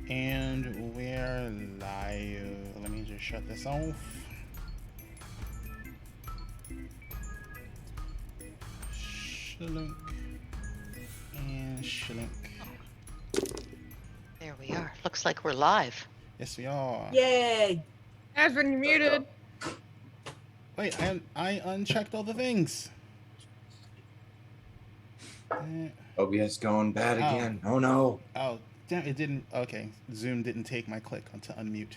And we're live. Let me just shut this off. Shlunk. And shlunk. There we are. Looks like we're live. Yes, we are. Yay! Has been muted. Wait, I unchecked all the things. OBS going bad again. Oh no. Oh, damn, it didn't. Okay, Zoom didn't take my click onto unmute.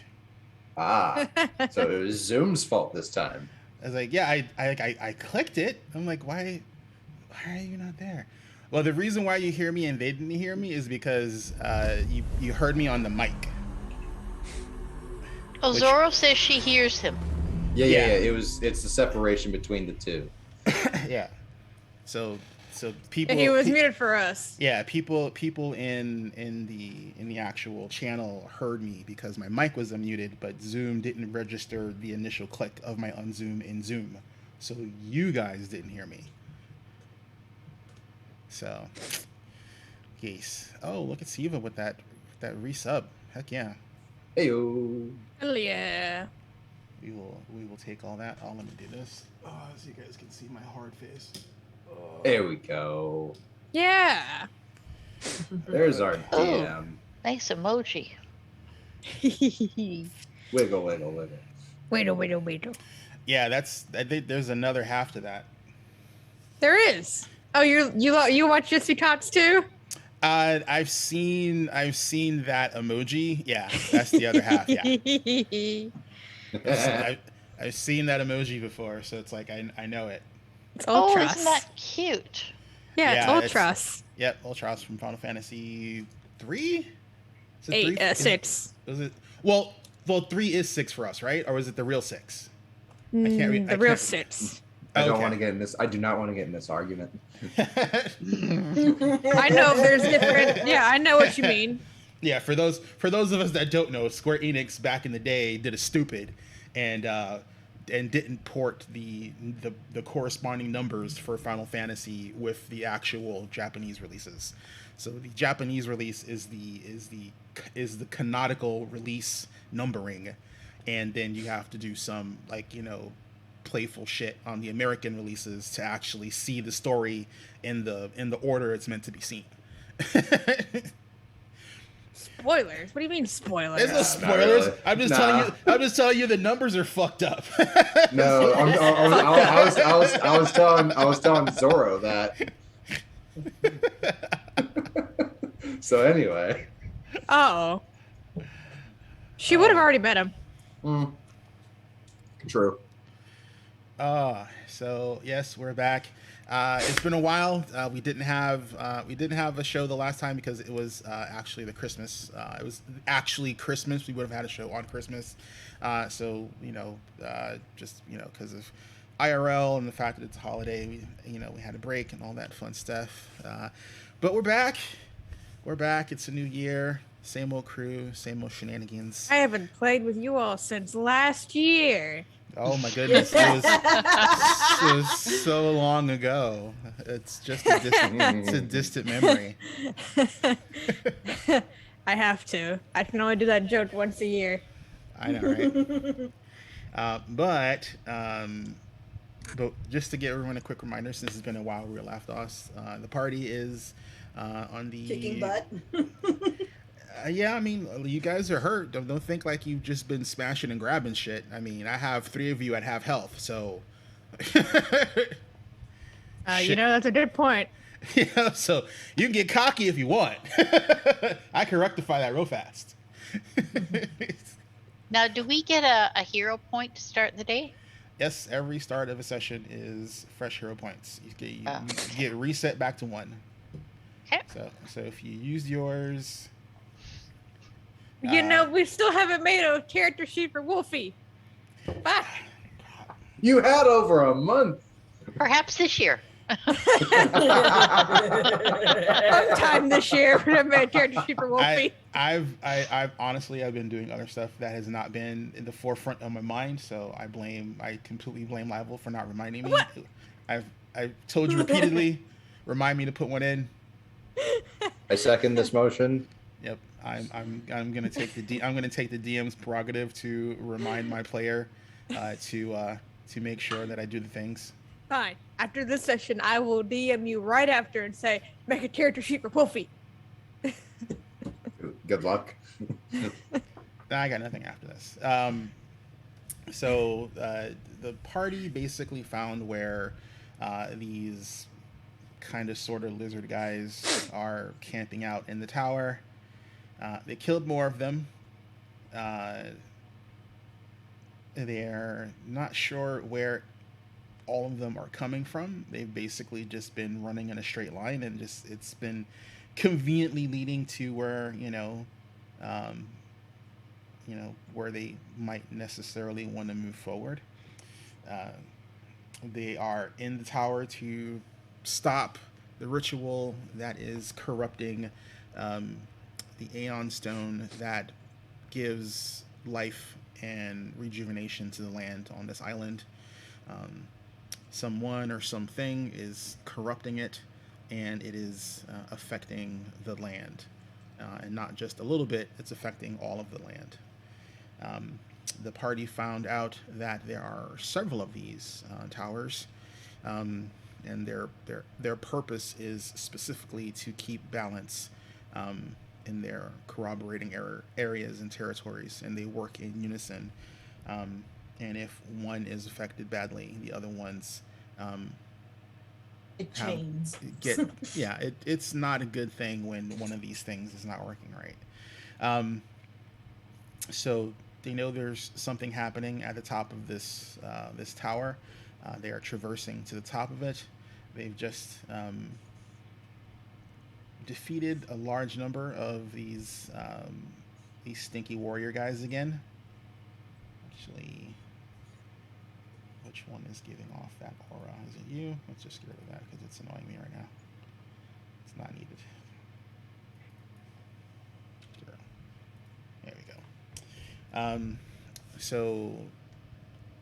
Ah, so it was Zoom's fault this time. I was like, yeah, I clicked it. I'm like, why are you not there? Well, the reason why you hear me and they didn't hear me is because you heard me on the mic. Oh, Zoro says she hears him. Yeah. It's the separation between the two. Yeah. So people. He was muted for us. Yeah, people in the actual channel heard me because my mic was unmuted, but Zoom didn't register the initial click of my unzoom in Zoom, so you guys didn't hear me. So, yes. Oh, look at Siva with that resub. Heck yeah. Heyo. Hell yeah. We will take all that. Oh, let me do this. So you guys can see my hard face. There we go. Yeah. There's our DM. Nice emoji. Wiggle. Wait. Yeah, I think there's another half to that. There is. Oh, you watch Jitsu Tots too? I've seen that emoji. Yeah, that's the other half. Yeah. I've seen that emoji before, so it's like I know it. It's Oh, Ultras. isn't that cute? Yeah, Yeah, it's Ultras. Yep, Ultras from Final Fantasy 3? Is it 8, 3? 6. Was it? Well, 3 is 6 for us, right? Or was it the real 6? I can't read. The real 6. I don't Okay. want to get in this. I do not want to get in this argument. I know there's different. Yeah, I know what you mean. Yeah, for those of us that don't know, Square Enix back in the day did a stupid and didn't port the corresponding numbers for Final Fantasy with the actual Japanese releases. So the Japanese release is the canonical release numbering, and then you have to do some playful shit on the American releases to actually see the story in the order it's meant to be seen. Spoilers. What do you mean spoilers? There's no spoilers. really. I'm just telling you the numbers are fucked up. No, I was telling Zoro that. So anyway. Oh. She would have already met him. True. So yes, we're back. It's been a while. We didn't have a show the last time because it was actually the Christmas. It was actually Christmas. We would have had a show on Christmas. So just because of IRL and the fact that it's a holiday, we had a break and all that fun stuff. But we're back. We're back. It's a new year. Same old crew. Same old shenanigans. I haven't played with you all since last year. Oh my goodness, it was so long ago. It's just a distant memory. I have to. I can only do that joke once a year. I know, right? But just to give everyone a quick reminder, since it's been a while we were left off, the party is on the Kicking butt. Yeah, I mean, you guys are hurt. Don't think like you've just been smashing and grabbing shit. I mean, I have 3 of you at half health, so. That's a good point. So you can get cocky if you want. I can rectify that real fast. Now, do we get a hero point to start the day? Yes, every start of a session is fresh hero points. You get reset back to 1. Okay. So if you use yours. We still haven't made a character sheet for Wolfie. Fuck. You had over a month. Perhaps this year. Sometime this year, we're gonna make a character sheet for Wolfie. I've honestly been doing other stuff that has not been in the forefront of my mind, so I completely blame Livel for not reminding me. What? I've told you repeatedly, remind me to put one in. I second this motion. Yep. I'm gonna take I'm gonna take the DM's prerogative to remind my player to make sure that I do the things. Fine. After this session, I will DM you right after and say, make a character sheet for Wolfie. Good luck. I got nothing after this. So the party basically found where these kind of sort of lizard guys are camping out in the tower. They killed more of them. They're not sure where all of them are coming from. They've basically just been running in a straight line, and it's been conveniently leading to where where they might necessarily want to move forward. They are in the tower to stop the ritual that is corrupting the Aeon Stone that gives life and rejuvenation to the land on this island. Someone or something is corrupting it, and it is affecting the land. And not just a little bit, it's affecting all of the land. The party found out that there are several of these towers, and their purpose is specifically to keep balance in their corroborating areas and territories, and they work in unison. And if one is affected badly, the other ones It chains. it's not a good thing when one of these things is not working right. So they know there's something happening at the top of this tower. They are traversing to the top of it. They've just defeated a large number of these stinky warrior guys again. Actually, which one is giving off that aura? Is it you? Let's just get rid of that because it's annoying me right now. It's not needed. There we go. So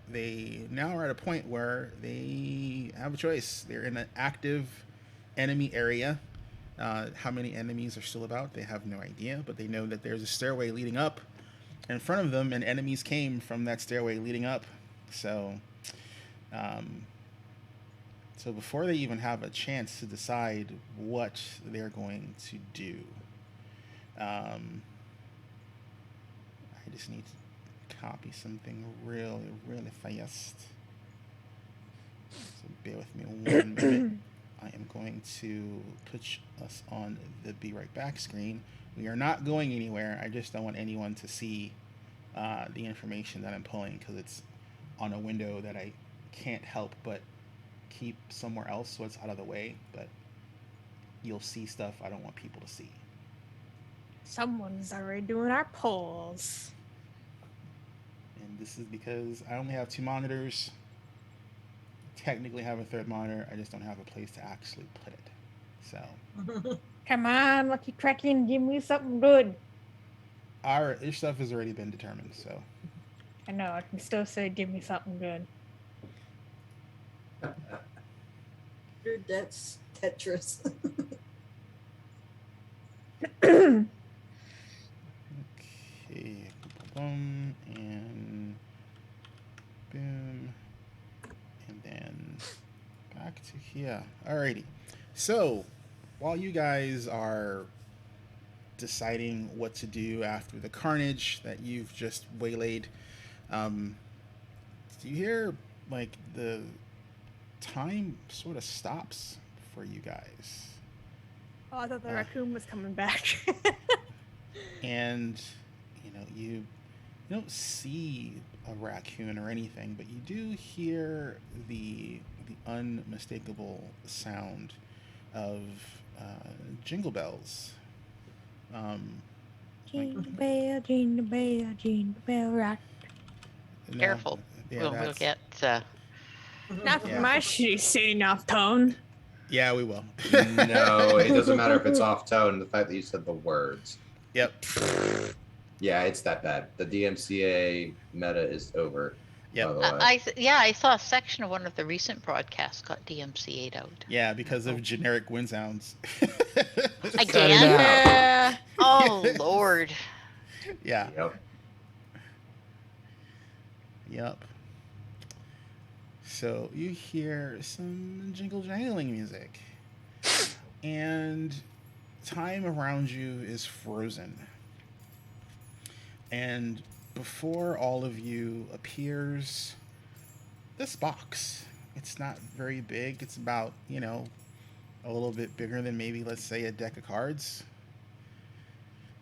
they now are at a point where they have a choice. They're in an active enemy area. How many enemies are still about? They have no idea, but they know that there's a stairway leading up in front of them, and enemies came from that stairway leading up. So before they even have a chance to decide what they're going to do, I just need to copy something really, really fast. So bear with me 1 minute. I am going to put us on the Be Right Back screen. We are not going anywhere. I just don't want anyone to see the information that I'm pulling because it's on a window that I can't help but keep somewhere else so it's out of the way. But you'll see stuff I don't want people to see. Someone's already doing our polls. And this is because I only have 2 monitors. Technically have a 3rd monitor. I just don't have a place to actually put it. So Come on, Lucky Kraken, give me something good. your stuff has already been determined, so I know, I can still say give me something good. That's Tetris. okay, boom, and boom, and then back to here. Alrighty. So, while you guys are deciding what to do after the carnage that you've just waylaid, do you hear like the time sort of stops for you guys? Oh, I thought the raccoon was coming back. And you don't see a raccoon or anything, but you do hear the unmistakable sound of jingle bells. Jingle bell, jingle bell, jingle bell rock. No, Careful. yeah, we'll that's- get. Not for Yeah. my shitty singing off tone. Yeah, we will. No, it doesn't matter if it's off tone. The fact that you said the words. Yep. Yeah, it's that bad. The DMCA meta is over. Yep. By the way. I saw a section of one of the recent broadcasts got DMCA'd out. Yeah, because of generic wind sounds. Again? now. Yeah. Oh, Lord. Yeah. Yep. Yep. So you hear some jingle jangling music, and time around you is frozen. And before all of you appears this box. It's not very big. It's about, a little bit bigger than maybe, let's say, a deck of cards.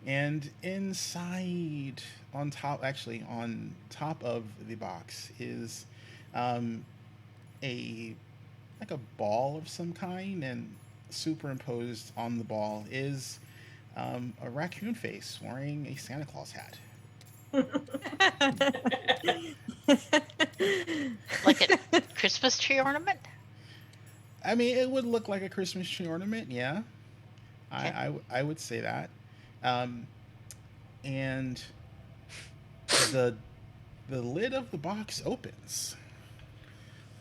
And inside, on top of the box is um, a like a ball of some kind, and superimposed on the ball is a raccoon face wearing a Santa Claus hat. Like a Christmas tree ornament? I mean, it would look like a Christmas tree ornament, yeah. Okay. I would say that. Um, and the the lid of the box opens,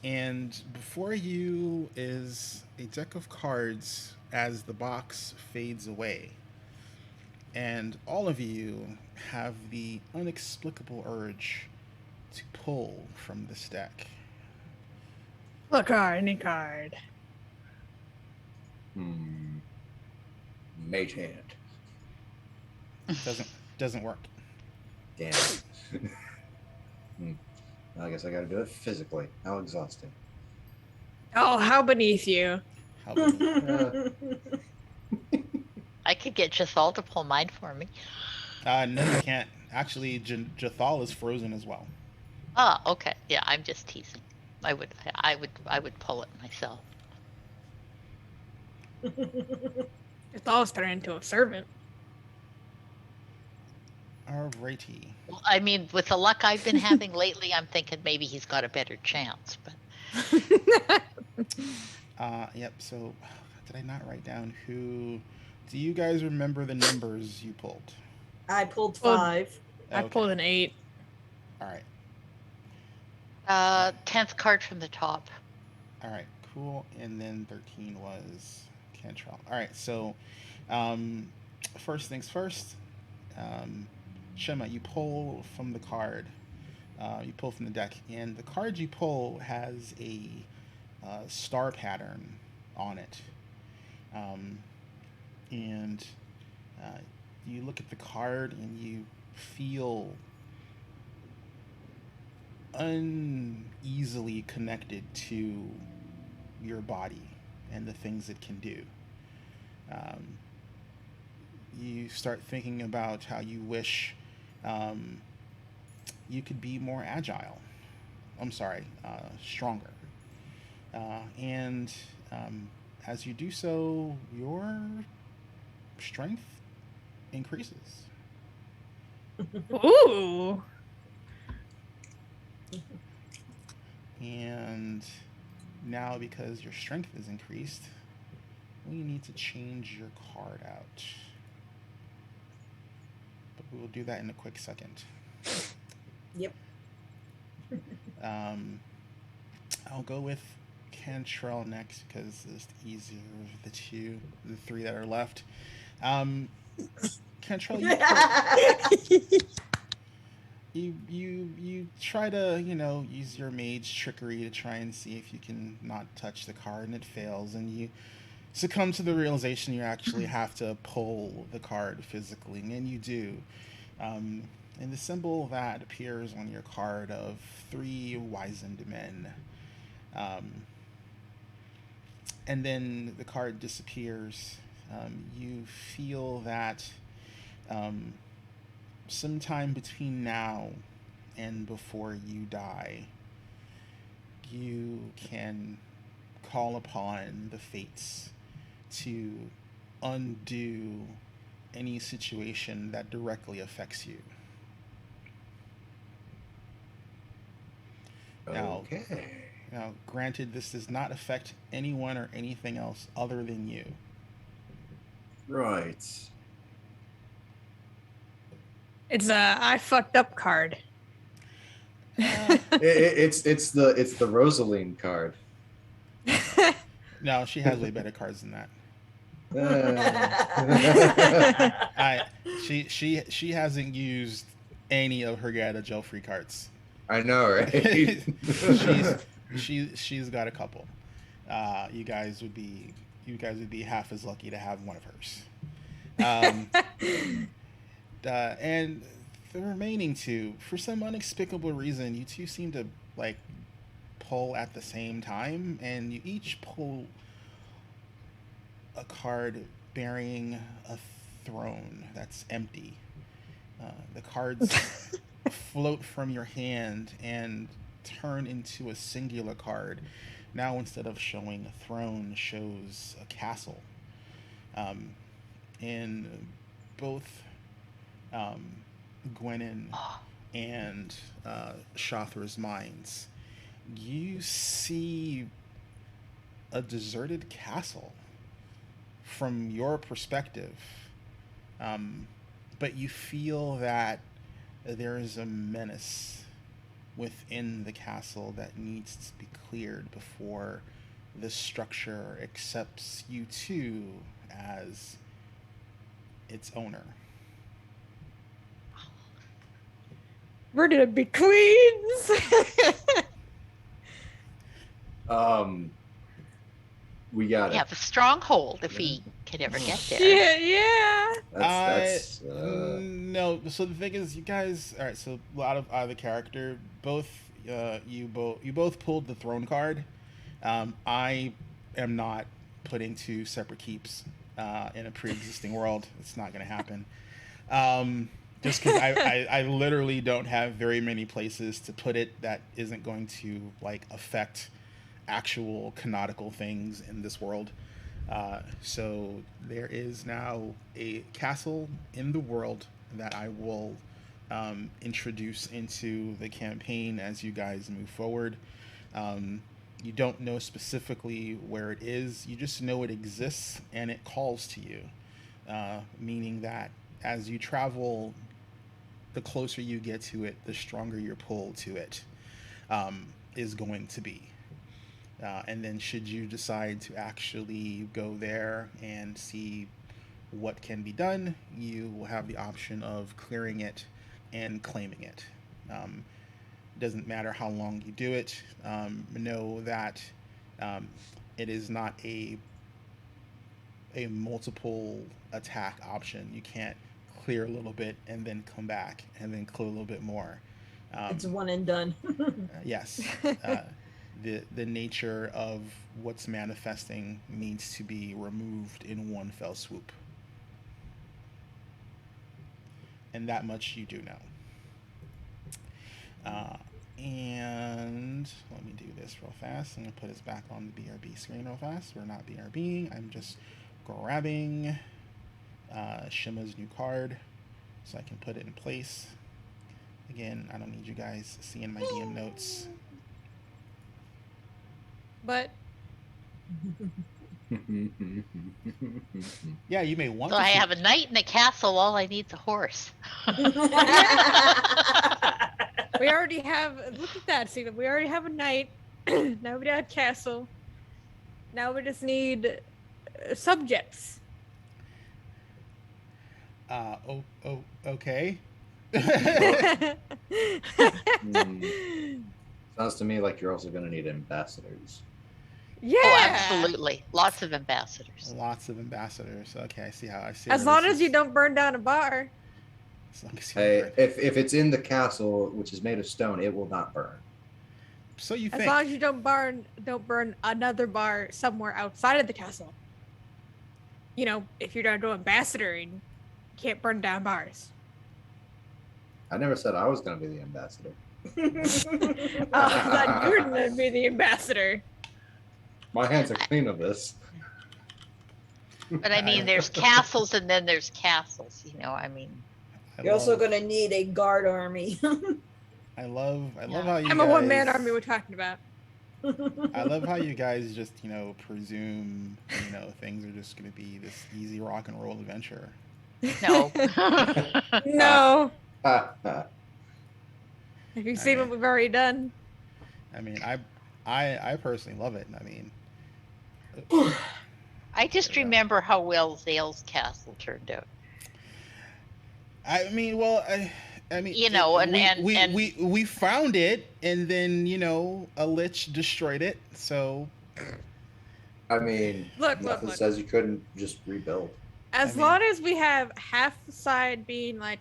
and before you is a deck of cards as the box fades away. And all of you have the inexplicable urge to pull from this deck. Pull a card, any card. Mage hand. Doesn't work. Damn. I guess I gotta do it physically. How exhausting. Oh, how beneath you. How about I could get Jathal to pull mine for me. no, you can't. Actually, Jathal is frozen as well. Oh, okay. Yeah, I'm just teasing. I would pull it myself. It's all turned into a servant. Alrighty. Well, I mean, with the luck I've been having lately, I'm thinking maybe he's got a better chance. But Yep. So, did I not write down who? Do you guys remember the numbers you pulled? I pulled Well, 5. I pulled an 8. All right. 10th card from the top. All right. Cool. And then 13 was Cantrell. All right. So, first things first. Shema, you pull from the card. You pull from the deck, and the card you pull has a star pattern on it. And you look at the card and you feel uneasily connected to your body and the things it can do. You start thinking about how you wish you could be more agile. Stronger. And as you do so, your strength increases. Ooh. And now, because your strength is increased, we need to change your card out. But we will do that in a quick second. Yep. I'll go with Cantrell next because it's the easier of the three that are left. Cantrell, you try to, use your mage trickery to try and see if you can not touch the card, and it fails, and you succumb to the realization you actually have to pull the card physically, and you do. And the symbol that appears on your card of 3 wizened men. And then the card disappears. You feel that sometime between now and before you die, you can call upon the fates to undo any situation that directly affects you. Okay. Now, granted, this does not affect anyone or anything else other than you. Right. It's a I fucked up card. It's the Rosaline card. No, she has way better cards than that. She hasn't used any of her get out of jail free cards. I know, right? She's got a couple. You guys would be half as lucky to have one of hers. And the remaining two, for some unexplicable reason, you two seem to like pull at the same time, and you each pull a card bearing a throne that's empty. The cards float from your hand and turn into a singular card. Now, instead of showing a throne, shows a castle. In both Gwenin and Shothr's minds, you see a deserted castle from your perspective, but you feel that there is a menace within the castle that needs to be cleared before the structure accepts you two as its owner. We're gonna be queens. We got We it. have a stronghold if we can ever get there. Yeah. That's No. So the thing is, you guys. All right. So a lot of the character. You both pulled the throne card. I am not putting two separate keeps in a pre-existing world. It's not going to happen. Just because I literally don't have very many places to put it that isn't going to like affect actual canonical things in this world. So there is now a castle in the world that I will introduce into the campaign as you guys move forward. You don't know specifically where it is, you just know it exists and it calls to you, meaning that as you travel, the closer you get to it, the stronger your pull to it is going to be. And then should you decide to actually go there and see what can be done, you will have the option of clearing it and claiming it. Doesn't matter how long you do it. Know that it is not a multiple attack option. You can't clear a little bit and then come back and then clear a little bit more. It's one and done. Yes. The nature of what's manifesting needs to be removed in one fell swoop. And that much you do know. And let me do this real fast. I'm going to put us back on the BRB screen real fast. We're not BRBing. I'm just grabbing Shima's new card so I can put it in place. Again, I don't need you guys seeing my DM notes. But Yeah, you may want So to I see- have a knight in a castle. All I need's a horse. we already have. Look at that, Stephen. We already have a knight. Now we got a castle. Now we just need subjects. Okay. Sounds to me like you're also going to need ambassadors. Yeah. Oh, absolutely. Lots of ambassadors. Lots of ambassadors. Okay, I see. As where long this as you is- don't burn down a bar. as long as you Hey, don't- if it's in the castle, which is made of stone, it will not burn. So you As think? long as you don't burn another bar somewhere outside of the castle. You know, if you're down to ambassadoring, you can't burn down bars. I never said I was going to be the ambassador. I thought you were gonna be the ambassador. My hands are clean of this. But I mean, there's castles and then there's castles. You know, I mean, You're also gonna need a guard army. I love Yeah. how you I'm guys, a one-man army we're talking about. I love how you guys just, presume, things are just going to be this easy rock and roll adventure. no. No. Ha, Have you seen what we've already done? I mean, I personally love it. I mean, I just remember how well Zale's castle turned out. I mean, well, I mean, You know, we found it, and then a lich destroyed it. So I mean, Look, nothing look. says you couldn't just rebuild. As long as we have half the side being like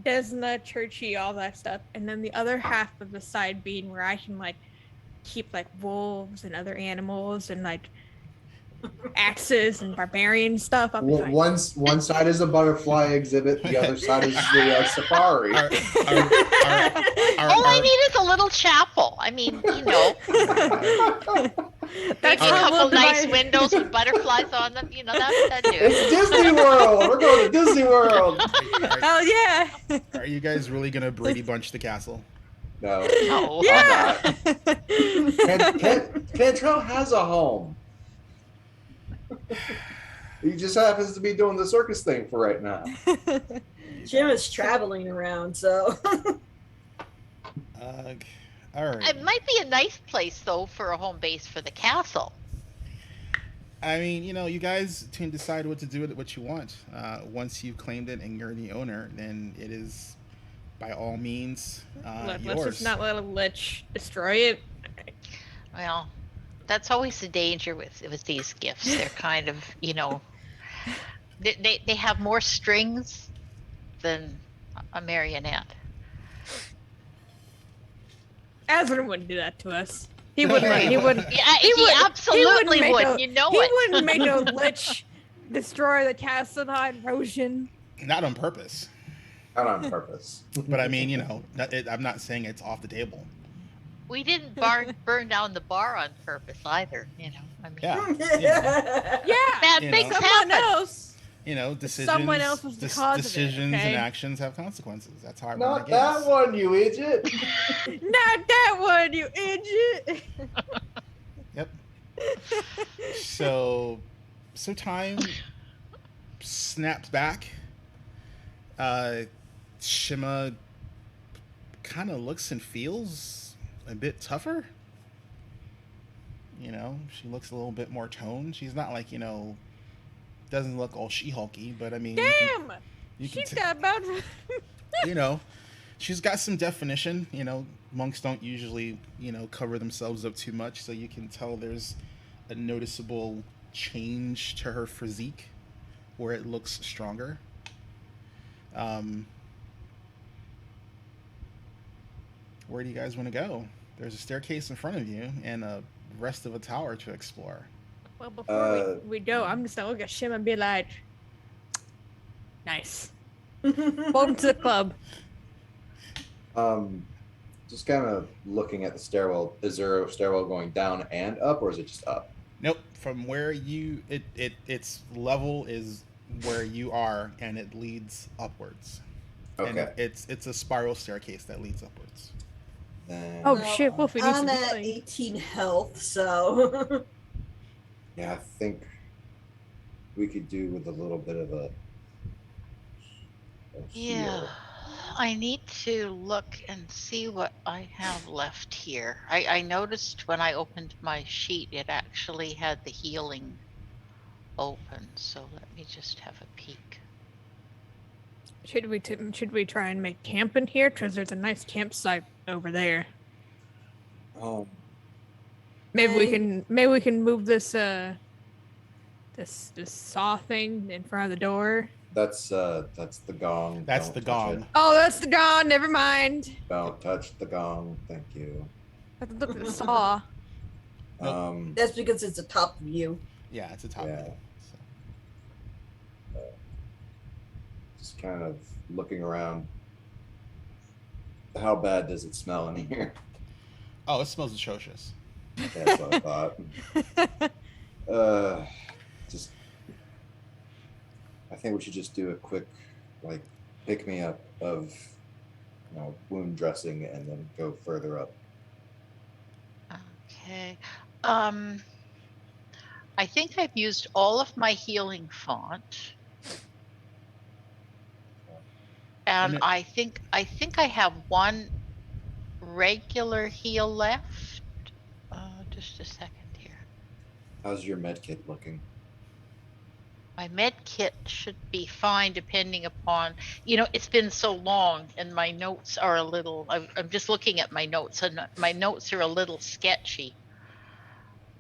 Desna, churchy, all that stuff, and then the other half of the side being where I can like keep like wolves and other animals and like axes and barbarian stuff. I'll be fine. One side is a butterfly exhibit, the other side is the safari. All I need is a little chapel. I mean, maybe a couple nice windows with butterflies on them. That'd do it. It's Disney World. We're going to Disney World. Hell yeah! Are you guys really gonna Brady Bunch the castle? No. No. Yeah. Cantrell has a home. He just happens to be doing the circus thing for right now. Jim is traveling around, so. All right. It might be a nice place though for a home base for the castle. I mean, you guys can decide what to do with it, what you want. Once you've claimed it and you're the owner, then it is, by all means, Look, yours. let's just not let a lich destroy it. Well, that's always the danger with these gifts. They're kind of, they have more strings than a marionette. Aslan wouldn't do that to us. He wouldn't. He wouldn't. Yeah, he absolutely make would. A, you know he it. wouldn't make a lich destroy the castle on Rosian. Not on purpose. Not on purpose. But I mean, I'm not saying it's off the table. We didn't burn down the bar on purpose either. I mean, Yeah. Yeah. bad You things know. Someone happen. else. Decisions. Someone else was the cause of it, decisions okay? and actions have consequences. That's how I run Not the games. that one, you idiot. Not that one, you idiot. Yep. So time snaps back. Shima kind of looks and feels a bit tougher. She looks a little bit more toned. She's not like, doesn't look all she-hulky, but I mean, Damn. you can She's got about. she's got some definition. Monks don't usually, cover themselves up too much, so you can tell there's a noticeable change to her physique where it looks stronger. Where do you guys want to go? There's a staircase in front of you and a rest of a tower to explore. Well, before we go, I'm just gonna look at Shim and be like, nice. Welcome to the club. Just kind of looking at the stairwell. Is there a stairwell going down and up, or is it just up? Nope. From where its level is where you are, and it leads upwards. Okay. And it's a spiral staircase that leads upwards. Then, Oh shit, Wolfie needs I'm to at be 18 health, so. yeah, I think we could do with a little bit of a Yeah. heal. I need to look and see what I have left here. I noticed when I opened my sheet, it actually had the healing open. So let me just have a peek. Should we try and make camp in here? Because there's a nice campsite over there. Oh, Maybe we can move this this saw thing in front of the door. that's the gong. That's Don't the touch gong. it. Oh, that's the gong. Never mind. Don't touch the gong. Thank you. I have to look at the saw. Nope. That's because it's a top view. Yeah, it's a top Yeah. view. So. Just kind of looking around. How bad does it smell in here? Oh, it smells atrocious. That's what I thought. Just, I think we should just do a quick, pick me up of, wound dressing and then go further up. Okay. I think I've used all of my healing font. And And I think I have one regular heal left. Just a second here. How's your med kit looking? My med kit should be fine depending upon, it's been so long and my notes are a little, I'm just looking at my notes and my notes are a little sketchy.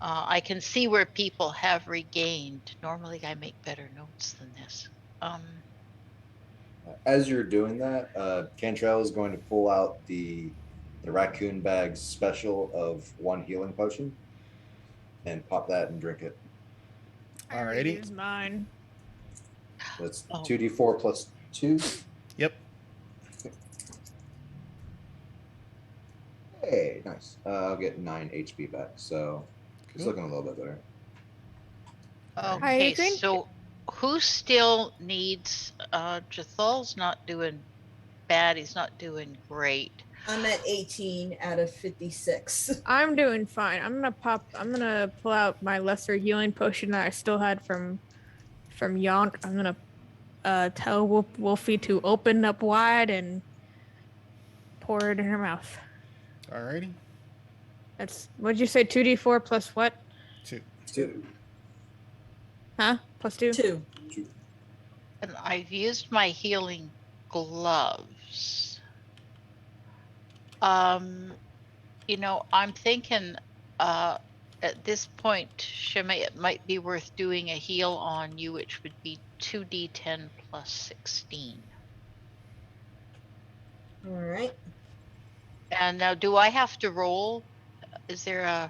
I can see where people have regained. Normally I make better notes than this. As you're doing that, Cantrell is going to pull out the raccoon bag special of 1 healing potion and pop that and drink it. I already Alrighty. used mine. That's Oh. 2d4 plus 2. Yep. Hey, nice. I'll get 9 HP back, so it's Cool. looking a little bit better. Okay, think- so who still needs, Jathal's not doing bad, he's not doing great. I'm at 18 out of 56. I'm doing fine. I'm gonna pull out my lesser healing potion that I still had from Yonk. I'm gonna tell Wolfie to open up wide and pour it in her mouth. Alrighty. That's what'd you say? 2d4 plus what? 2. 2. Huh? Plus 2? 2. And I've used my healing gloves. I'm thinking at this point, Shimei, it might be worth doing a heal on you, which would be 2d10 plus 16. All right. And now, do I have to roll? Is there a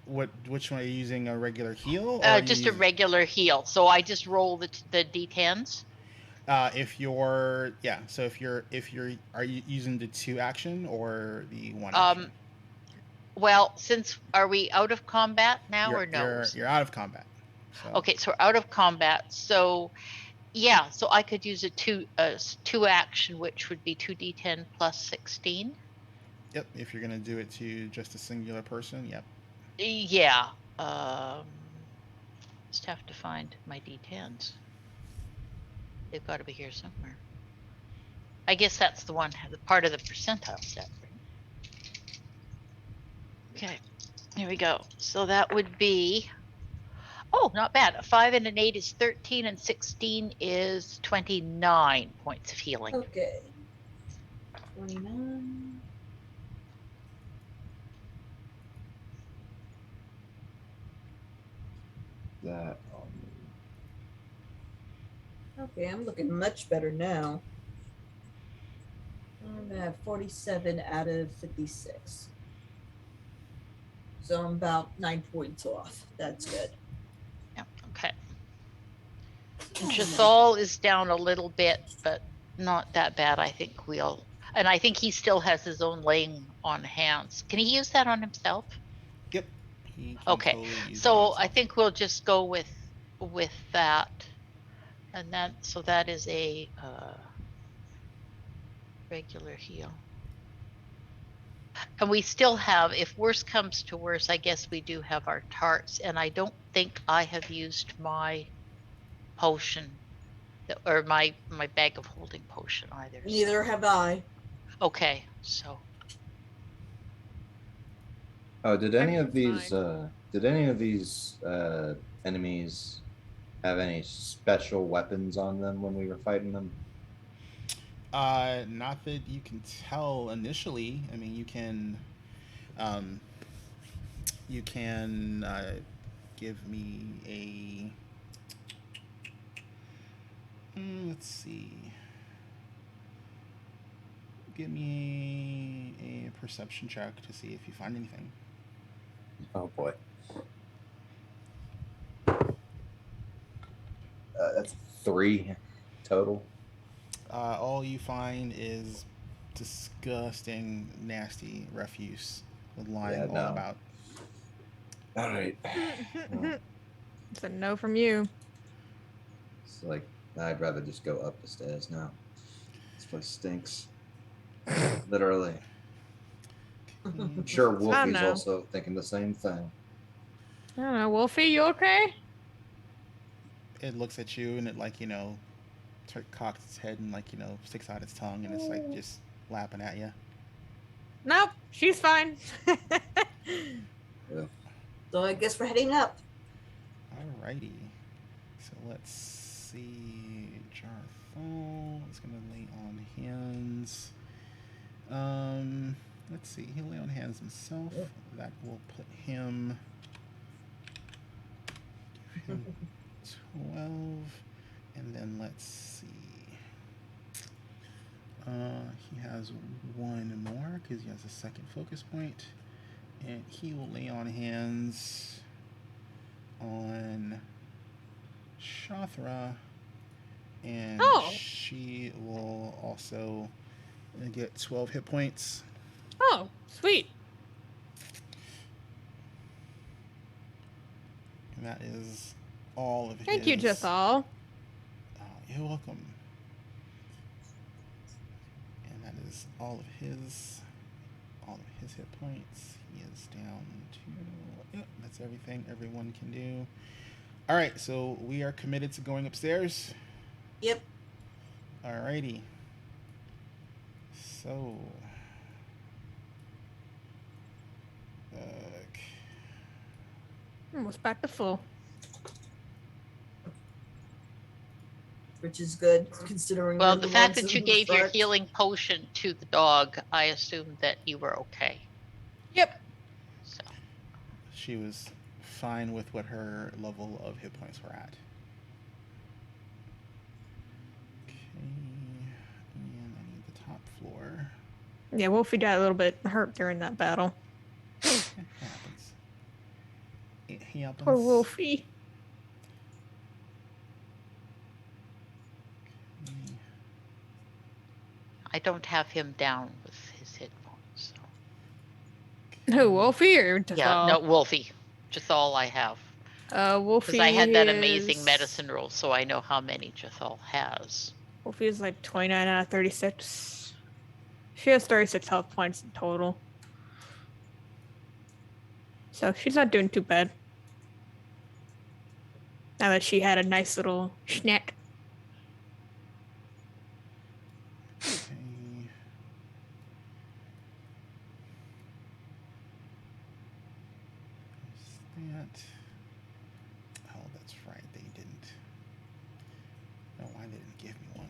Which one are you using? A regular heal? Or are you just a using- regular heal? So I just roll the d10s. If you're are you using the 2 action or the 1 Um, action? Well, are we out of combat now you're, or no? You're out of combat. So. Okay, so we're out of combat. So yeah, so I could use a 2 action, which would be 2d10 plus 16. Yep. If you're gonna do it to just a singular person, yep. Yeah. Just have to find my d10s. They've got to be here somewhere. I guess that's the part of the percentile set. Okay, here we go. So that would be, not bad. A 5 and an 8 is 13, and 16 is 29 points of healing. Okay. 29. That. Okay, I'm looking much better now. I'm at 47 out of 56. So I'm about 9 points off. That's good. Yeah, okay. And Jathal is down a little bit, but not that bad. I think and I think he still has his own laying on hands. Can he use that on himself? Yep. He can Okay, totally use so it on I himself. think we'll just go with that, and that is a regular heal. And we still have, if worse comes to worse, I guess we do have our tarts, and I don't think I have used my potion or my bag of holding potion either. so- Neither have I. Okay, so Oh, did any of Everything's these enemies have any special weapons on them when we were fighting them? Not that you can tell initially. I mean, you can give me a. Let's see. Give me a perception check to see if you find anything. Oh boy. That's 3 total. All you find is disgusting, nasty refuse lying Yeah, all no. about. All right. Well, It's a no from you. it's like I'd rather just go up the stairs now. This place stinks. Literally. I'm sure Wolfie's know. also thinking the same thing. I don't know, Wolfie, you okay? It looks at you and it cocks its head and sticks out its tongue and it's like just lapping at you. Nope, she's fine. So I guess we're heading up. Alrighty. So let's see. Jarthal is going to lay on hands. Let's see. He'll lay on hands himself. That will put him. Give him 12. And then let's see. He has one more because he has a second focus point. And he will lay on hands on Shathra. And she will also get 12 hit points. Oh, sweet. And that is all of his. Thank you, Jathal. You're welcome. And that is all of his hit points. He is down to, yep, that's everything everyone can do. All right, so we are committed to going upstairs. Yep. Alrighty. So, Almost back to full. Which is good considering. Well, we're the fact ones that you in the gave your front. healing potion to the dog, I assumed that you were okay. Yep. So, she was fine with what her level of hit points were at. Okay, and I need the top floor. Yeah, Wolfie got a little bit hurt during that battle. It happens. It happens. Poor Wolfie. Okay. I don't have him down with his hit points. So. Who, Wolfie or Jathal? Yeah, no, Wolfie. Just all I have. Wolfie. Because I had that amazing is- medicine roll, so I know how many Jathal has. Wolfie is like 29 out of 36. She has 36 health points in total. So she's not doing too bad. Now that she had a nice little snack. Okay. There's that. Oh, that's right. They didn't. No, why they didn't give me one?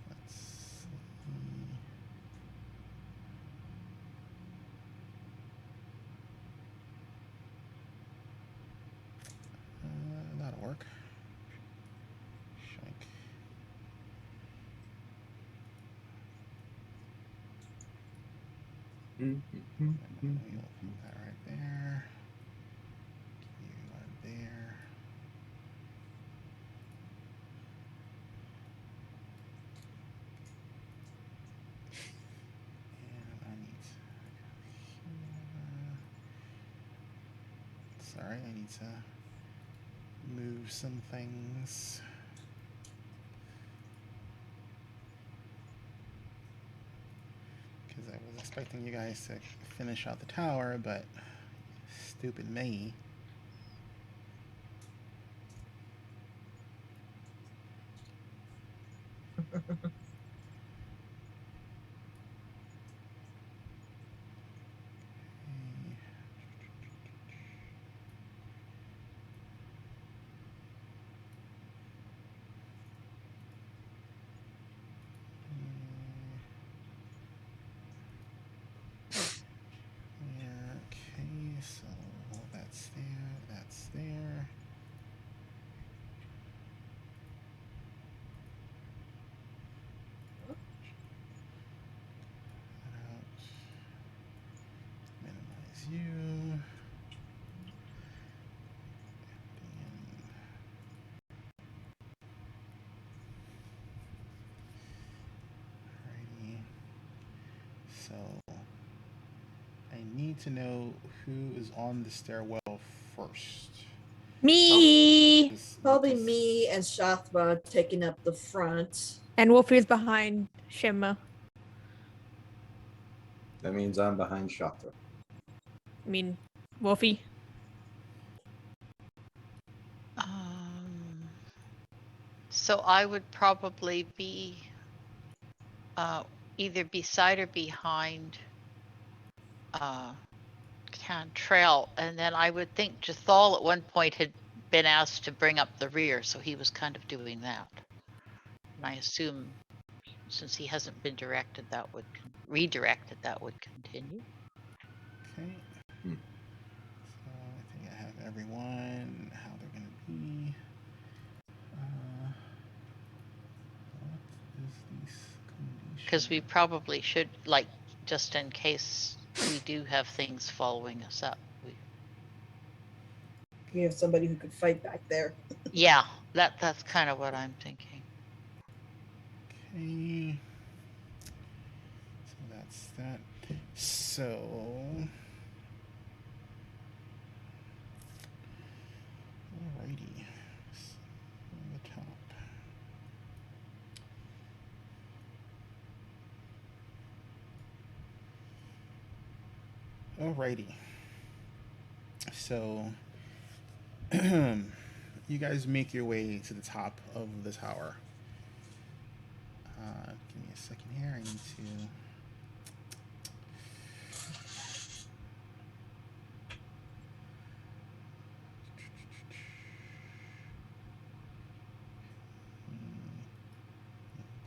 Let's see. That'll work. Shike. And then we'll put that right there. You are there. And I need sorry, I need to move some things. Because I was expecting you guys to finish out the tower, but stupid me. Yeah, okay, so that's there, that's there. That out. Minimize you. Alrighty. So I need to know who is on the stairwell first. Me! Probably Because- me and Shathra taking up the front. And Wolfie's behind Shimma. That means I'm behind Shatra. I mean, Wolfie. So I would probably be either beside or behind Cantrell, and then I would think Jathal at one point had been asked to bring up the rear, so he was kind of doing that. And I assume since he hasn't been directed, that would redirected, that would continue. Okay. Hmm. So I think I have everyone, how they're going to be. What is these conditions? Because we probably should, like, just in case we do have things following us up. You have somebody who could fight back there. Yeah, that's kind of what I'm thinking. Okay. So that's that. So. Alrighty. On the top. Alrighty. So. You guys make your way to the top of the tower. Give me a second here. I need to.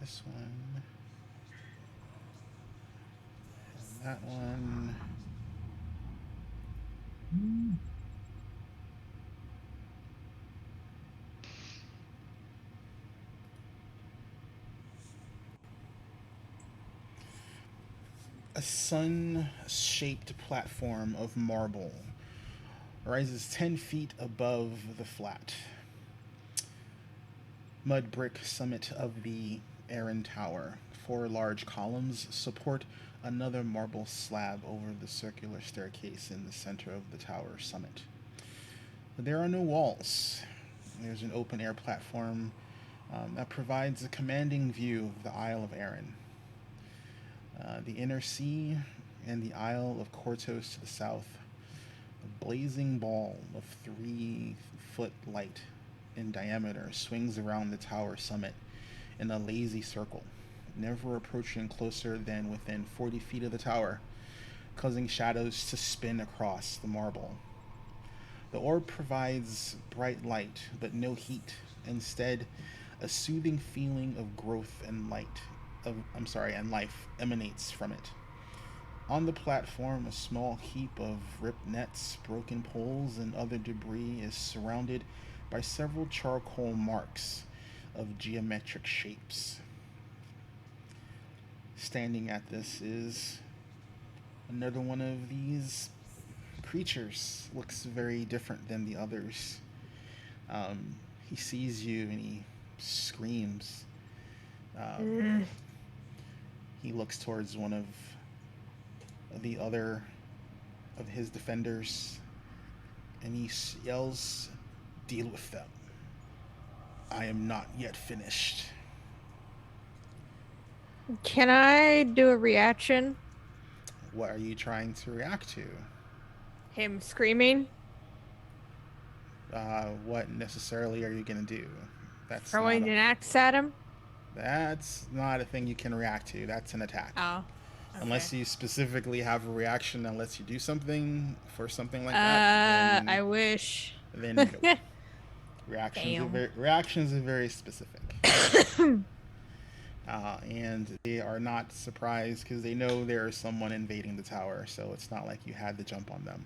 This one. And that one. A sun-shaped platform of marble rises 10 feet above the flat mud brick summit of the Aaron Tower. 4 large columns support another marble slab over the circular staircase in the center of the tower summit. But there are no walls. There's an open-air platform that provides a commanding view of the Isle of Aaron. The inner sea and the Isle of Kortos to the south. A blazing ball of 3-foot light in diameter swings around the tower summit in a lazy circle, never approaching closer than within 40 feet of the tower, causing shadows to spin across the marble. The orb provides bright light, but no heat. Instead, a soothing feeling of growth and and life emanates from it. On the platform, a small heap of ripped nets, broken poles, and other debris is surrounded by several charcoal marks of geometric shapes. Standing at this is another one of these creatures. Looks very different than the others. He sees you and he screams. He looks towards one of the other of his defenders and he yells, "Deal with them. I am not yet finished." Can I do a reaction? What are you trying to react to? Him screaming? What necessarily are you going to do? Throwing an axe at him? That's not a thing you can react to. That's an attack. Oh. Okay. Unless you specifically have a reaction that lets you do something for something like that. I wish. Then no. Reactions are very specific. And they are not surprised because they know there is someone invading the tower, so it's not like you had to jump on them.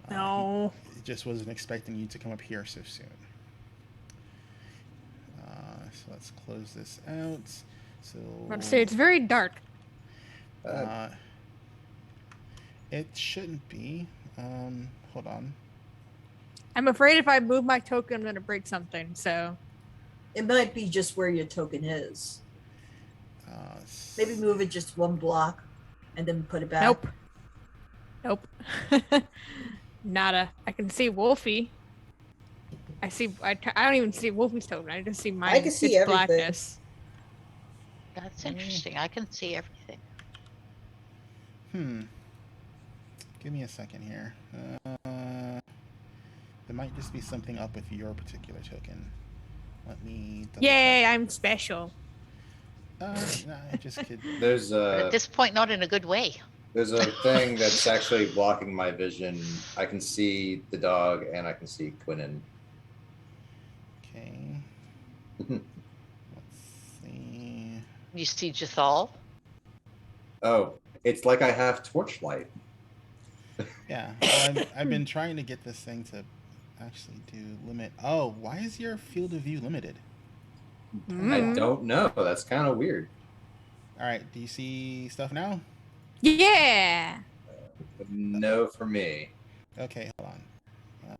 No. He just wasn't expecting you to come up here so soon. So let's close this out. So I'd say it's very dark. It shouldn't be. Hold on. I'm afraid if I move my token, I'm going to break something, so... It might be just where your token is. Maybe move it just 1 block and then put it back. Nope. Nada. I can see Wolfie. I don't even see Wolfie's token. I just see mine. I can see everything. Blackness. That's interesting. I can see everything. Give me a second here. There might just be something up with your particular token. Let me... Yay, I'm special. No, I just could. There's But at a this point, not in a good way. thing that's actually blocking my vision. I can see the dog and I can see Quinnen. Okay. Let's see. You see Jathal? Oh, it's like I have torchlight. Yeah. Well, I've been trying to get this thing to actually do limit. Oh, why is your field of view limited? I don't know. That's kind of weird. All right. Do you see stuff now? Yeah. No, for me. Okay, hold on.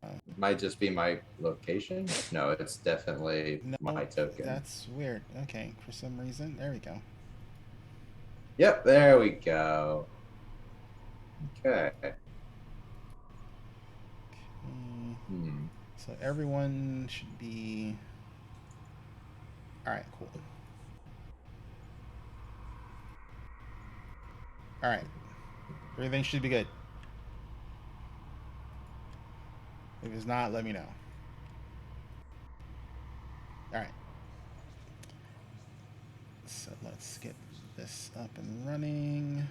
It might just be my location. No, it's definitely No, my token. that's weird. Okay, for some reason, there we go. Yep, there we go. Okay. So everyone should be. All right, cool. All right, everything should be good. If it's not, let me know. All right. So let's get this up and running.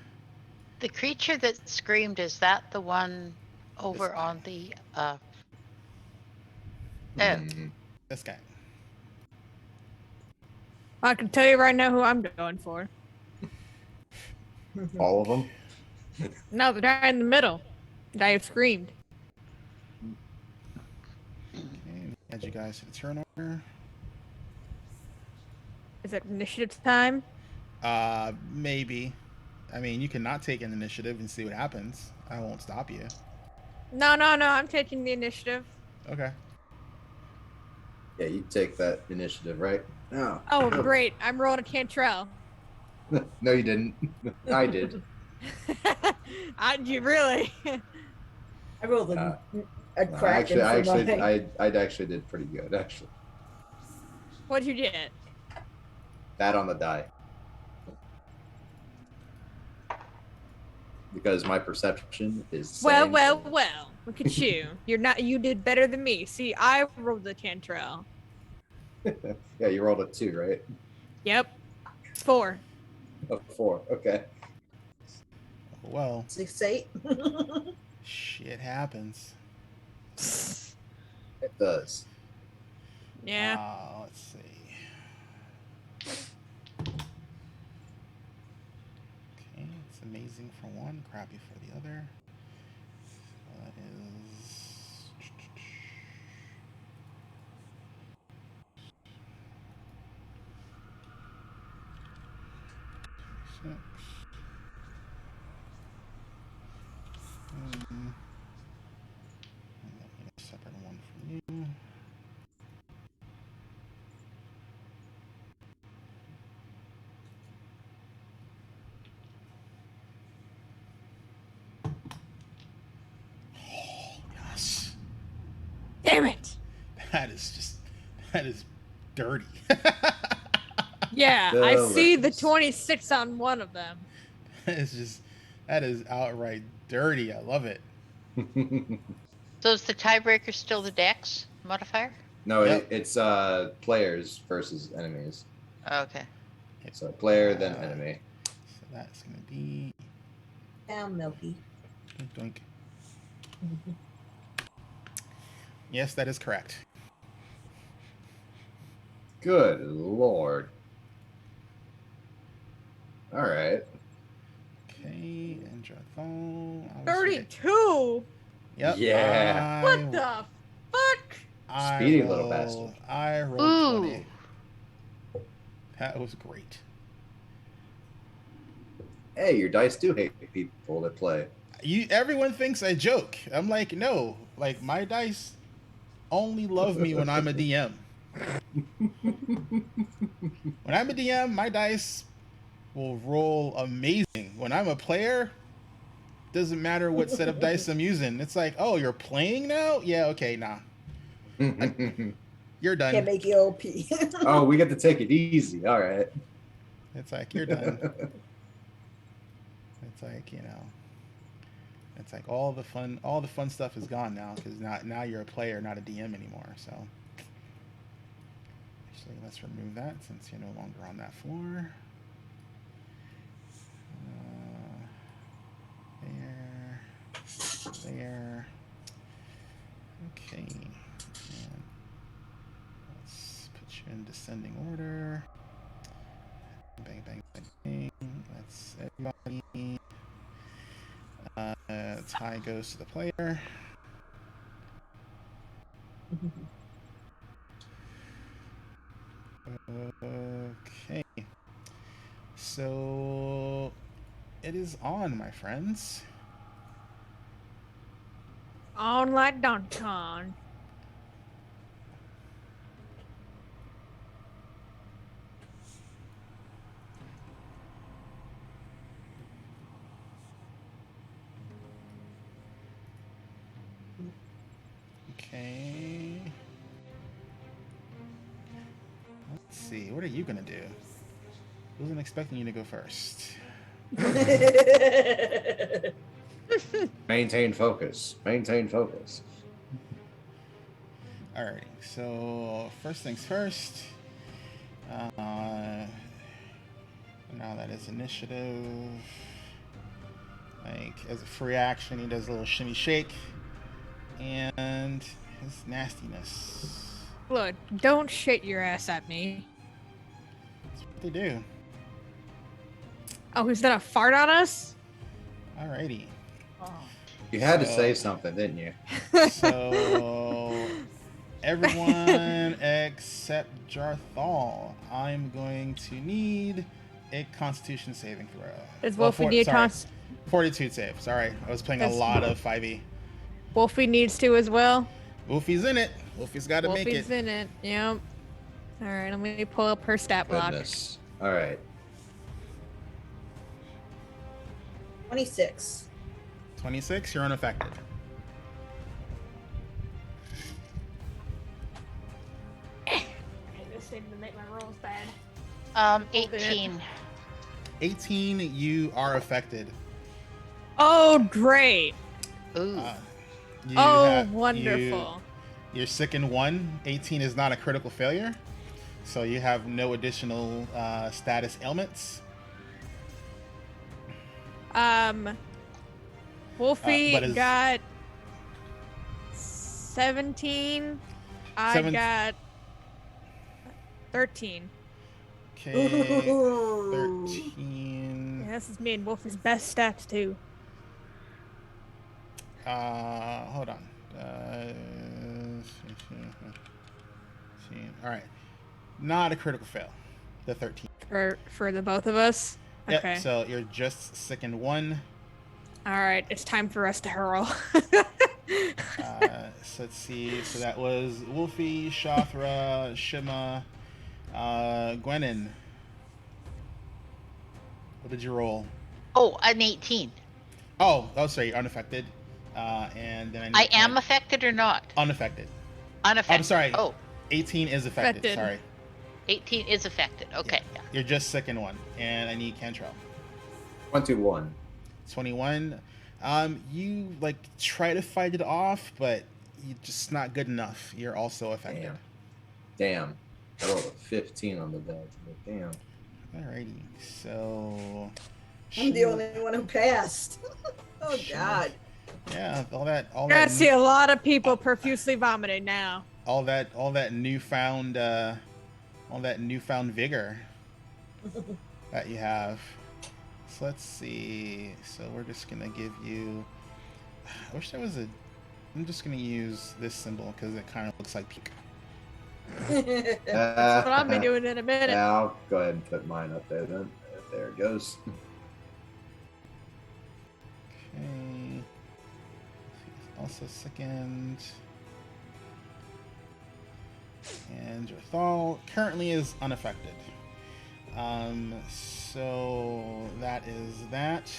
The creature that screamed, is that the one over on the Oh, This guy. I can tell you right now who I'm going for. All of them? No, the guy in the middle. The guy who screamed. Okay, add you guys to the turn order. Is it initiative time? Maybe. I mean, you can not take an initiative and see what happens. I won't stop you. No, I'm taking the initiative. Okay. Yeah, you take that initiative, right? No. Oh, great. I'm rolling a cantrell. No, you didn't. I did. You really? I rolled a crack. I actually did pretty good, actually. What'd you get? That on the die. Because my perception is Well. Look at you. You did better than me. See, I rolled the cantrell. Yeah, you rolled a 2, right? Yep. 4. A 4. Okay. Well, 6, 8. shit happens. It does. Yeah. Let's see. Okay, it's amazing for one, crappy for the other. So that is. Six. And let me get a separate one from you. Oh, yes. Damn it. That is dirty. Yeah, I see the Delicious. 26 on one of them. That is outright dirty. I love it. so is the tiebreaker still the dex modifier? No, Yep. it's players versus enemies. Okay. So player then enemy. So that's gonna be Down, Milky. doink, doink. Yes, that is correct. Good lord. All right. Okay, and Jathal. 32? Yep. Yeah. What the fuck? Speedy little bastard. I rolled Ooh. 20. That was great. Hey, your dice do hate people that play. Everyone thinks I joke. I'm like, no. Like, my dice only love me when I'm a DM. When I'm a DM, my dice will roll amazing. When I'm a player, doesn't matter what set of dice I'm using. It's like, oh, you're playing now? Yeah, okay, nah. You're done. Can't make you OP. Oh, we get to take it easy. All right. It's like, you're done. It's like, it's like all the fun stuff is gone now because now you're a player, not a DM anymore. So actually, let's remove that since you're no longer on that floor. there. Okay. And let's put you in descending order. Bang, bang, bang, bang. That's everybody. Tie goes to the player. Okay. So it is on, my friends. On like Donkey Kong. Okay. Let's see. What are you gonna do? Wasn't expecting you to go first. Maintain focus. Maintain focus. Alrighty. So first things first. Now that is initiative. Like as a free action, he does a little shimmy shake, and his nastiness. Look, don't shit your ass at me. That's what they do. Oh, he's gonna fart on us? Alrighty. Oh. You had to So- say something, didn't you? So everyone except Jarthal, I'm going to need a Constitution saving throw. Does Well, Wolfie need sorry, cons? Fortitude save. Sorry, I was playing a That's- lot of 5e. Wolfie needs to as well. Wolfie's in it. Wolfie's got to make Wolfie's it. in it. Yep. All right, let me pull up her stat block. Goodness. All right. 26. 26. You're unaffected. I just need to make my rolls bad. 18. 18. You are affected. Oh, great. Ooh. You Oh, have- wonderful. You're sick in 1. 18 is not a critical failure, so you have no additional status ailments. Wolfie but is- got 17. I Seven- got 13. Okay. Ooh. 13. Yeah, this is me and Wolfie's best stats too. Hold on. All right. Not a critical fail. The 13. For the both of us. Yep. Okay. So you're just sick in 1. All right, it's time for us to hurl. So let's see. So that was Wolfie, Shothra, Shima, Gwenin. What did you roll? Oh, an 18. Oh, sorry, unaffected. And then I am affected or not? unaffected. Unaffected. I'm sorry. Oh, 18 is affected. Affected. Sorry. 18 is affected. Okay. Yeah. You're just sick in 1, and I need Cantrell. 21. 21. You like try to fight it off, but you're just not good enough. You're also affected. Damn. I rolled a 15 on the die. But damn. Alrighty. So. I'm the only one who passed. Oh, Sure. God. Yeah, all I that. see a lot of people profusely vomiting now. all that newfound vigor that you have. So let's see. So we're just gonna give you. I wish there was a. I'm just gonna use this symbol because it kind of looks like peak. That's what I'll be doing in a minute. Yeah, I'll go ahead and put mine up there then. There it goes. Okay. Also second. And Jarthal currently is unaffected. So that is that.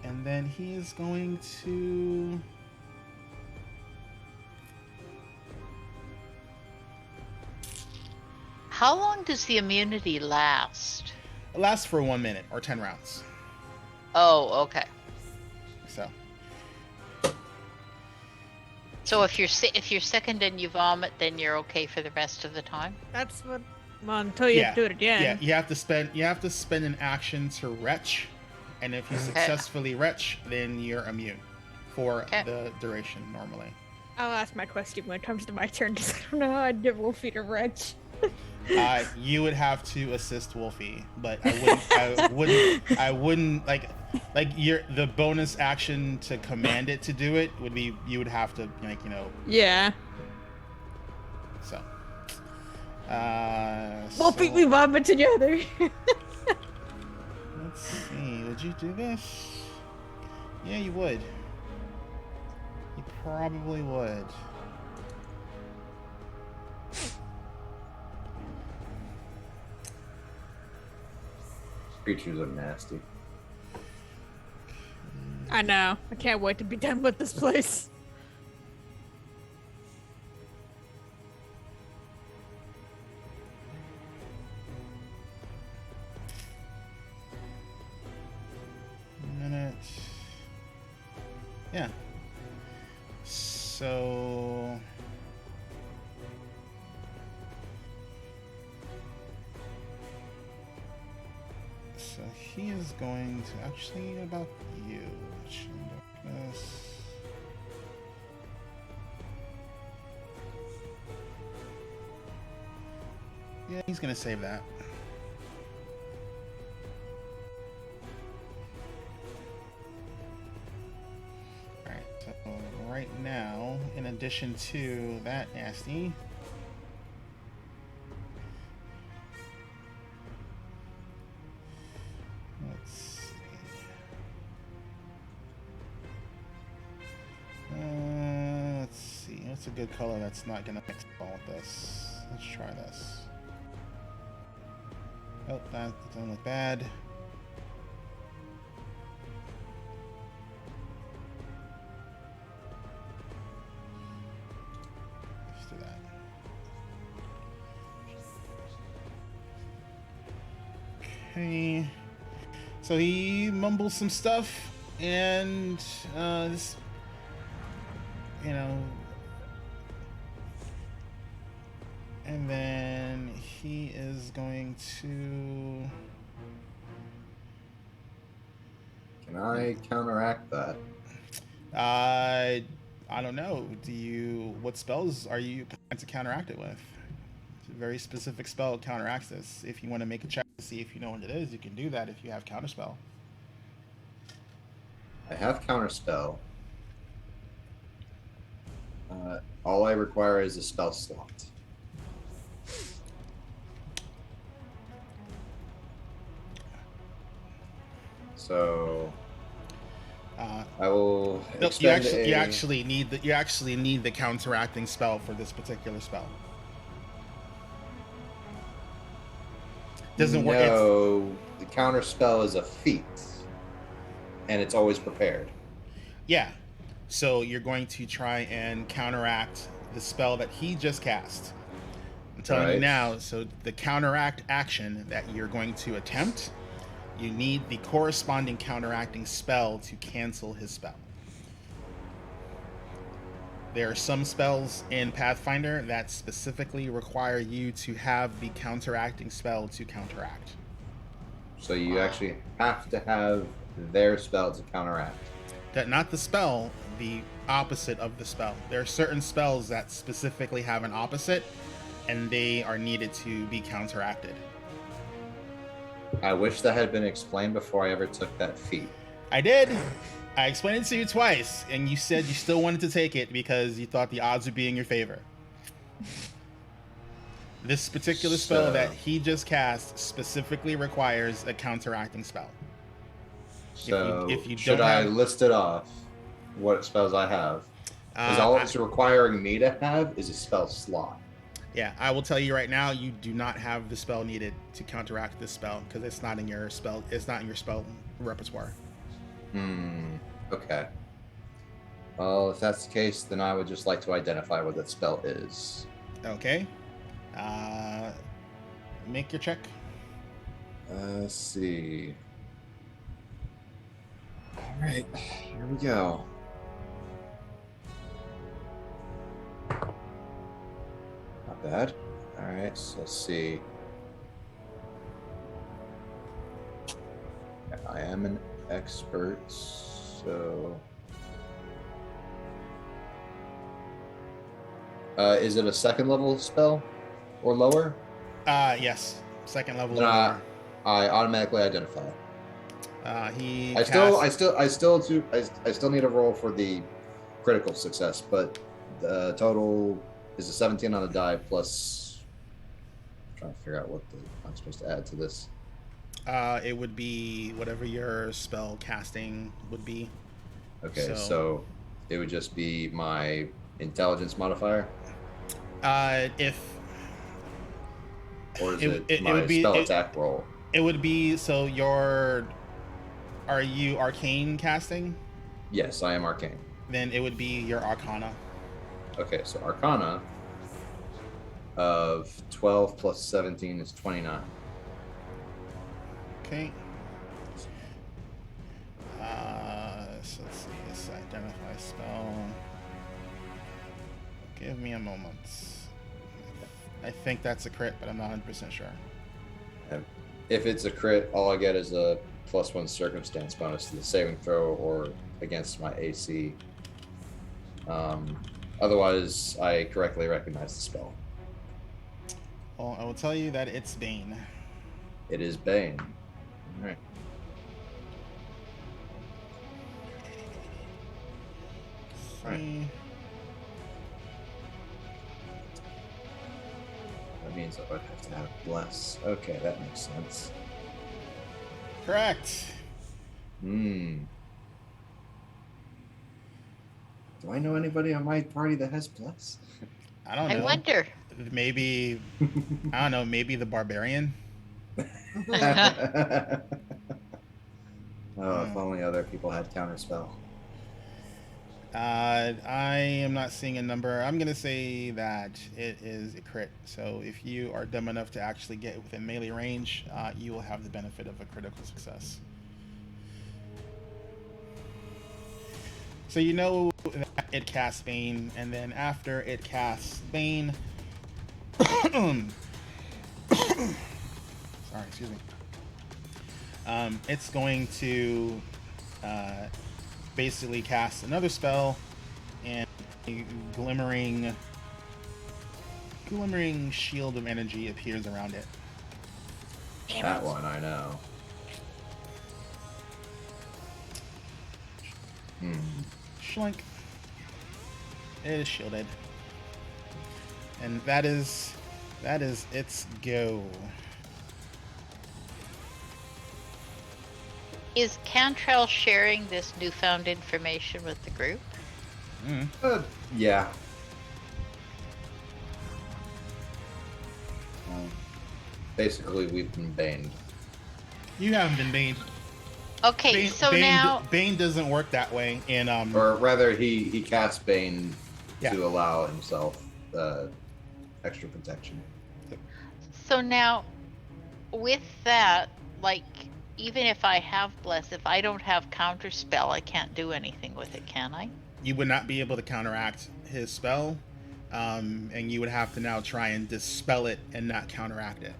And then he is going to. How long does the immunity last? It lasts for 1 minute or 10 rounds. Oh, okay. So So if you're second and you vomit, then you're okay for the rest of the time. That's what. Well, until you do it again. yeah, you have to spend an action to retch, and if you Okay. successfully retch, then you're immune for Okay. the duration normally. I'll ask my question when it comes to my turn because I don't know how I'd give Wolfie a wrench. You would have to assist Wolfie, but I wouldn't like the bonus action to command it to do it would be you would have to Yeah. so. Wolfie, we vomit together. Let's see. Would you do this? Yeah, you would. You probably would. Creatures are nasty. I know. I can't wait to be done with this place. Minute. Yeah. So. So he is going to actually about you. Darkness. Yeah, he's gonna save that. Alright, so right now, in addition to that nasty, let's see. Let's see. What's a good color that's not gonna mix well with this? Let's try this. Oh, that doesn't look bad. Let's do that. Okay. So he mumbles some stuff, and this, and then he is going to. Can I counteract that? I don't know. What spells are you planning to counteract it with? It's a very specific spell that counteracts this. If you want to make a check to see if you know what it is, you can do that if you have counterspell. I have counterspell. All I require is a spell slot. So I will. No, you expend actually need the counteracting spell for this particular spell. Doesn't work. No, the counter spell is a feat, and it's always prepared. Yeah. So you're going to try and counteract the spell that he just cast. I'm telling you now. So the counteract action that you're going to attempt, you need the corresponding counteracting spell to cancel his spell. There are some spells in Pathfinder that specifically require you to have the counteracting spell to counteract. So you actually have to have their spell to counteract. That not the spell, the opposite of the spell. There are certain spells that specifically have an opposite, and they are needed to be counteracted. I wish that had been explained before I ever took that feat. I did. I explained it to you twice, and you said you still wanted to take it because you thought the odds would be in your favor. This particular spell that he just cast specifically requires a counteracting spell. So if you should don't I have- list it off? What spells I have? Because all it's requiring me to have is a spell slot. Yeah, I will tell you right now, you do not have the spell needed to counteract this spell because it's not in your spell. It's not in your spell repertoire. Okay. Well, if that's the case, then I would just like to identify what that spell is. Okay. Make your check. Let's see. All right, here we go. Not bad. All right, so let's see. I am an expert, so Is it a second level spell or lower? Yes, second level. Then or I lower. automatically identify. He I casts, still need a roll for the critical success, but the total is a 17 on the die plus. I'm trying to figure out what I'm supposed to add to this. it would be whatever your spell casting would be. Okay, so it would just be my intelligence modifier, If or is it, it my would be spell attack roll? It would be so are you arcane casting? Yes, I am arcane. Then it would be your arcana. Okay, so arcana of 12 plus 17 is 29. Okay. So let's see. This identify spell. Give me a moment. I think that's a crit, but I'm not 100% sure. If it's a crit, all I get is a +1 circumstance bonus to the saving throw or against my AC. Otherwise, I correctly recognize the spell. Well, I will tell you that it's Bane. It is Bane. All right. Right. That means I would have to have bless. Okay, that makes sense. Correct. Do I know anybody on my party that has bless? I don't know. I wonder. Maybe I don't know. Maybe the barbarian. Oh, if only other people had counterspell. I am not seeing a number. I'm gonna say that it is a crit. So if you are dumb enough to actually get within melee range, you will have the benefit of a critical success. So you know that it casts Bane, and then after it casts Bane, sorry, excuse me. It's going to basically cast another spell, and a glimmering shield of energy appears around it. That one I know. Schlunk. It is shielded, and that is its go. Is Cantrell sharing this newfound information with the group? Yeah. Basically, we've been baned. You haven't been baned. Okay, so now Bane doesn't work that way. And Or rather, he casts Bane Yeah. to allow himself extra protection. So now, with that, like, even if I have Bless, if I don't have Counterspell, I can't do anything with it, can I? you would not be able to counteract his spell, and you would have to now try and dispel it and not counteract it.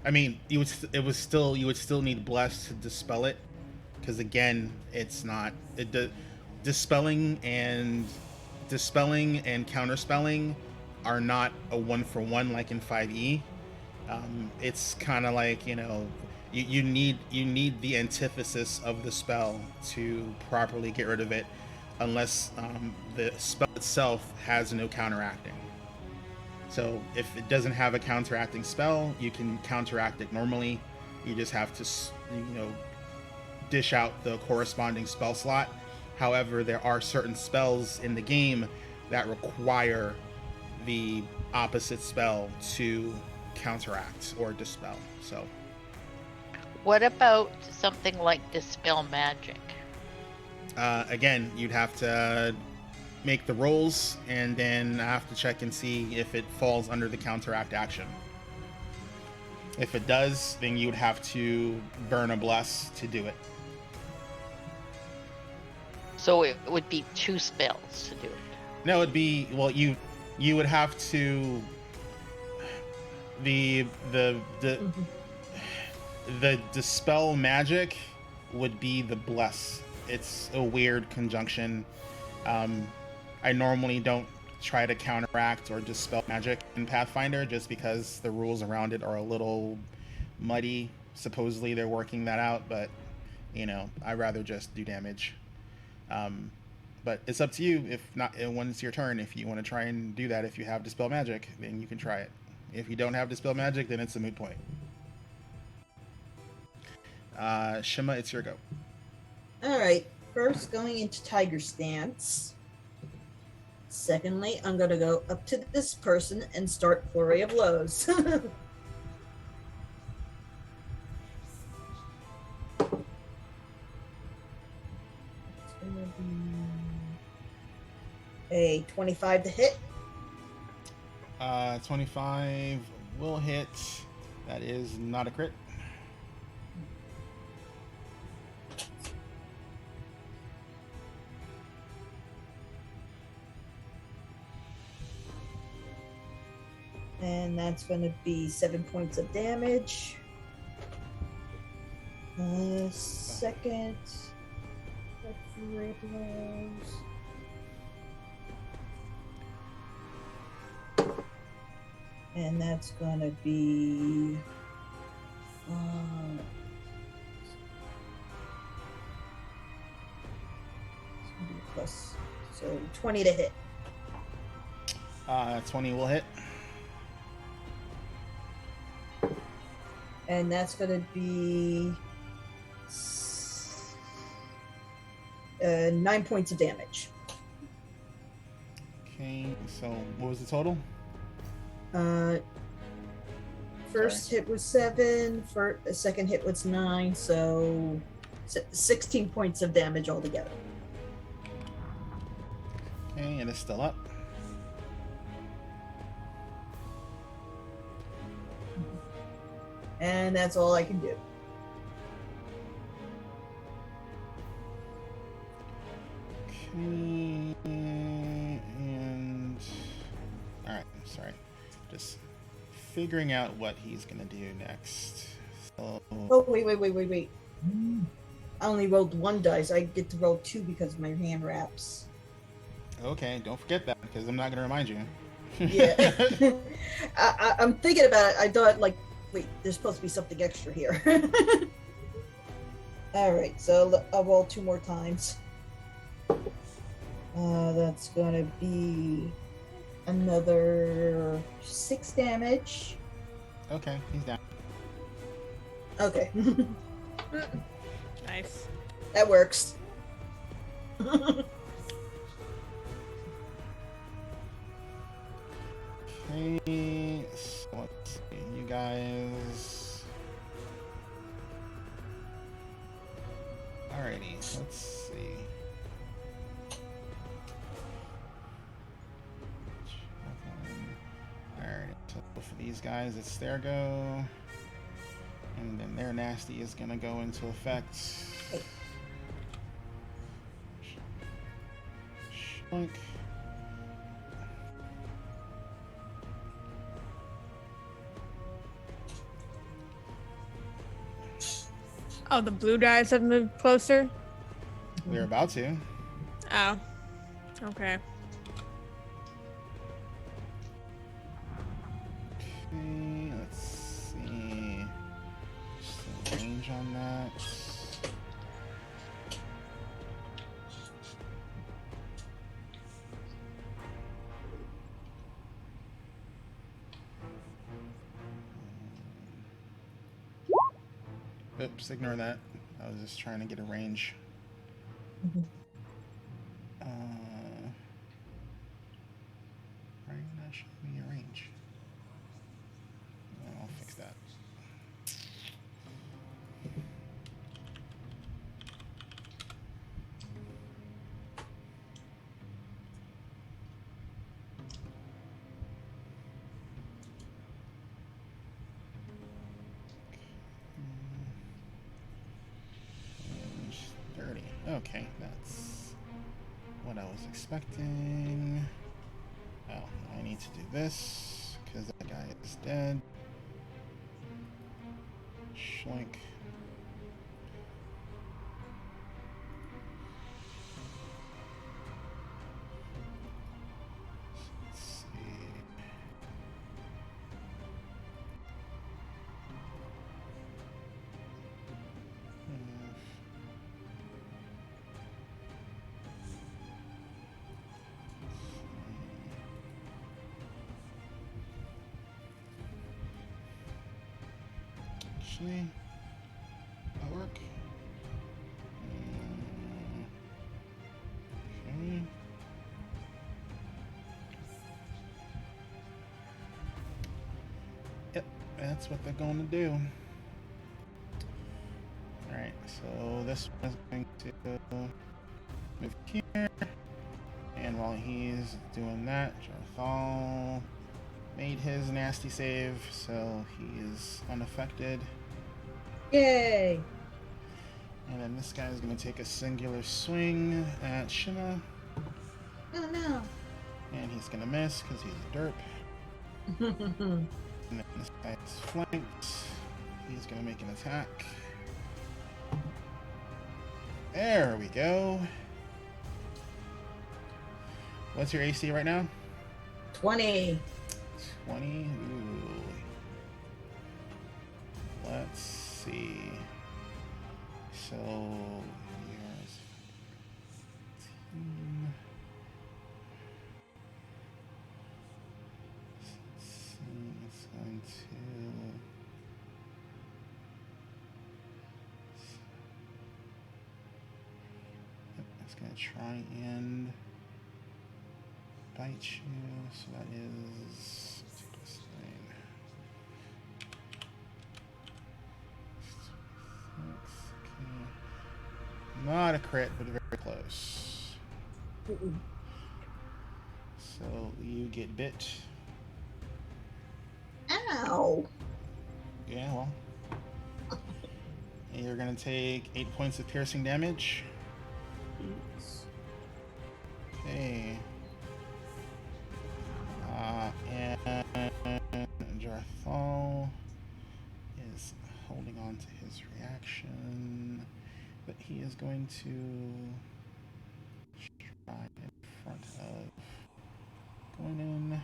I mean, you would still need Bless to dispel it, because again, it's not dispelling and counterspelling are not a 1-for-1 like in 5e. It's kind of like, you need the antithesis of the spell to properly get rid of it, unless the spell itself has no counteracting. So if it doesn't have a counteracting spell, you can counteract it normally. You just have to dish out the corresponding spell slot. However, there are certain spells in the game that require the opposite spell to counteract or dispel. So What about something like Dispel Magic? again, you'd have to make the rolls, and then I have to check and see if it falls under the counteract action. If it does, then you would have to burn a bless to do it. So it would be 2 spells to do it. No, it'd be, well, you would have to the dispel magic would be the bless. It's a weird conjunction. I normally don't try to counteract or dispel magic in Pathfinder, just because the rules around it are a little muddy. Supposedly they're working that out, but you know, I'd rather just do damage. But it's up to you. If not, when it's your turn, if you want to try and do that, if you have dispel magic, then you can try it. If you don't have dispel magic, then it's a moot point. Shima, it's your go. All right. First, going into Tiger Stance. Secondly, I'm going to go up to this person and start Flurry of Blows. A 25 to hit. 25 will hit. That is not a crit. And that's going to be 7 points of damage. Second. And that's going to be plus, so 20 to hit. 20 will hit. And that's going to be 9 points of damage. Okay, so what was the total? First hit was 7. The second hit was 9. So 16 points of damage altogether. Okay, and it's still up. And that's all I can do. Okay, and all right. Sorry, just figuring out what he's gonna do next. So, Oh, wait. I only rolled 1 dice. I get to roll 2 because of my hand wraps. okay, don't forget that because I'm not gonna remind you. Yeah. I'm thinking about it. I thought, like, wait, there's supposed to be something extra here. All right, so I'll roll 2 more times. That's going to be another 6 damage. Okay, he's down. Okay. Nice. That works. Okay, so let's see, you guys. Alrighty, let's see. Alright, so for these guys, it's their go. And then their nasty is gonna go into effect. Shunk. Oh, the blue guys have moved closer? We're about to. Oh. Okay. Okay, let's see. Just a range on that. Oops, ignore that. I was just trying to get a range. Why are you not showing me a range? I'll fix that. Range 30. Okay, that's what I was expecting. Oh, I need to do this because that guy is dead. Schlink. actually. That'll work. Okay. Yep, that's what they're going to do. Alright, so this one's going to move here. And while he's doing that, Jarthal made his nasty save, so he is unaffected. Yay! And then this guy is going to take a singular swing at Shima. Oh no! And he's going to miss because he's a derp. And then this guy is flanked. He's going to make an attack. There we go. What's your AC right now? 20. 20. Ooh. Let's see. So yours 15. Let's see. It's going to. It's going to try and bite you, so that is 2 okay. Not a crit, but very close. Mm-mm. So you get bit. Ow! Yeah, well. And you're gonna take 8 points of piercing damage. Oops. Okay. And Jarthal is holding on to his reaction, but he is going to try in front of going in,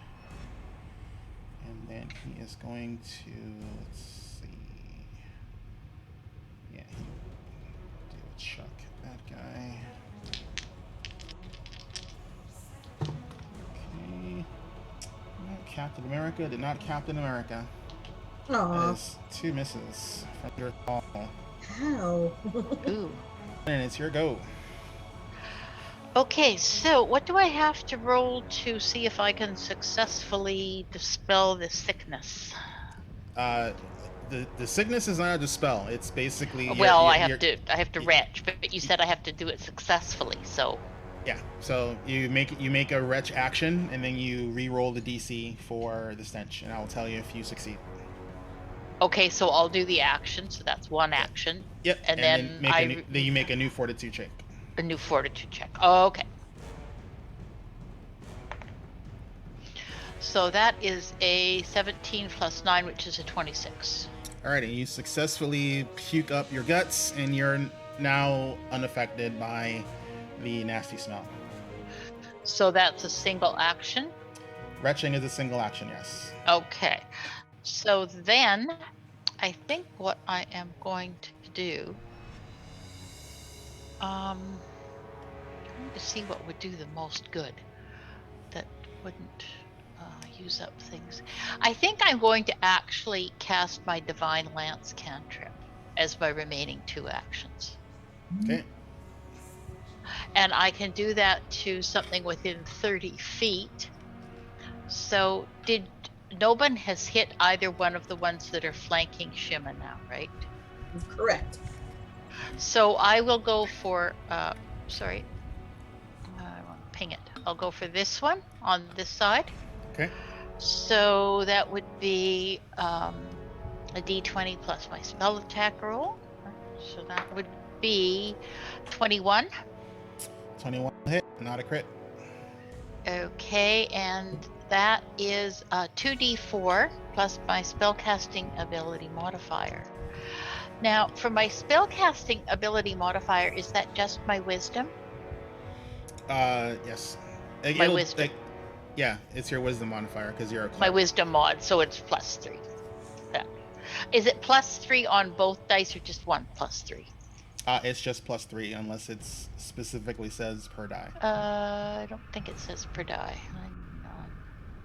and then he is going to, let's see, yeah, he'll do a chuck at that guy. Okay. Captain America did not Captain America. That Aw. is 2 misses from your fall. Ow. Ooh. And it's your go. Okay, so what do I have to roll to see if I can successfully dispel this sickness? The sickness is not a dispel. It's basically Well, I have to retch, but you said I have to do it successfully, so yeah. So you make a retch action, and then you re-roll the DC for the stench, and I will tell you if you succeed. okay, so I'll do the action, so that's one action. Yep. And then then you make a new fortitude check. A new fortitude check. Okay. So that is a 17 plus 9, which is a 26. All right, and you successfully puke up your guts, and you're now unaffected by the nasty smell. So that's a single action. Retching is a single action, yes. Okay. So then I think what I am going to do, trying to see what would do the most good that wouldn't use up things. I think I'm going to actually cast my Divine Lance cantrip as my remaining 2 actions. Okay. And I can do that to something within 30 feet. So Noban has hit either one of the ones that are flanking Shima now, right? Correct. So I will go for, I want to ping it. I'll go for this one on this side. Okay. So that would be a d20 plus my spell attack roll. So that would be 21. 21 hit, not a crit. Okay, and that is 2d4 plus my spellcasting ability modifier. Now, for my spellcasting ability modifier, is that just my wisdom? Yes. My wisdom. Yeah, it's your wisdom modifier because you're a cleric. My wisdom mod, so it's +3. Yeah. Is it +3 on both dice or just one +3? It's just +3 unless it specifically says per die. I don't think it says per die.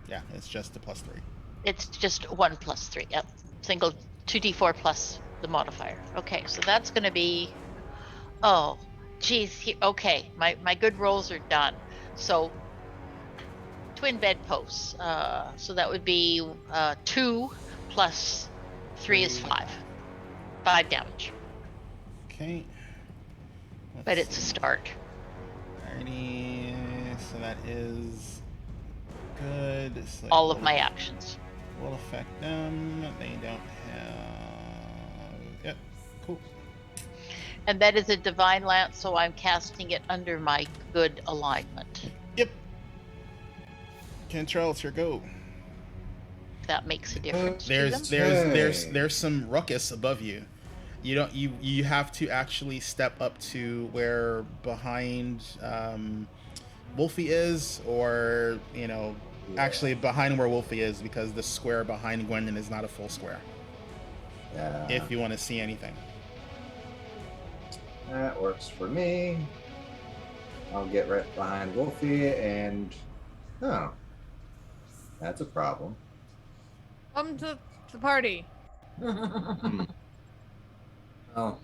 Yeah, it's just a +3. It's just 1 + 3. Yep. Single 2d4 plus the modifier. Okay, so that's going to be. Oh, geez. Okay, my good rolls are done. So twin bedposts. So that would be 2 plus 3 is 5. 5 damage. Okay. But it's a start. Alrighty. So that is good. So All of my actions. will affect them. They don't have. Yep. Cool. And that is a divine lance, so I'm casting it under my good alignment. Yep. Cantrell, it's your go. That makes a difference. to There's them. there's some ruckus above you. You have to actually step up to where behind Wolfie is, or actually behind where Wolfie is, because the square behind Gwendon is not a full square. Yeah. If you want to see anything. That works for me. I'll get right behind Wolfie and... Oh. That's a problem. Come to the party. Oh.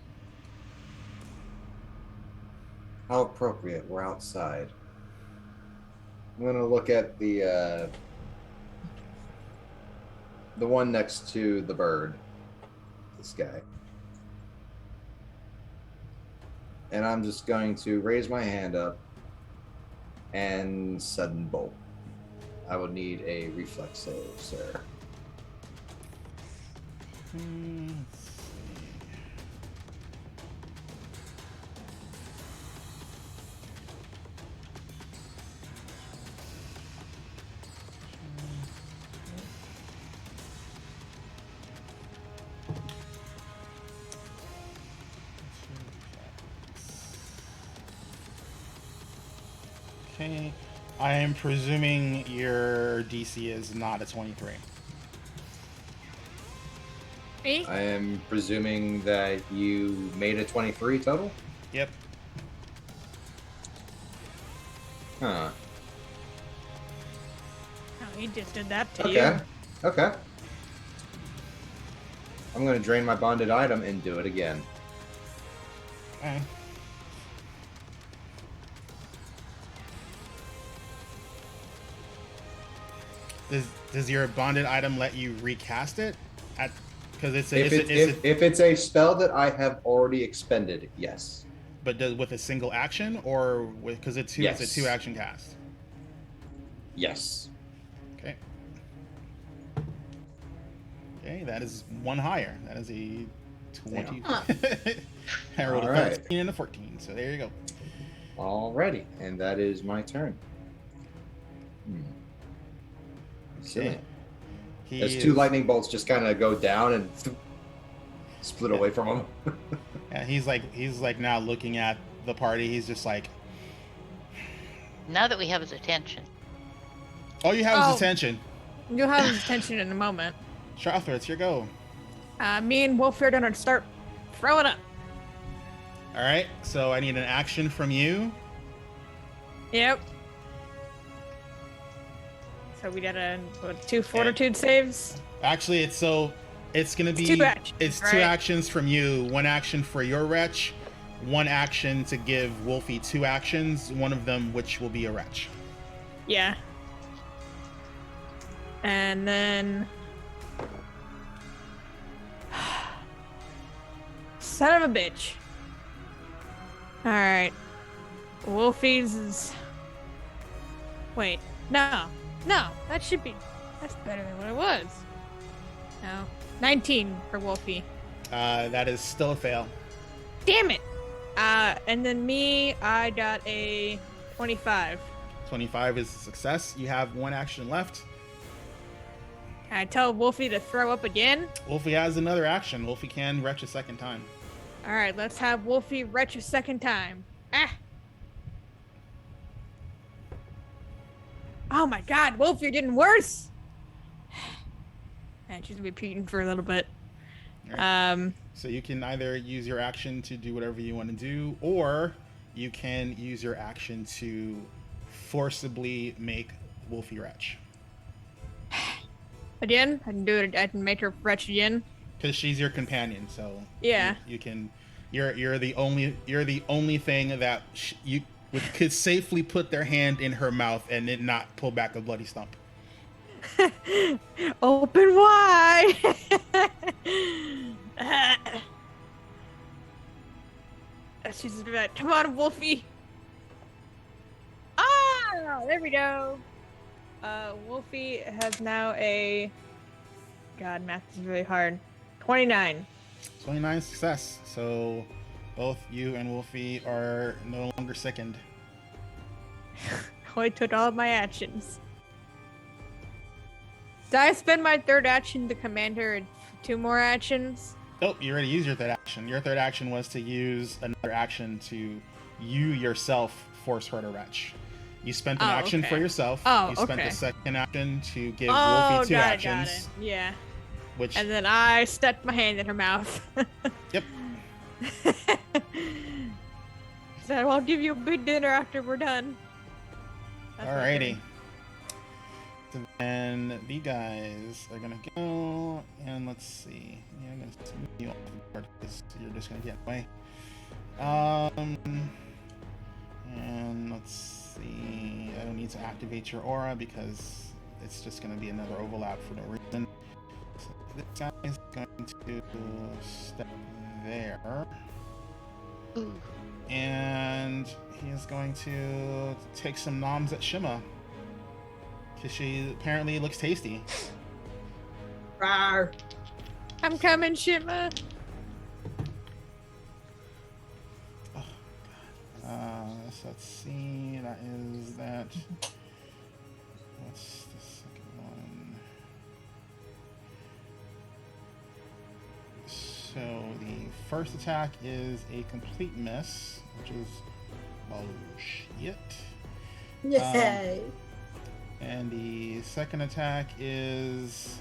How appropriate. We're outside. I'm going to look at the one next to the bird. This guy. And I'm just going to raise my hand up and sudden bolt. I would need a reflex save, sir. Let's see. Okay, I am presuming your DC is not a 23. Me? I am presuming that you made a 23 total? Yep. Huh. Oh, he just did that to Okay. you. Okay. I'm going to drain my bonded item and do it again. Okay. Does your bonded item let you recast it? Because If it's a spell that I have already expended, yes. But with a single action, or because it's a Yes. 2 action cast? Yes. Okay. Okay, that is one higher. That is a 20. Huh. I rolled a All right. 13 and a 14, so there you go. Alrighty. And that is my turn. Silly. Okay. He As two is- lightning bolts just kind of go down and split away from him. Yeah, he's like now looking at the party. He's just like, Now that we have his attention. all you have Oh. is attention. You'll have his attention in a moment. Shrothra, it's your go. Me and Wolfie are gonna start throwing up. All right, so I need an action from you. Yep. So we got two fortitude saves. Actually, it's gonna be two actions, it's right? 2 actions from you, 1 action for your wretch, 1 action to give Wolfie 2 actions, one of them which will be a wretch. Yeah. And then son of a bitch. Alright. Wolfie's is... Wait. No, that's better than what it was. No. 19 for Wolfie. That is still a fail. Damn it! And then me, I got a 25. 25 is a success. You have 1 action left. I tell Wolfie to throw up again. Wolfie has another action. Wolfie can retch a second time. Alright, let's have Wolfie retch a second time. Ah! Oh my god, Wolf, you're getting worse! And she's gonna be repeating for a little bit. So you can either use your action to do whatever you want to do, or you can use your action to forcibly make Wolfie retch. Again, I can do it. I can make her retch again. because she's your companion. So Yeah. you can. You're the only thing that you could safely put their hand in her mouth and it not pull back a bloody stump. Open wide. She's like, come on, Wolfie. Ah, there we go. Wolfie has now a. God, math is really hard. 29. 29 success. So both you and Wolfie are no longer sickened. I took all of my actions. Did I spend my third action to command her in 2 more actions? Oh, you already used your third action. Your third action was to use another action to you yourself force her to retch. You spent an action for yourself. Oh, you spent okay. the second action to give Oh, Wolfie 2 got actions. it. Yeah. Which And then I stuck my hand in her mouth. Yep. Said, I'll give you a big dinner after we're done. That's my Alrighty. turn. So then the guys are gonna go and let's see. Yeah, I'm gonna move you off the board because you're just gonna get in the way. And let's see. I don't need to activate your aura because it's just gonna be another overlap for no reason. So this guy is going to step there. Ooh. And he is going to take some noms at Shima. Because she apparently looks tasty. Rawr. I'm coming, Shima. Oh, God. So let's see. That is that. What's the second one? So the first attack is a complete miss, which is bullshit. Yay. And the second attack is...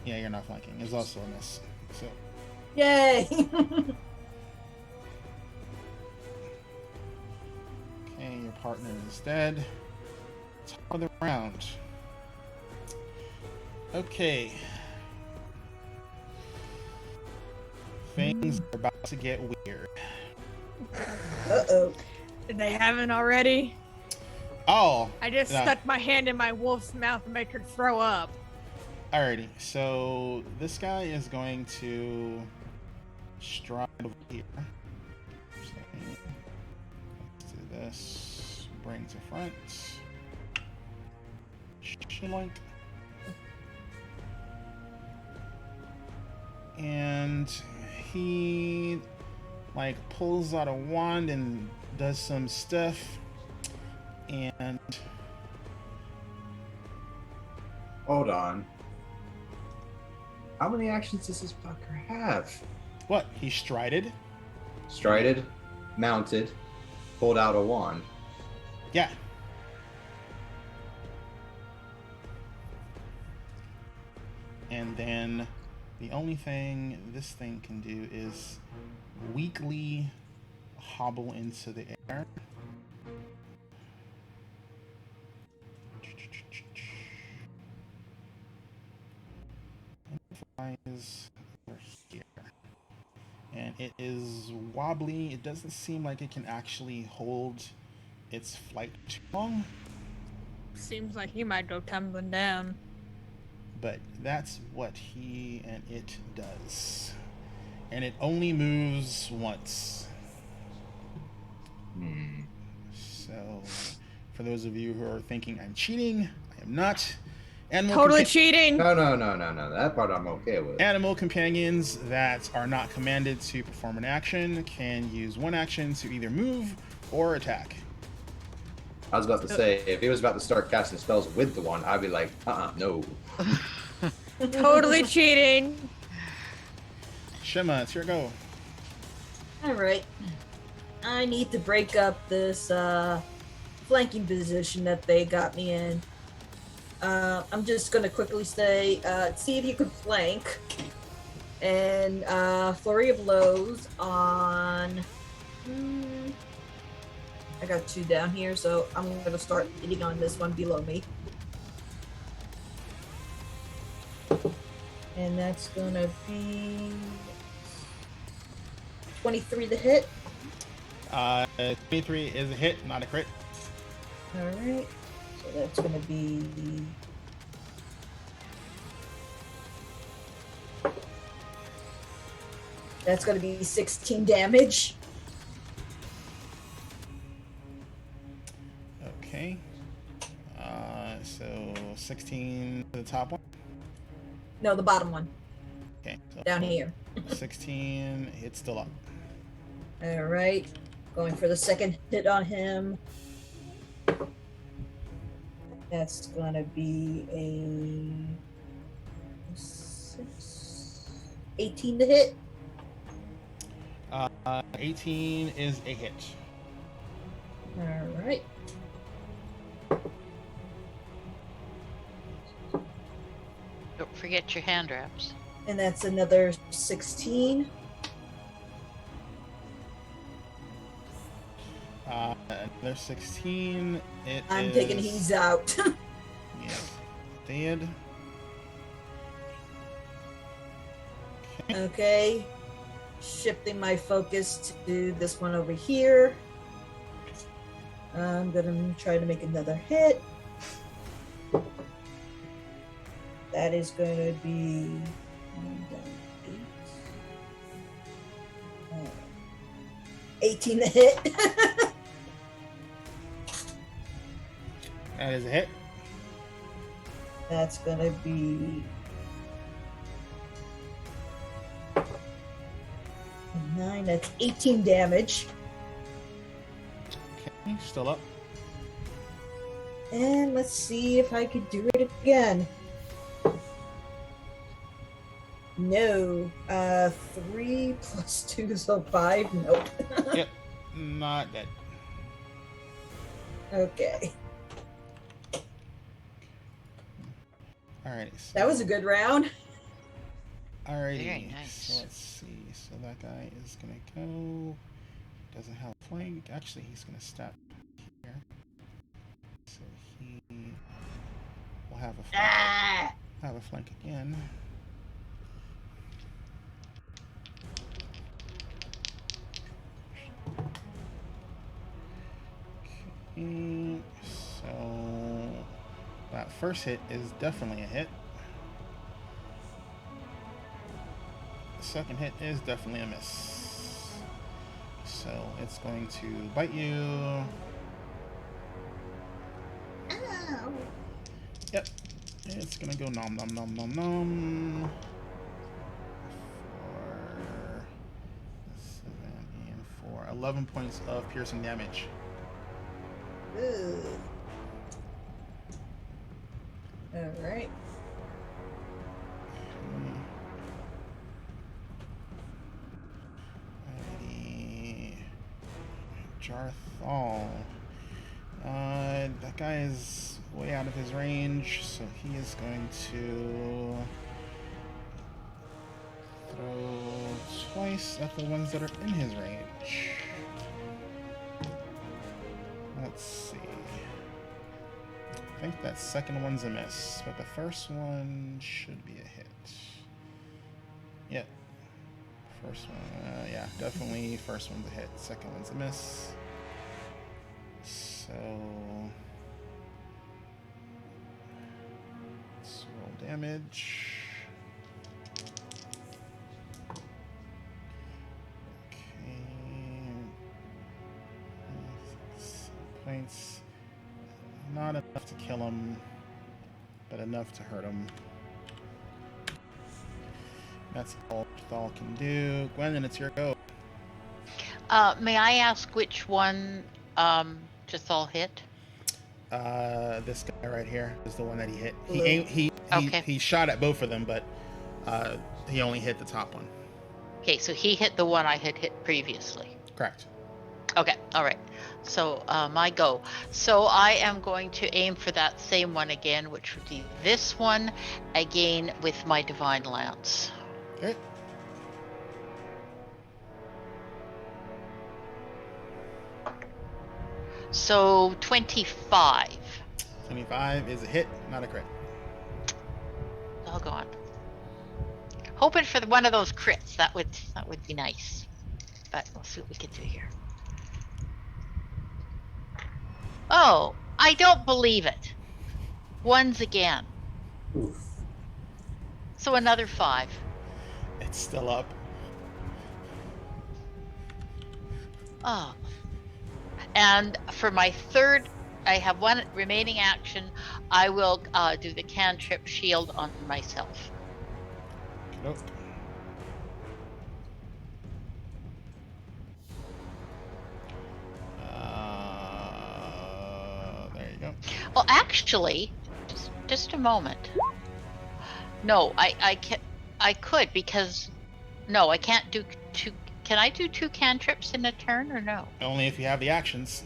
Yeah, you're not flanking. It's also a miss. So, Yay. okay, your partner is dead. Top of the round. Okay. Things are about to get weird. Uh-oh. They haven't already. Oh! I just yeah. stuck my hand in my wolf's mouth and make her throw up. Alrighty, so this guy is going to stride over here. So, let's do this. Bring to front. Shilink. And he like pulls out a wand and does some stuff. And Hold on. How many actions does this fucker have? what? He strided? Strided, mounted, pulled out a wand. Yeah. And then the only thing this thing can do is weakly hobble into the air. And it flies over here. And it is wobbly. It doesn't seem like it can actually hold its flight too long. Seems like he might go tumbling down. But that's what he and it does. And it only moves once. So, for those of you who are thinking I'm cheating, I am not. Totally cheating. No. That part I'm okay with. Animal companions that are not commanded to perform an action can use one action to either move or attack. I was about to say, if he was about to start casting spells with the one, I'd be like, no. Totally cheating. Shima, it's your go. Alright. I need to break up this flanking position that they got me in. I'm just gonna quickly say, see if you can flank. And flurry of blows on... I got 2 down here, so I'm gonna start hitting on this one below me. And that's gonna be 23 to hit. 23 is a hit, not a crit. Alright. So that's gonna be That's going to be 16 damage. Okay. So 16 to the top one. No, the bottom one. Okay. So Down here. 16. It's still up. All right. Going for the second hit on him. That's going to be a 18 to hit. 18 is a hit. All right. Don't forget your hand wraps. And that's another 16. Another 16. I'm taking he's out. Yes. Dead. Okay. Shifting my focus to this one over here. I'm gonna try to make another hit. That is going to be 18 to hit. That is a hit. That's going to be 9. That's 18 damage. Okay, still up. And let's see if I could do it again. No. 3 plus 2, so 5. Nope. Yep. Not dead. Okay. Alright. So, That was a good round. Alrighty. Very nice. So let's see. So that guy is gonna go. Doesn't have a flank. Actually, he's gonna step here. So he will have a flank. Ah! Have a flank again. Okay, so that first hit is definitely a hit. The second hit is definitely a miss. So it's going to bite you. Ow. Yep. It's gonna go nom nom nom nom nom. For 7 and 4. 11 points of piercing damage. Ugh. All right. Alrighty. Jarthal. That guy is way out of his range, so he is going to throw twice at the ones that are in his range. Let's see. I think that second one's a miss, but the first one should be a hit. Yep. First one, yeah, definitely first one's a hit. Second one's a miss. So let's roll damage. Okay. 6 points. Not enough to kill him, but enough to hurt him. That's all Thal can do. Gwendolyn, it's your go. May I ask which one Jathal hit? This guy right here is the one that he hit. Blue. Okay. He shot at both of them, but he only hit the top one. Okay, so he hit the one I had hit previously. Correct. Okay, all right. So my go. So I am going to aim for that same one again, which would be this one, again with my Divine Lance. Okay. So 25. 25 is a hit, not a crit. Doggone. Hoping for one of those crits. That would be nice. But we'll see what we can do here. Oh, I don't believe it. Ones again. Oof. So another 5. It's still up. Oh. And for my third, I have one remaining action. I will do the cantrip shield on myself. Nope. There you go. Well, actually, just a moment. No, I could because no, I can't do 2. Can I do 2 cantrips in a turn or no? Only if you have the actions.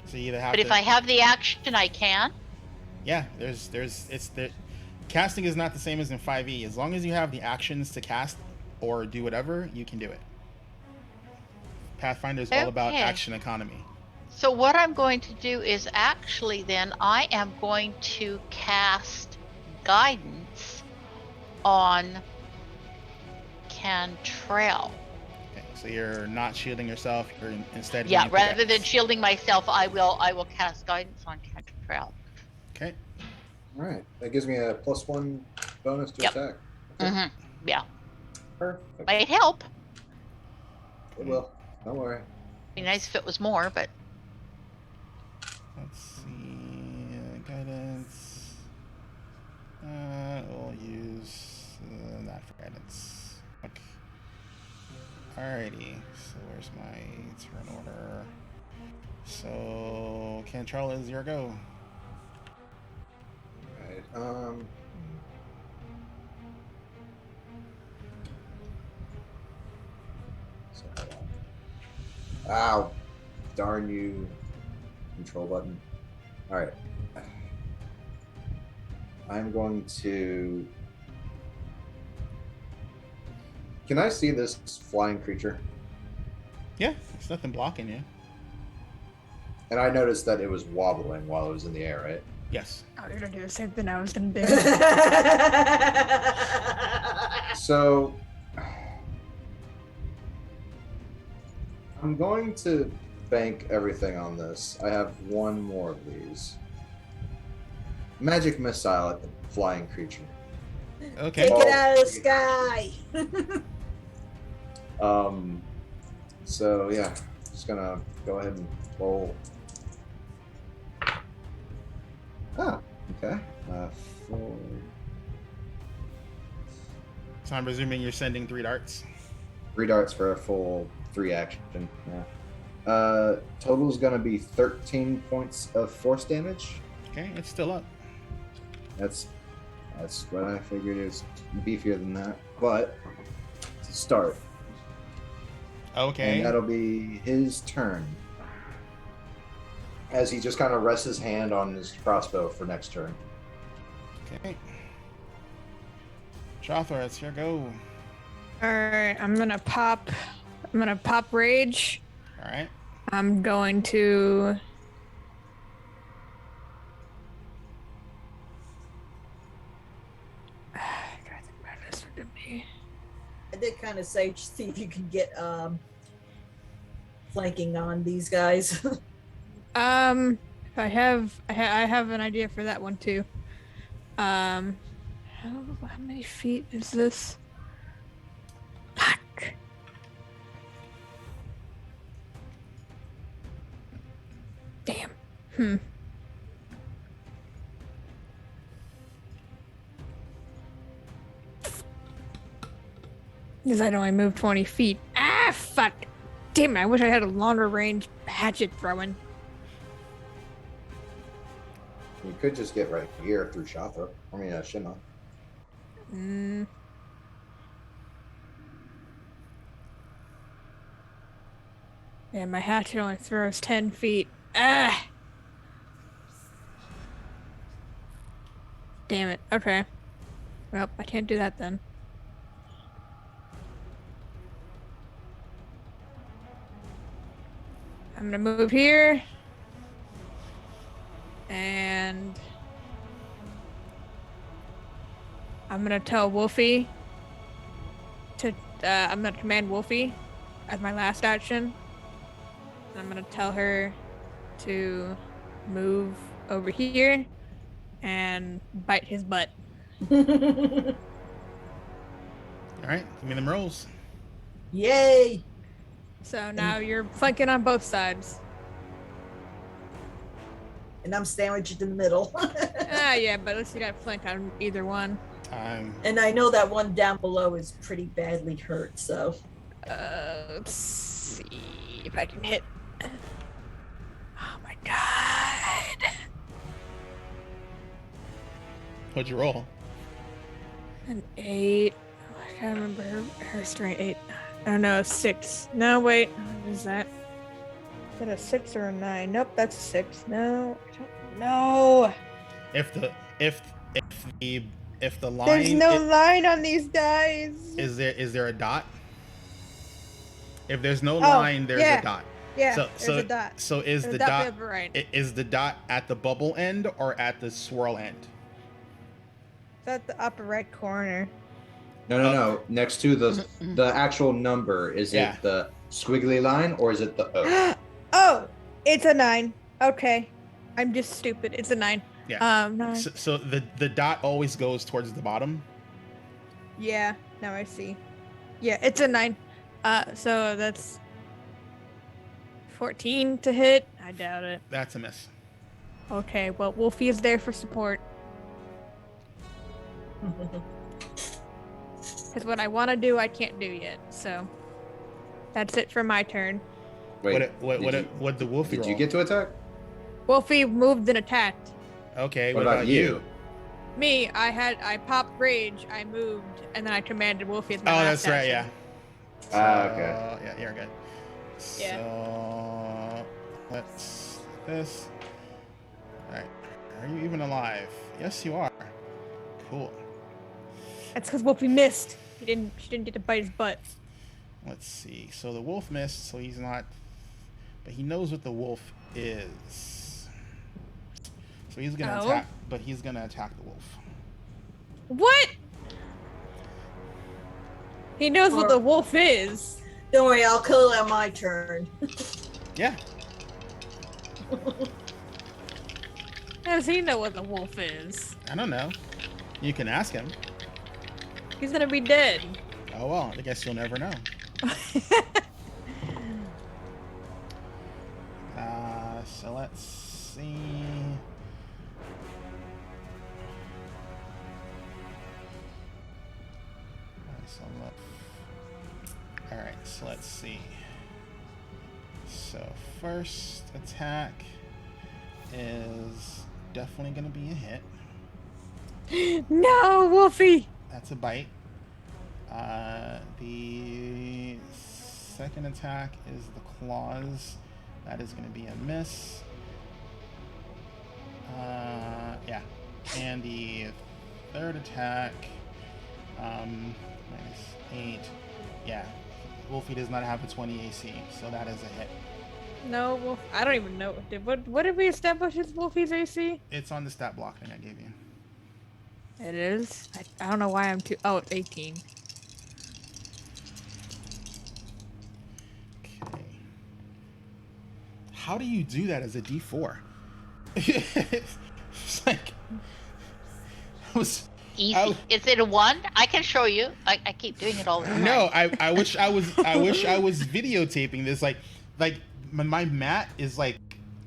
So you either have But to. if I have the action, I can. Yeah, it's the casting is not the same as in 5e. As long as you have the actions to cast or do whatever, you can do it. Pathfinder is all about Okay. action economy. So what I'm going to do is actually then I am going to cast guidance on Cantrell. Okay, so you're not shielding yourself. You're instead. Yeah, going to rather than guidance. shielding myself, I will cast guidance on Cantrell. Okay. All right. That gives me a +1 bonus to Yep. attack. Mm-hmm. Yeah, Perfect. might help. It will. Don't worry. Be nice if it was more, but Let's see. Guidance. We'll use that for guidance. Okay. Alrighty. So where's my turn order? So Cantrell is your go. All right. So, hold on. Ow! Darn you! Control button. All right. I'm going to. Can I see this flying creature? Yeah, there's nothing blocking you. And I noticed that it was wobbling while it was in the air, right? Yes. Oh, you're gonna do the same thing I was gonna do. So I'm going to bank everything on this. I have one more of these. Magic missile at the flying creature. Okay. Take it out of the sky. So yeah, just gonna go ahead and roll. Ah, okay. 4. So I'm presuming you're sending 3 darts. 3 darts for a full 3 action. Yeah. Total's gonna be 13 points of force damage. Okay, it's still up. That's what I figured. It's beefier than that, but to start. Okay. And that'll be his turn. As he just kind of rests his hand on his crossbow for next turn. Okay. Shothor, it's your go. Alright, I'm gonna pop rage. Alright. I'm going to I did kind of say, see if you can get flanking on these guys. I have an idea for that one too. How many feet is this? Fuck. Damn. Because I'd only moved 20 feet. Ah, fuck. Damn it, I wish I had a longer range hatchet throwing. You could just get right here through Shothor. I mean, Shima. Yeah, my hatchet only throws 10 feet. Ah! Damn it. Okay. Well, I can't do that then. I'm gonna move here. And I'm gonna tell Wolfie I'm gonna command Wolfie as my last action. I'm gonna tell her to move over here and bite his butt. All right, give me them rolls. Yay! So now you're flanking on both sides. And I'm sandwiched in the middle. Yeah, but at least you got flank on either one. And I know that one down below is pretty badly hurt, so. Let's see if I can hit. Oh my god. What'd you roll? An 8. Oh, I can't remember her strength. 8. Oh no, 6. No, wait. What is that? Is that a 6 or a 9? Nope, that's a 6. No, I don't know. If the line There's no line on these dice. is there a dot? If there's no line, there's a dot. Yeah, So there's a dot. so is There's the a dot upper right. is the dot at the bubble end or at the swirl end? It's at the upper right corner. No. Next to the actual number, is Yeah. it the squiggly line or is it the O? Oh, it's a 9. Okay. I'm just stupid. It's a 9. Yeah. 9. So the dot always goes towards the bottom. Yeah, now I see. Yeah, it's a 9. So that's 14 to hit. I doubt it. That's a miss. Okay, well, Wolfie is there for support. Because what I want to do, I can't do yet. So that's it for my turn. Wait, What the wolfie did roll? you get to attack? Wolfie moved and attacked. Okay. What about you? Me, I popped rage, I moved, and then I commanded Wolfie as my Oh, last that's right. action. Yeah. Okay. Yeah, you're good. Yeah. So let's this. All right. Are you even alive? Yes, you are. Cool. That's because Wolfie missed. She didn't get to bite his butt. Let's see. So the wolf missed, so he's not. But he knows what the wolf is. So he's gonna attack. But he's gonna attack the wolf. What? He knows what the wolf is. Don't worry, I'll kill it on my turn. Yeah. How does he know what the wolf is? I don't know. You can ask him. He's gonna be dead. Oh well. I guess you'll never know. So let's see. All right, so let's see. So first attack is definitely going to be a hit. No, Wolfie! That's a bite. The second attack is the claws. That is going to be a miss. Yeah. And the third attack, -8. Yeah. Wolfie does not have a 20 AC, so that is a hit. No, Wolf. I don't even know. What did we establish as Wolfie's AC? It's on the stat block thing I gave you. It is? I don't know why I'm too. Oh, it's 18. Okay. How do you do that as a D4? It's like... Easy. Is it a 1? I can show you. I keep doing it all the time. No, I wish I was videotaping this. Like my mat is like,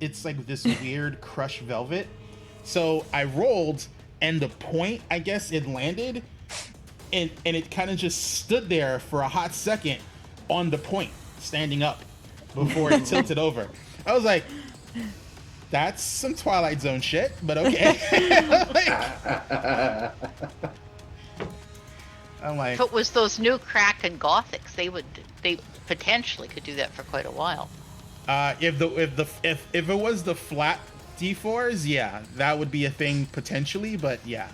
it's like this weird crushed velvet. So I rolled and the point, I guess it landed and it kind of just stood there for a hot second on the point, standing up before it tilted over. I was like, that's some Twilight Zone shit, but okay. I'm like, If it was those new Kraken Gothics, they potentially could do that for quite a while. if it was the flat D4s, yeah, that would be a thing potentially, but yeah.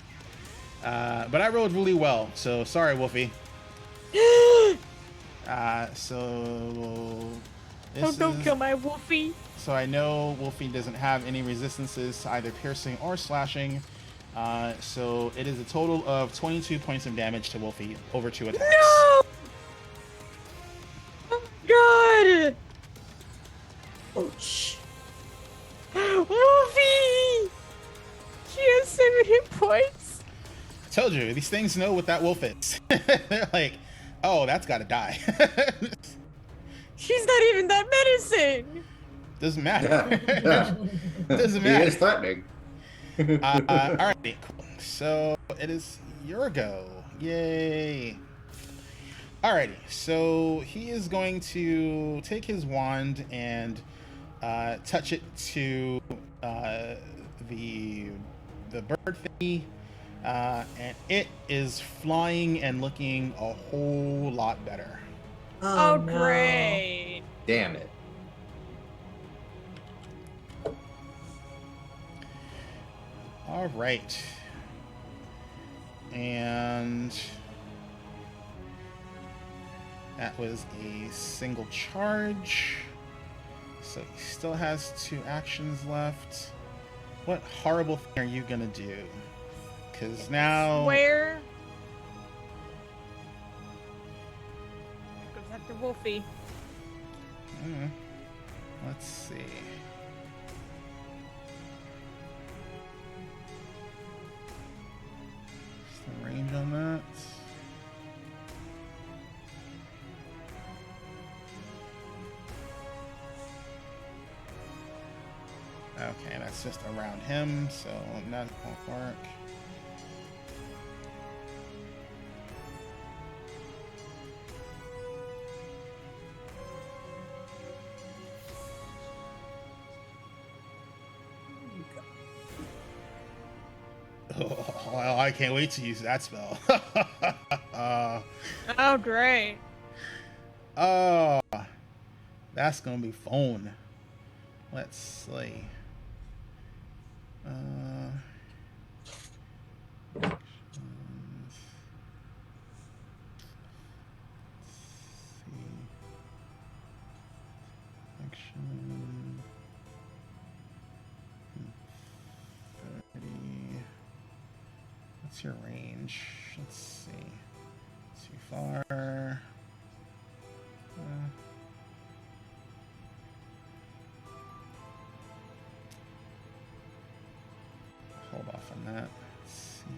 But I rolled really well, so sorry, Wolfie. Don't kill my Wolfie. So I know Wolfie doesn't have any resistances to either piercing or slashing. So it is a total of 22 points of damage to Wolfie over 2 attacks. No! choice. I told you, these things know what that wolf is. They're like, oh, that's got to die. She's not even that medicine. Doesn't matter. Yeah. Doesn't He matter. is threatening. Alrighty, cool. So it is your go. Yay. Alrighty, so he is going to take his wand and touch it to the bird thingy, and it is flying and looking a whole lot better. Oh, no. great. Damn it. All right. And that was a single charge. So he still has 2 actions left. What horrible thing are you gonna do? Because now... Where? Goes after Wolfie. Let's see. What's the range on that? Okay, that's just around him, so that won't work. Oh, I can't wait to use that spell. Oh, great. Oh, that's gonna be fun. Let's see. Action. 30. What's your range? Let's see. Too far. Hold off on that. Let's see.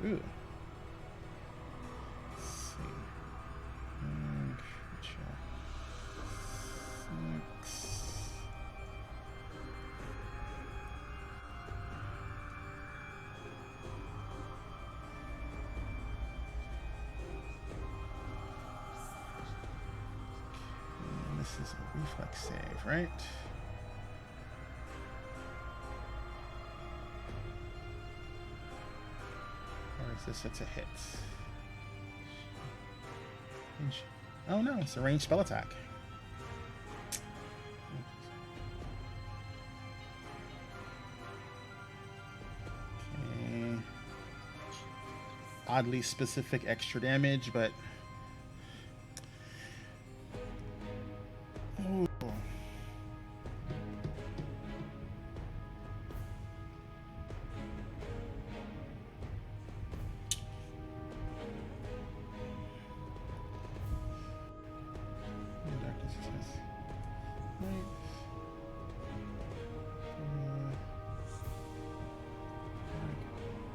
Ooh. Let's see. Creature. 6. And this is a reflex save, right? Or is this it's a hit? Oh no, it's a ranged spell attack. Okay. Oddly specific extra damage, but ooh.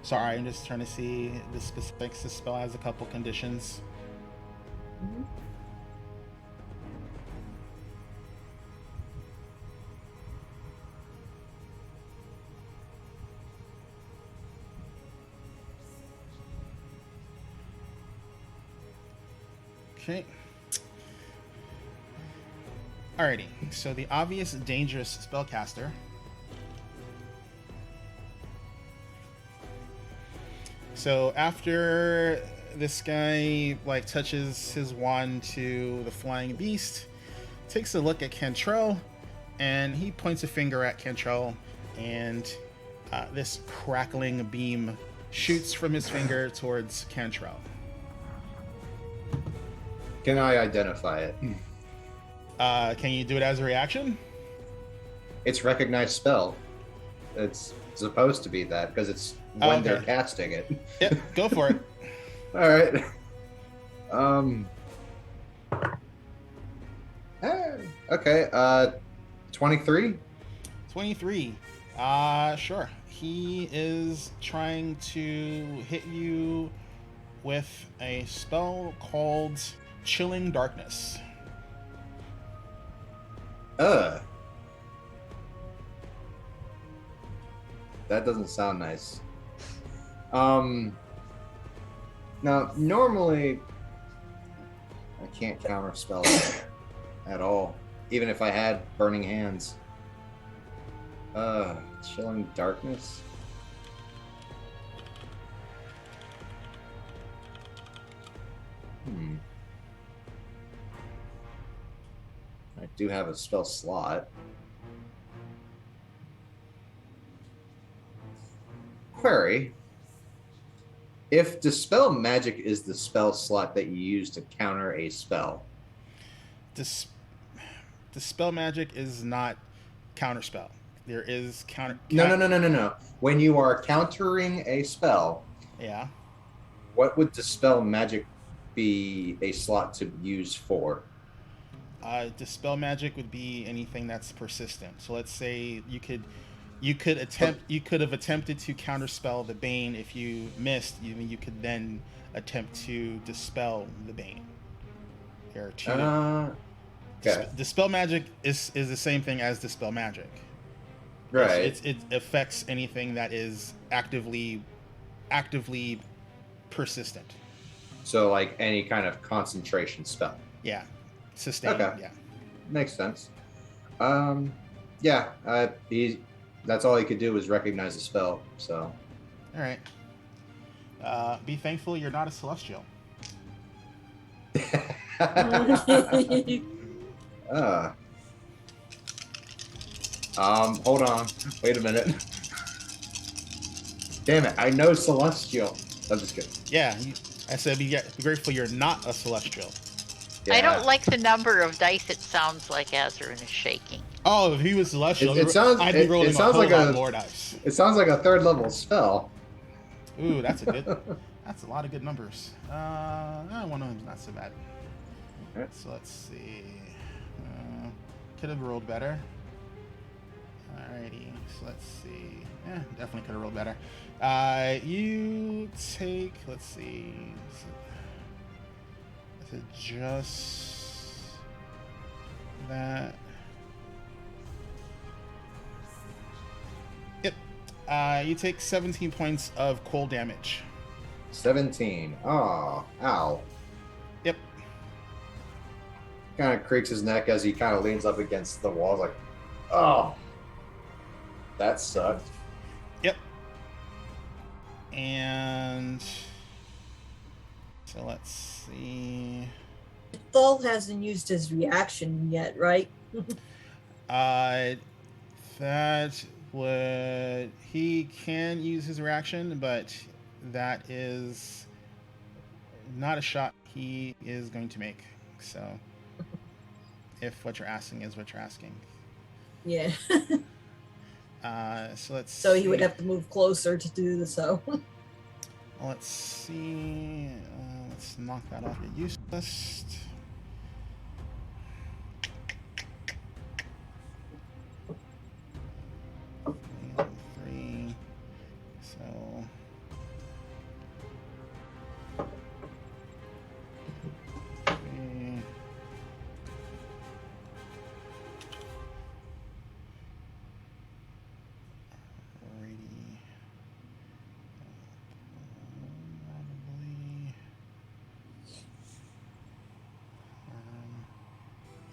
Sorry, I'm just trying to see the specifics. This spell has a couple conditions. Mhm. Okay. Alrighty, so the obvious dangerous spellcaster So after this guy like touches his wand to the flying beast, takes a look at Cantrell, and he points a finger at Cantrell, and this crackling beam shoots from his finger towards Cantrell. Can I identify it? Can you do it as a reaction? It's recognized spell. It's supposed to be that because it's when they're casting it. Yep, go for it. All right. Um. Okay. 23. 23. Sure. He is trying to hit you with a spell called Chilling Darkness. That doesn't sound nice. Now, normally, I can't counter spells at all, even if I had Burning Hands. Chilling Darkness. I do have a spell slot. Query. If Dispel Magic is the spell slot that you use to counter a spell. Dispel Magic is not counterspell. There is counter. No. When you are countering a spell, Yeah. what would Dispel Magic be a slot to use for? Dispel Magic would be anything that's persistent. So let's say you could have attempted to counterspell the Bane. If you missed, you could then attempt to dispel the Bane. There are two. Okay. Dispel Magic is the same thing as Dispel Magic. Right. It affects anything that is actively persistent. So like any kind of concentration spell. Yeah. Sustain. Okay. Yeah. Makes sense. Yeah. That's all he could do was recognize the spell. So. All right. Be thankful you're not a celestial. Hold on. Wait a minute. Damn it! I know celestial. I'm just kidding. Yeah. I said be grateful you're not a celestial. Yeah. I don't like the number of dice it sounds like Azarin is shaking. Oh, if he was celestial, I'd be rolling sounds a whole like lot more dice. It sounds like a third level spell. Ooh, that's a lot of good numbers. One of them's not so bad. Okay. So let's see. Could have rolled better. Alrighty. So let's see. Yeah, definitely could have rolled better. You take. Let's see. Is it just that? Yep. You take 17 points of cold damage. 17. Oh, ow. Yep. Kind of creaks his neck as he kind of leans up against the wall, like, oh, that sucked. Yep. And so let's see. Thal hasn't used his reaction yet, right? He can use his reaction, but that is not a shot he is going to make. So if what you're asking is what you're asking. Yeah. So let's So he see. would have to move closer to do so. Let's see. Let's knock that off your use list. Three. So. Three. Alrighty. Probably.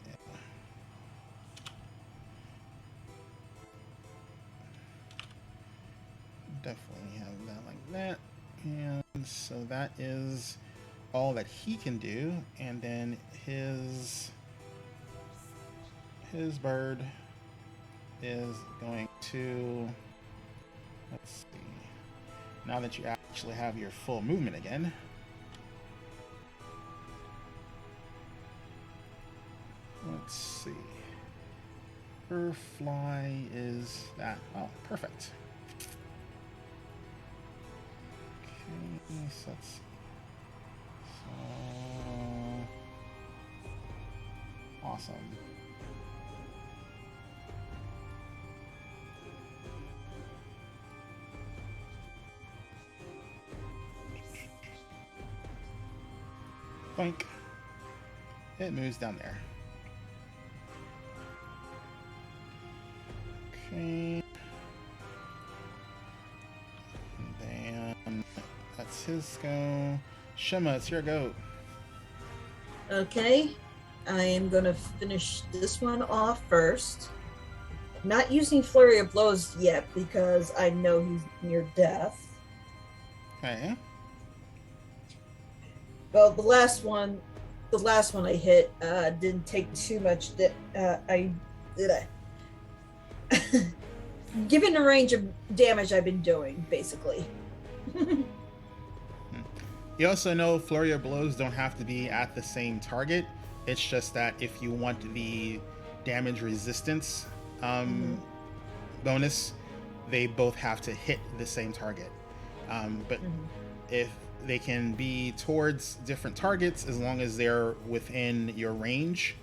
Yeah. Definitely have that like that. And so that is all that he can do. And then his bird is going to, let's see, now that you actually have your full movement again, let's see, her fly is that, oh, perfect. Okay, so let's, so Awesome. Boink. It moves down there. Okay. And then that's his go. Shema, it's your go. Okay, I am gonna finish this one off first. Not using Flurry of Blows yet because I know he's near death. Okay. Well, the last one I hit didn't take too much. Given the range of damage I've been doing, basically. You also know Flurry of Blows don't have to be at the same target. It's just that if you want the damage resistance bonus, they both have to hit the same target. But if they can be towards different targets as long as they're within your range.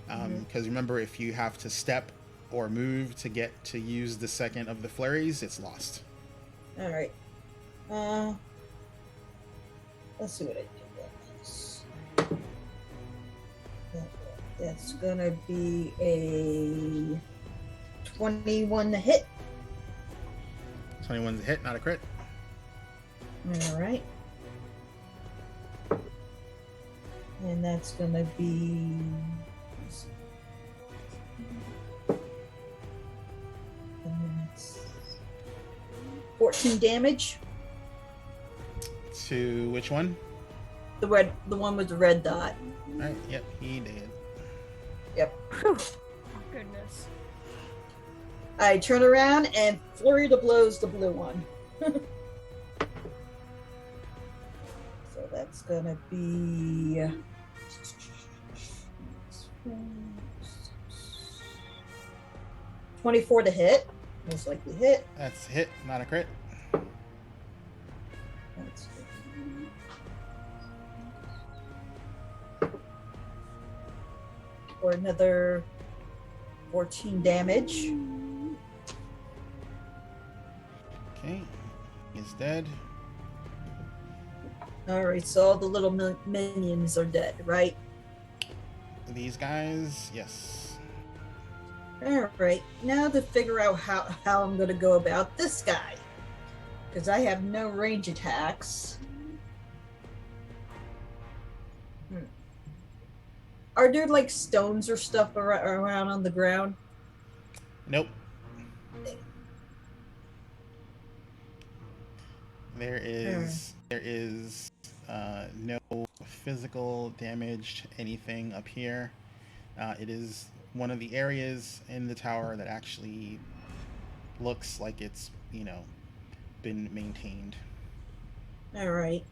Because remember, if you have to step or move to get to use the second of the flurries, it's lost. All right. Let's see what I do. That's gonna be a 21 to hit. 21's a hit, not a crit. All right. And that's gonna be 14 damage. To which one? The one with the red dot. Alright, yep, he did. Yep. Whew. Oh, goodness. I turn around and flurry the blows the blue one. So that's gonna be 24 to hit. Most likely hit. That's a hit, not a crit. That's for another 14 damage. Okay, he's dead. Alright, so all the little minions are dead, right? These guys, yes. Alright, now to figure out how I'm going to go about this guy. Because I have no range attacks. Are there like stones or stuff around on the ground? Nope. There is no physical damage to anything up here. It is one of the areas in the tower that actually looks like it's, been maintained. All right.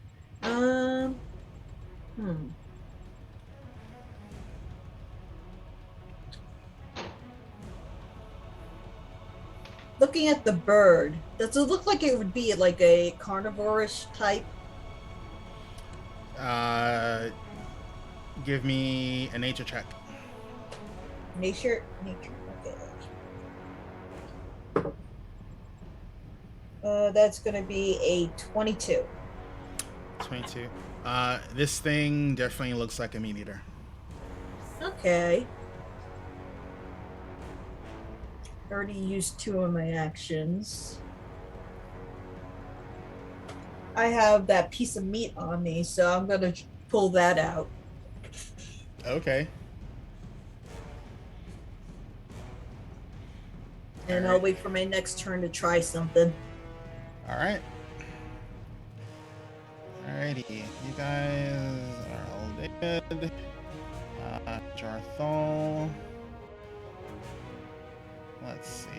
Looking at the bird, does it look like it would be like a carnivore-ish type? Give me a nature check. Nature. Okay. That's gonna be a 22. 22. This thing definitely looks like a meat eater. Okay. I already used 2 of my actions. I have that piece of meat on me, so I'm gonna pull that out. Okay. And All I'll right. wait for my next turn to try something. Alright. Alrighty. You guys are all dead. Jarthol. Let's see.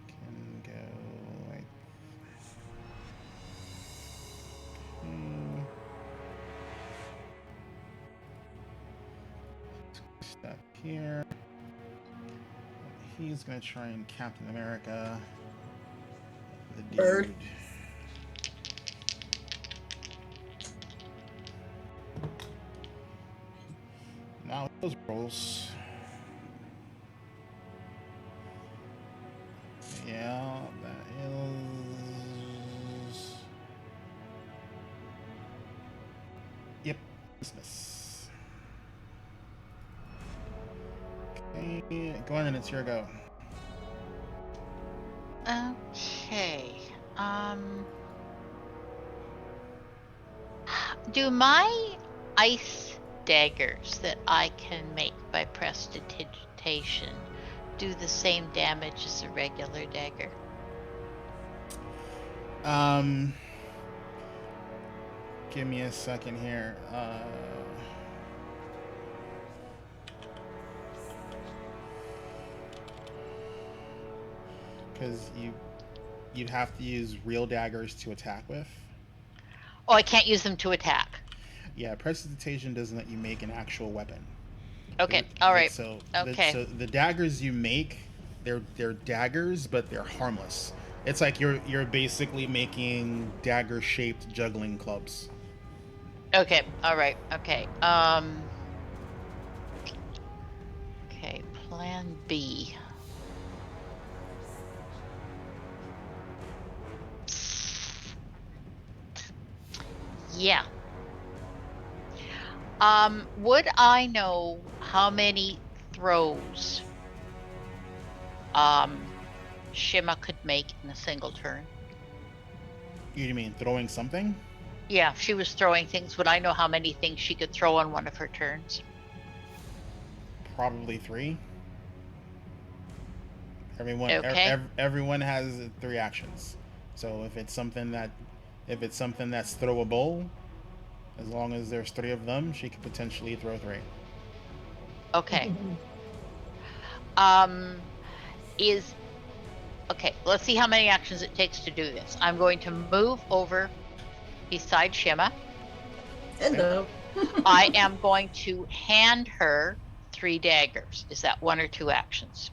Can go like. Step here. He's gonna try and Captain America. The dude. Bird. Wow, those rolls. Yeah, that is. Yep, business. Okay, go on, and it's your go. Okay. Do my ice daggers that I can make by prestidigitation do the same damage as a regular dagger? Give me a second here. Because you'd have to use real daggers to attack with. Oh, I can't use them to attack. Yeah, prestidigitation doesn't let you make an actual weapon. Okay, all right. So Okay. the daggers you make, they're daggers, but they're harmless. It's like you're basically making dagger shaped juggling clubs. Okay, all right. Okay. Okay, plan B. Yeah. Would I know how many throws Shima could make in a single turn? You mean throwing something? Yeah, if she was throwing things, would I know how many things she could throw on one of her turns? Probably 3. Okay. Everyone has 3 actions. So if it's something that's throwable, as long as there's 3 of them, she could potentially throw 3. Okay. Okay, let's see how many actions it takes to do this. I'm going to move over beside Shima. Hello. I am going to hand her 3 daggers. Is that 1 or 2 actions?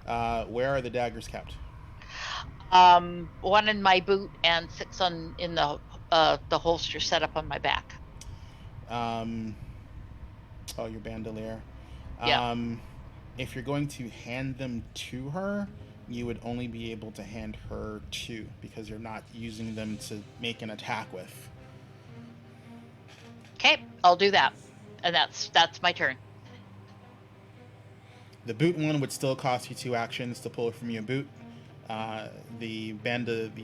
Where are the daggers kept? 1 in my boot and 6 in the holster set up on my back. Your bandolier. Yeah. If you're going to hand them to her, you would only be able to hand her 2 because you're not using them to make an attack with. Okay, I'll do that. And that's my turn. The boot one would still cost you 2 actions to pull from your boot. The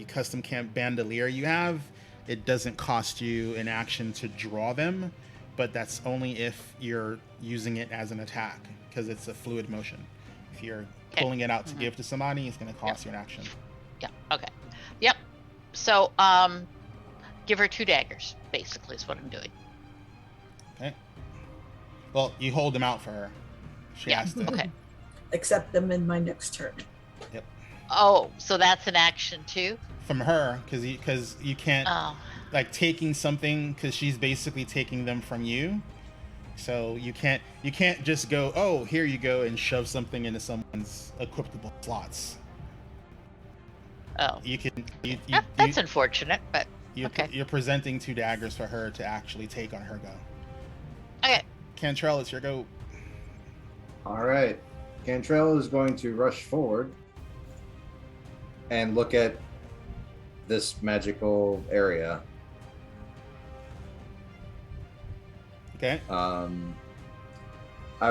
custom camp bandolier you have, it doesn't cost you an action to draw them, but that's only if you're using it as an attack because it's a fluid motion. If you're pulling it out to give to somebody, it's going to cost you an action. Yeah. Okay. Yep. So give her 2 daggers. Basically, is what I'm doing. Okay. Well, you hold them out for her. She has to. Okay. Accept them in my next turn. Yep. Oh, so that's an action too? From her, because you can't like taking something because she's basically taking them from you. So you can't just go, oh, here you go, and shove something into someone's equipable slots. Oh. You can. That's unfortunate, but okay. You're presenting 2 daggers for her to actually take on her go. Okay. Cantrell, it's your go. All right. Cantrell is going to rush forward and look at this magical area. Okay. I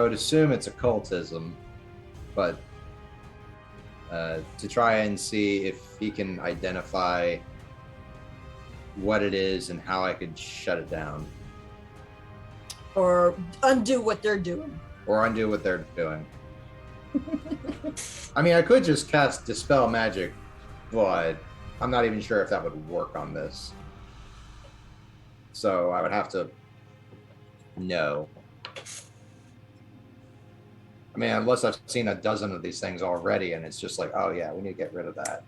would assume it's occultism, but to try and see if he can identify what it is and how I could shut it down. Or undo what they're doing. I mean, I could just cast Dispel Magic, but I'm not even sure if that would work on this. So I would have to know. I mean, unless I've seen a dozen of these things already, and it's just like, oh yeah, we need to get rid of that.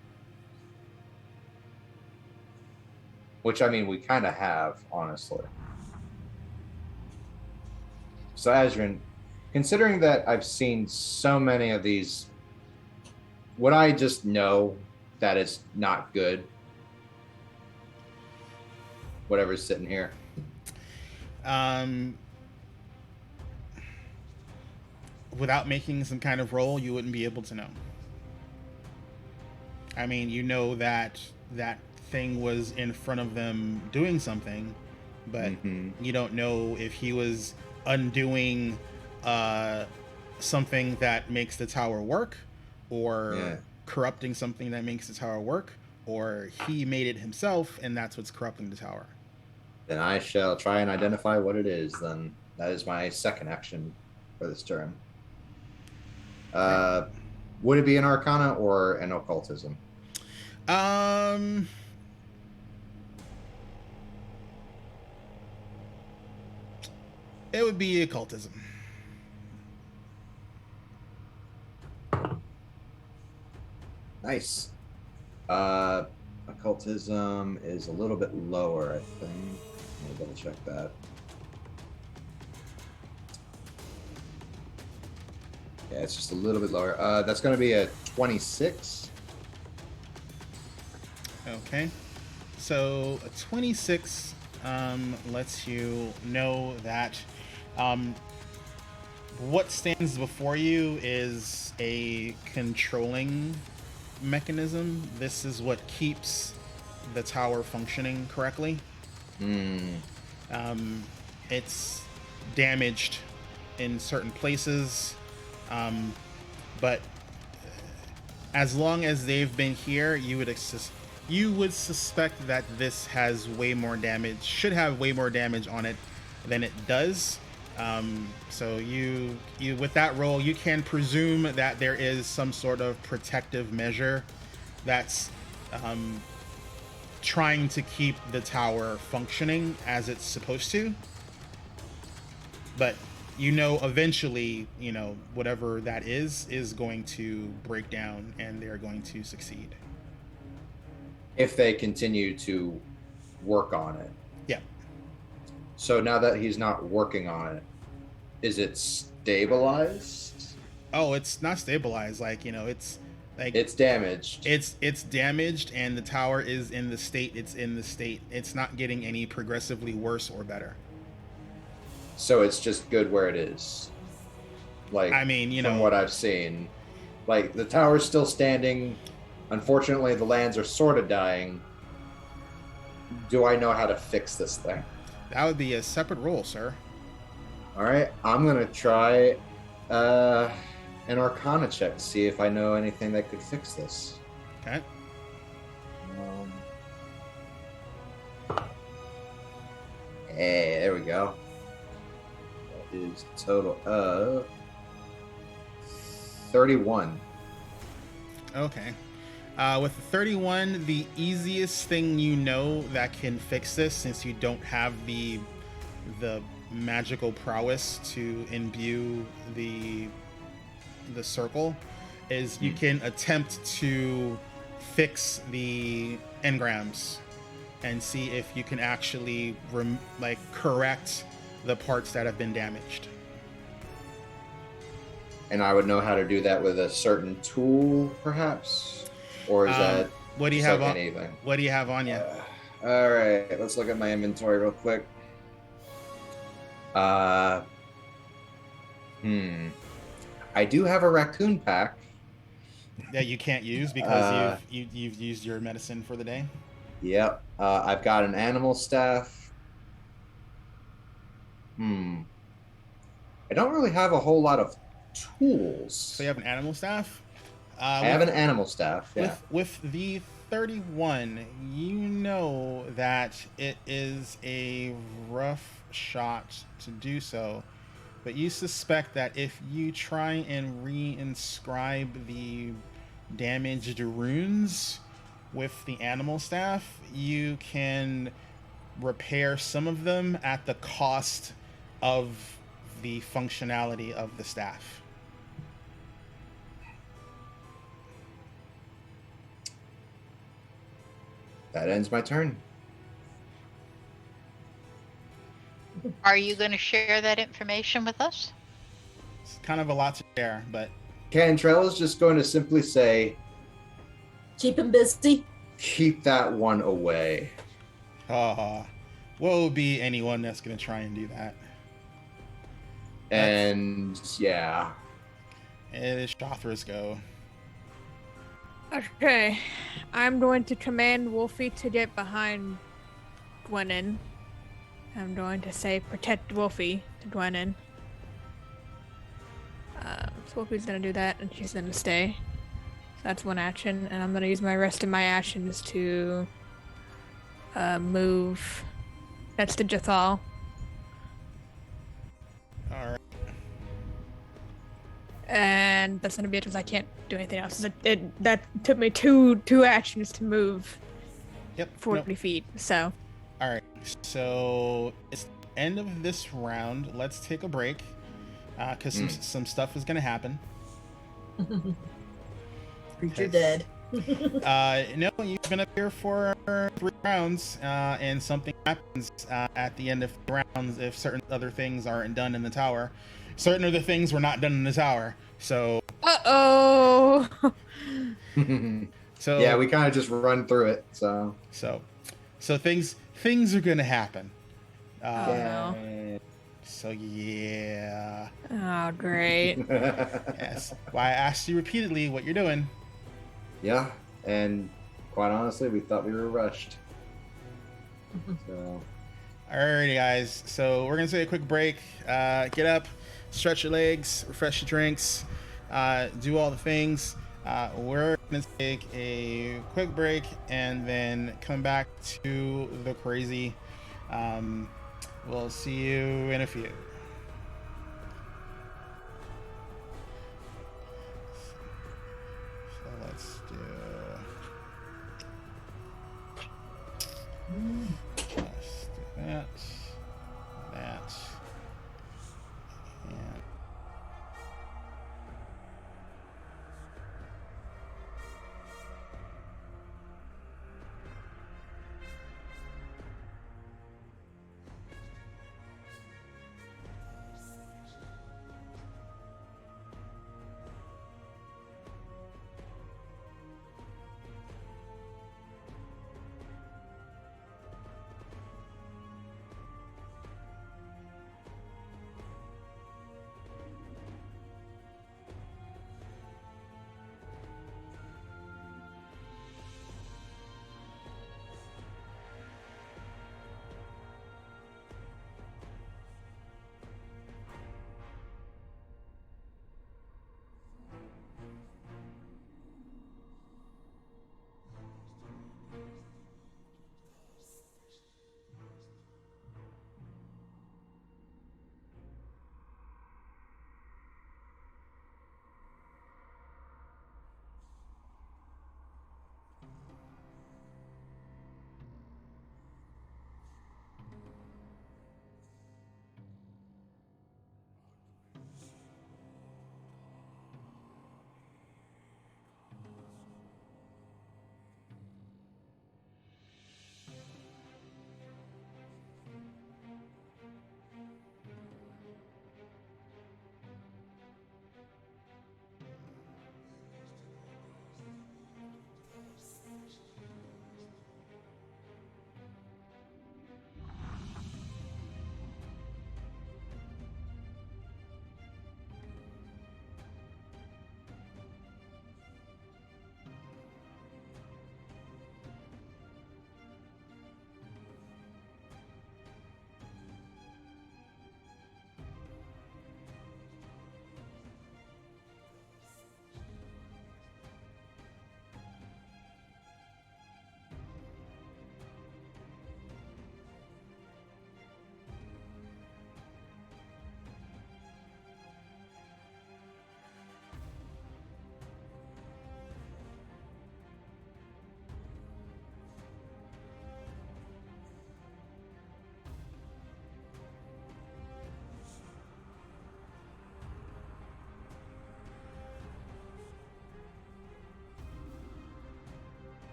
Which, I mean, we kind of have, honestly. So, Azrin, considering that I've seen so many of these, would I just know that it's not good? Whatever's sitting here. without making some kind of roll, you wouldn't be able to know. I mean, you know that that thing was in front of them doing something, but you don't know if he was undoing something that makes the tower work, or corrupting something that makes the tower work, or he made it himself and that's what's corrupting the tower. Then I shall try and identify what it is. Then that is my second action for this turn. Would it be an Arcana or an Occultism? It would be occultism. Nice. Occultism is a little bit lower, I think. Let me double check that. Yeah, it's just a little bit lower. That's going to be a 26. Okay. So a 26 lets you know that what stands before you is a controlling mechanism. This is what keeps the tower functioning correctly. It's damaged in certain places, but as long as they've been here, you would suspect that this has way more damage, should have way more damage on it than it does. So you with that roll, you can presume that there is some sort of protective measure that's trying to keep the tower functioning as it's supposed to. But eventually, whatever that is going to break down and they're going to succeed. If they continue to work on it. Yeah. So now that he's not working on it, is it stabilized? Oh, it's not stabilized. It's like it's damaged. It's damaged, and the tower is in the state it's in. It's not getting any progressively worse or better. So it's just good where it is. From what I've seen, the tower's still standing. Unfortunately, the lands are sort of dying. Do I know how to fix this thing? That would be a separate roll, sir. All right, I'm gonna try an Arcana check to see if I know anything that could fix this. Okay. Hey, there we go. That is a total of 31. Okay. With the 31, the easiest thing that can fix this, since you don't have the magical prowess to imbue the circle, is you can attempt to fix the engrams and see if you can actually correct the parts that have been damaged. And I would know how to do that with a certain tool, perhaps? Or is that what do you have on anything? What do you have on you? All right, let's look at my inventory real quick. I do have a raccoon pack that you can't use because you've used your medicine for the day. Yep. I've got an animal staff. I don't really have a whole lot of tools. So you have an animal staff? I have an animal staff, yeah. With the 31, you know that it is a rough shot to do so, but you suspect that if you try and reinscribe the damaged runes with the animal staff, you can repair some of them at the cost of the functionality of the staff. That ends my turn. Are you going to share that information with us? It's kind of a lot to share, but Cantrell is just going to simply say, keep him busy. Keep that one away. Woe be anyone that's going to try and do that. And yeah, It is Shothra's go. Okay, I'm going to command Wolfie to get behind Gwennon. I'm going to say protect Wolfie to Gwennon. So Wolfie's gonna do that, and she's gonna stay. So that's one action, and I'm gonna use my rest of my actions to move. That's the Jathal. All right. And that's gonna be it because I can't do anything else. That took me two actions to move Yep. 40 feet. So All right. So it's the end of this round. Let's take a break because some stuff is gonna happen. Creature dead. No, you've been up here for 3 rounds, and something happens at the end of the rounds if certain other things aren't done in the tower. Certain other things were not done in the tower, so. uh-oh. So Yeah, we kind of just run through it. So things are gonna happen. No. So yeah. Oh, great. Yes. Why I asked you repeatedly what you're doing. Yeah, and quite honestly, we thought we were rushed. So Alrighty, guys. So we're gonna take a quick break. Get up, stretch your legs, refresh your drinks, do all the things. We're gonna take a quick break and then come back to the crazy. We'll see you in a few. So let's do that. That. And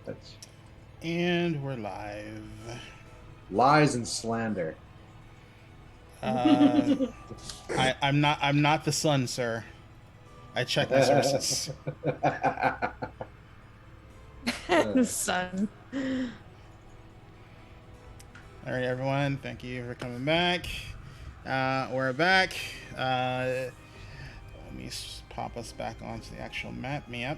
That's And we're live. lies and slander. I'm not the sun, sir. I checked my sources. The sun. All right, everyone. Thank you for coming back. We're back. Let me pop us back onto the actual map. Okay,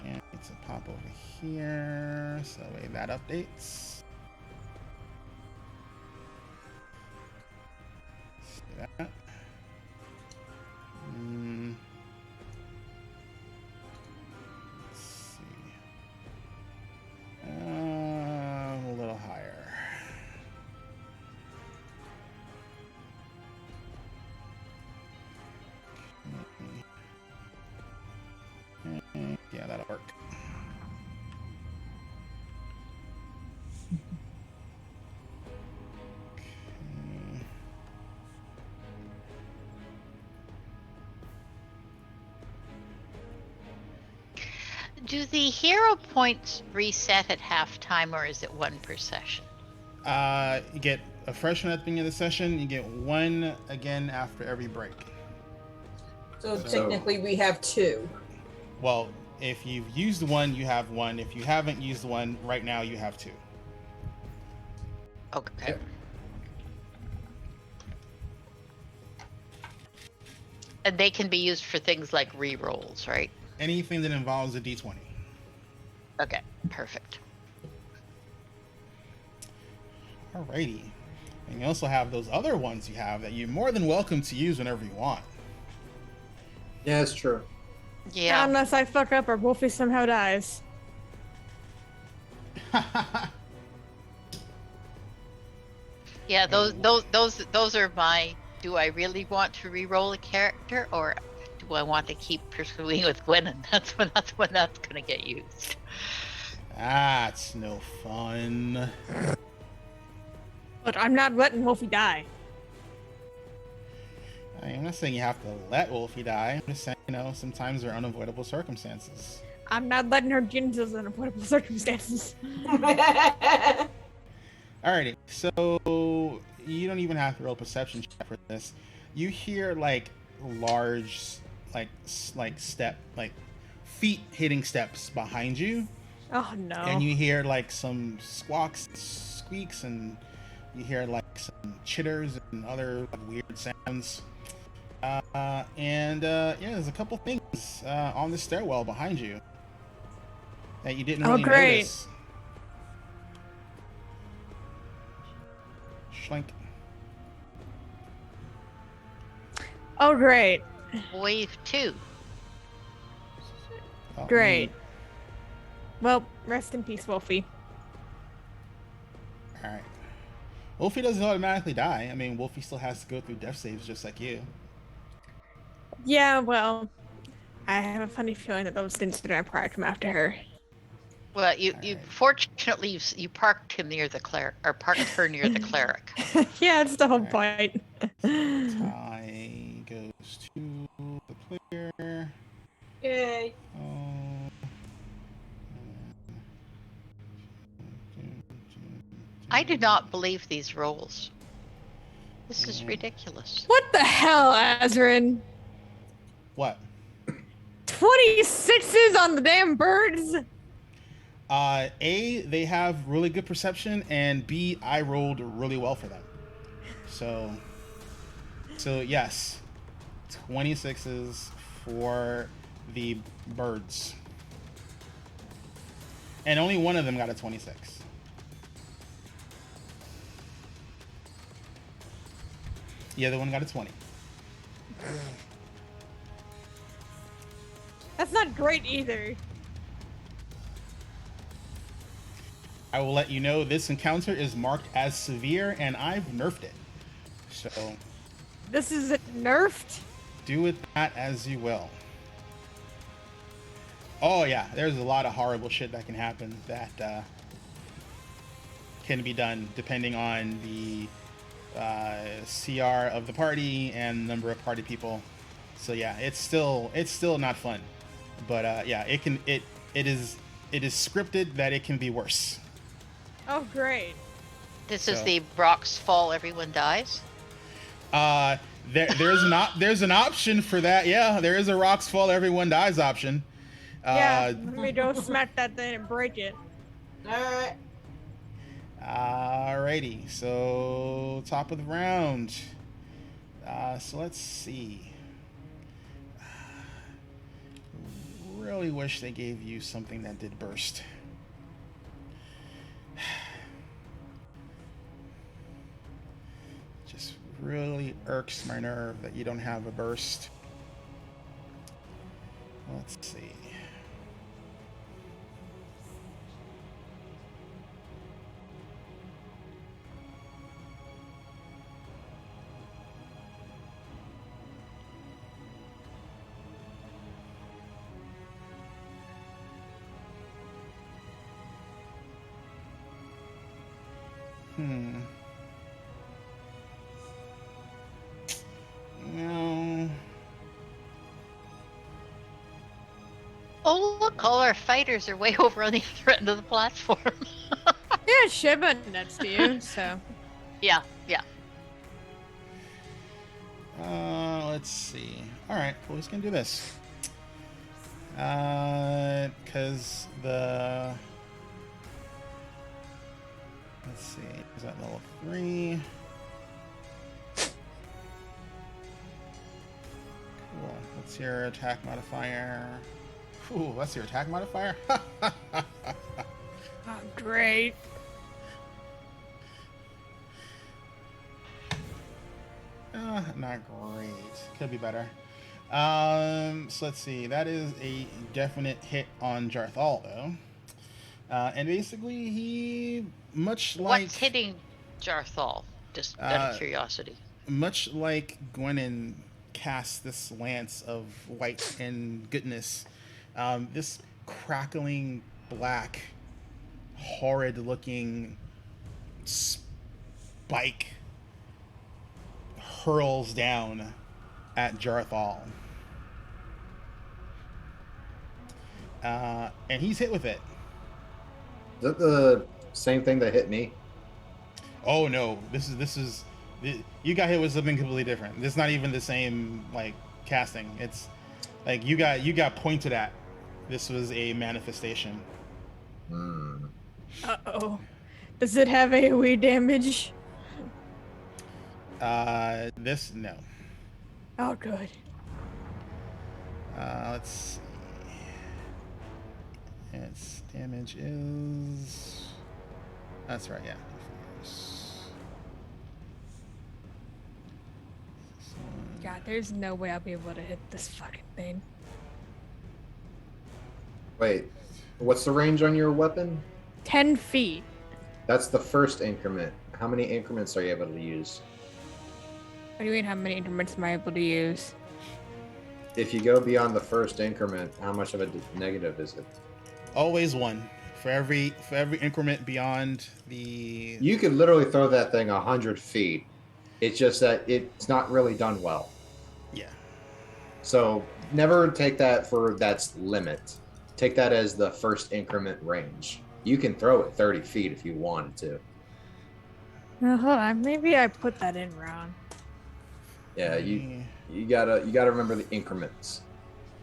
and it's a pop over here. So that way that updates. See that? Let's see. A little higher. Yeah, that'll work. Okay. Do the hero points reset at halftime, or is it one per session? You get a fresh one at the beginning of the session. You get one again after every break. So technically, we have 2. Well, if you've used one, you have one. If you haven't used one, right now you have 2. Okay. Yep. And they can be used for things like re-rolls, right? Anything that involves a D20. Okay, perfect. Alrighty. And you also have those other ones you have that you're more than welcome to use whenever you want. Yeah, it's true. Yeah. Unless I fuck up or Wolfie somehow dies. Yeah, those are my. Do I really want to re-roll a character, or do I want to keep pursuing with Gwen? And that's when that's gonna get used. That's no fun. But I'm not letting Wolfie die. I'm not saying you have to let Wolfie die. I'm just saying, sometimes there are unavoidable circumstances. I'm not letting her get into those unavoidable circumstances. Alrighty, so you don't even have to roll perception check for this. You hear large, feet hitting steps behind you, Oh no. and you hear some squawks, squeaks, and you hear some chitters and other weird sounds. There's a couple things on the stairwell behind you that you didn't really great. notice. Schlenk. Oh great. Wave 2. Oh, Great. Well, rest in peace, Wolfie. Alright. Wolfie doesn't automatically die. I mean, Wolfie still has to go through death saves just like you. Yeah, well, I have a funny feeling that those things are gonna probably come after her. Well, you Alright. fortunately you parked him near the cleric, or parked her near the cleric. Yeah, it's the whole Alright. point. Tie goes to the player. Yay. I do not believe these rolls. This is Mm. ridiculous. What the hell, Azrin? What? 26s on the damn birds? A, they have really good perception, and B, I rolled really well for them. So yes, 26s for the birds. And only one of them got a 26. The other one got a 20. That's not great either. I will let you know this encounter is marked as severe, and I've nerfed it. So This is nerfed? do with that as you will. Oh yeah, there's a lot of horrible shit that can happen that can be done depending on the CR of the party and number of party people. So yeah, it's still not fun. But yeah, it is scripted that it can be worse. Oh, great. This is So- the rocks fall, everyone dies. There's an option for that. Yeah, there is a rocks fall, everyone dies option. Yeah, let me go smack that thing and break it. Alright. Alrighty, so top of the round. So let's see. Really wish they gave you something that did burst. Just really irks my nerve that you don't have a burst. Let's see. No. Oh, look, all our fighters are way over on the other end of the platform. Yeah, Shiba next to you, so. Yeah. Let's see. All right, well, who's gonna do this? Because the. Let's see. Is that level 3? Cool. What's your attack modifier? Ooh, that's your attack modifier? Oh, great. Not great. Could be better. So let's see. That is a definite hit on Jarthal, though. And basically, he, much like... What's hitting Jarthal? Just out of curiosity. Much like Gwenin casts this lance of light and goodness, this crackling, black, horrid-looking spike hurls down at Jarthal. And he's hit with it. Is that the same thing that hit me? Oh no, this is you got hit with something completely different. This is not even the same like casting. It's like you got pointed at. This was a manifestation. Uh-oh. Does it have AoE damage? This no. Oh, good. Let's see. Its damage is. That's right. Yeah. God, there's no way I'll be able to hit this fucking thing. Wait, what's the range on your weapon? 10 feet. That's the first increment. How many increments are you able to use? What do you mean, how many increments am I able to use? If you go beyond the first increment, how much of a negative is it? Always one for every increment beyond the. You could literally throw that thing 100 feet. It's just that it's not really done well. Yeah. So never take that for that's limit. Take that as the first increment range. You can throw it 30 feet if you wanted to. Hold on, maybe I put that in wrong. Yeah, you gotta remember the increments.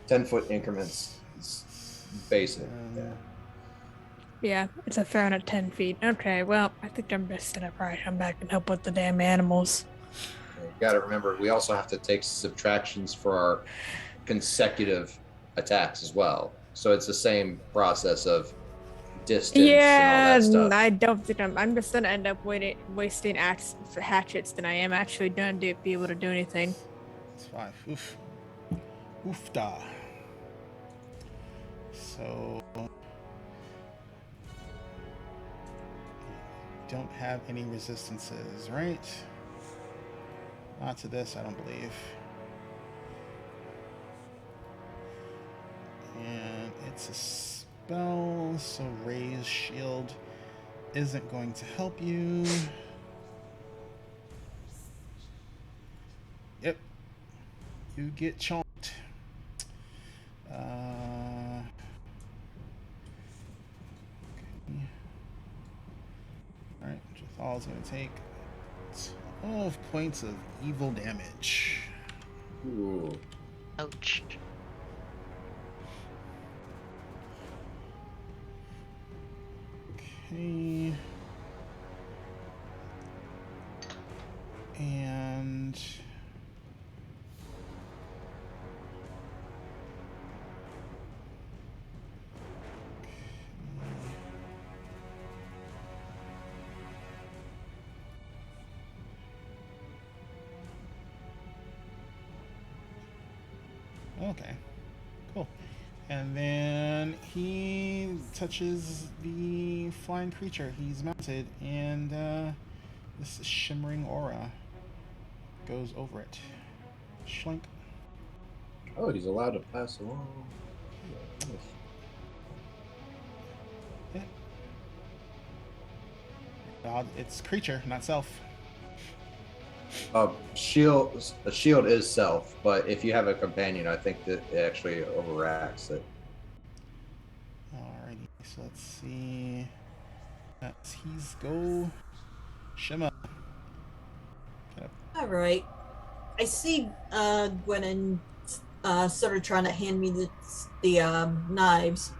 10-foot increments. It's basic. Yeah. Yeah, it's a fair at 10 feet. Okay, well, I think I'm just gonna probably come back and help with the damn animals. You gotta remember, we also have to take subtractions for our consecutive attacks as well. So it's the same process of distance Yeah, and all that stuff. I don't think I'm just gonna end up wasting hatchets than I am actually gonna be able to do anything. It's 5. Oof. Oofda. So. Don't have any resistances, right? Not to this, I don't believe. And it's a spell, so Raise Shield isn't going to help you. Yep. You get chomped. is going to take 12 points of evil damage. Ooh. Ouch. Okay. And okay, cool. And then he touches the flying creature he's mounted, and this shimmering aura goes over it. Schlink. Oh, he's allowed to pass along. Nice. It's creature, not self. A shield is self, but if you have a companion, I think that it actually overacts it. Alrighty, so let's see. That's he's go. Shima. All right. I see Gwennon sort of trying to hand me the knives.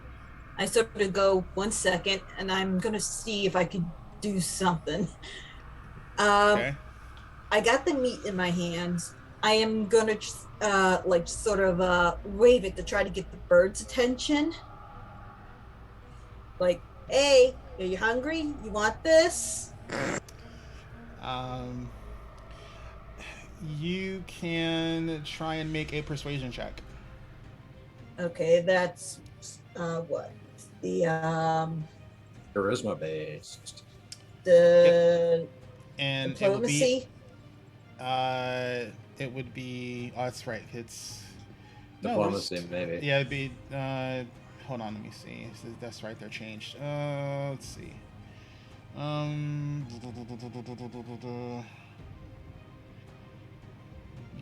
I sort of go 1 second, and I'm gonna see if I could do something. Okay. I got the meat in my hands. I am gonna like sort of wave it to try to get the bird's attention. Like, hey, are you hungry? You want this? You can try and make a persuasion check. Okay, that's what? The Charisma based. the And diplomacy. it would be oh, that's right. It's Diplomacy, maybe. Yeah, it'd be hold on, let me see. That's right, they're changed. Let's see.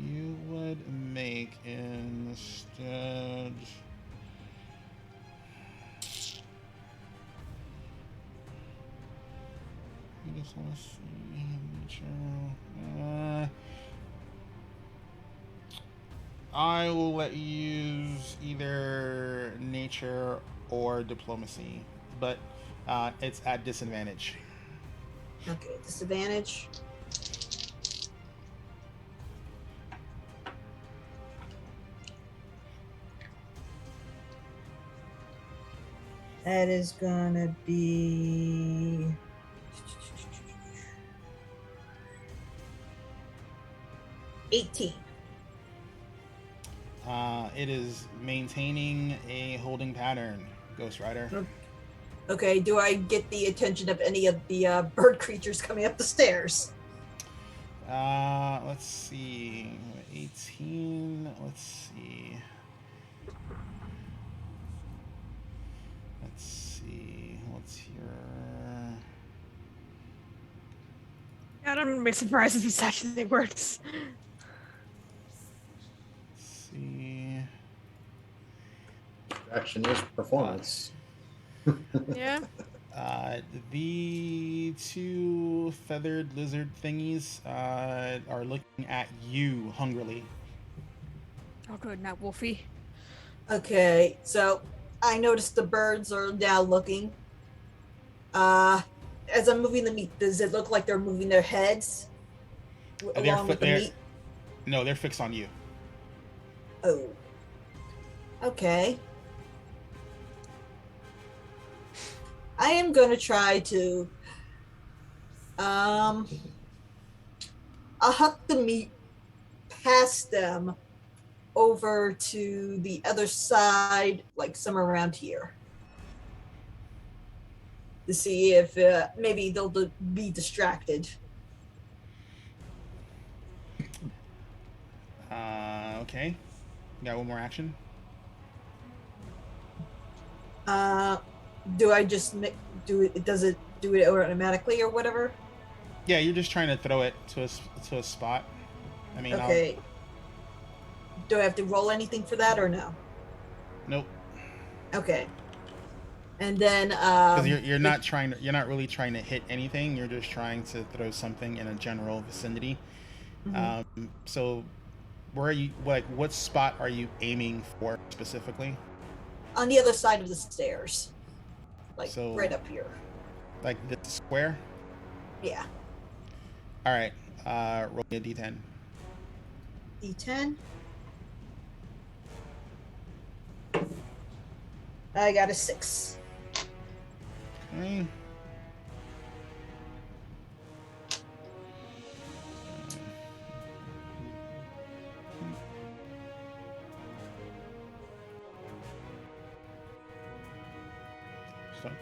You would make instead. You just want to see. I will let you use either nature or diplomacy, but it's at disadvantage. Okay, disadvantage. That is gonna be 18. It is maintaining a holding pattern, Ghost Rider. Okay, do I get the attention of any of the bird creatures coming up the stairs? Let's see. 18. Let's see. Let's see. What's your. I don't be surprised if this actually works. Let's see. Action is performance. Yeah. The two feathered lizard thingies are looking at you hungrily. Oh, good, not Wolfie. Okay, so I noticed the birds are now looking. As I'm moving the meat, does it look like they're moving their heads along with the meat? No, they're fixed on you. Oh. Okay. I am going to try to I'll huck the meat past them over to the other side, like somewhere around here, to see if maybe they'll be distracted. Okay. Got one more action? Do I just do it? Does it do it automatically or whatever? Yeah, you're just trying to throw it to a spot. I mean, okay. Do I have to roll anything for that or no? Nope. Okay. And then Because you're not really trying to hit anything. You're just trying to throw something in a general vicinity. mhm. So where are you? Like, what spot are you aiming for specifically? On the other side of the stairs, like So right up here. like this square. Yeah. All right. Roll me a d10. D10. I got a 6. Okay. Stunk.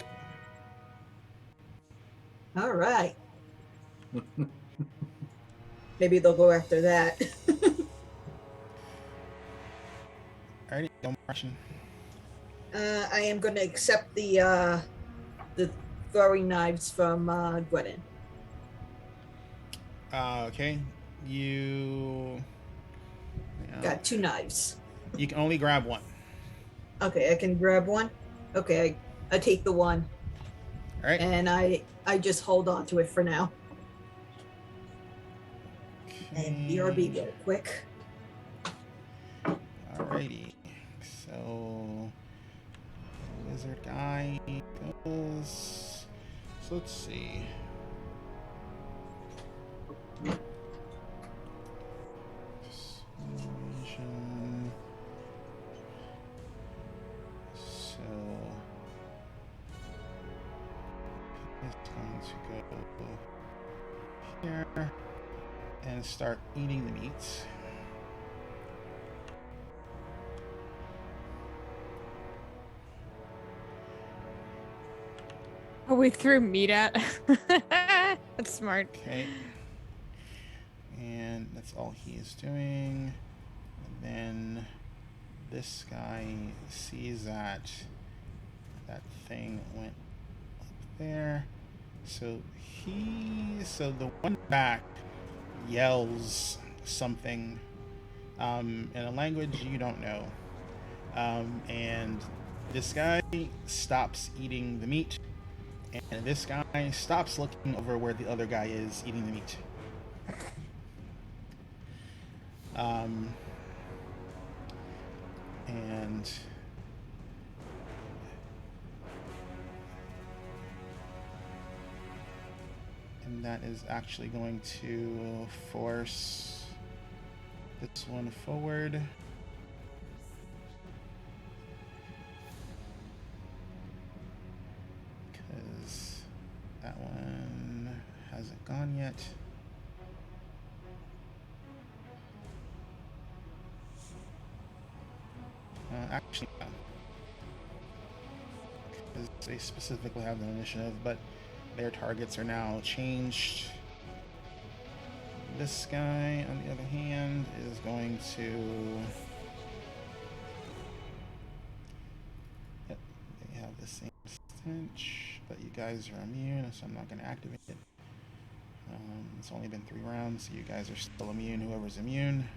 All right. Maybe they'll go after that. Alrighty, go marching. I am going to accept the throwing knives from Gwennon. Okay. You. Yeah. Got 2 knives. You can only grab one. Okay, I can grab one. Okay, I take the one, All right. and I just hold on to it for now. And BRB real quick. Alrighty. So wizard guy goes. So let's see. Persuasion. So it's going to go here and start eating the meat. Oh, we threw meat at. That's smart. Okay. And that's all he is doing. And then this guy sees that thing went up there. So the one back yells something in a language you don't know. And this guy stops eating the meat. And this guy stops looking over where the other guy is eating the meat. And that is actually going to force this one forward. Because that one hasn't gone yet. Actually, no. Because they specifically have the initiative, but their targets are now changed. This guy, on the other hand, is going to... Yep, they have the same stench, but you guys are immune, so I'm not going to activate it. It's only been 3 rounds, so you guys are still immune, whoever's immune.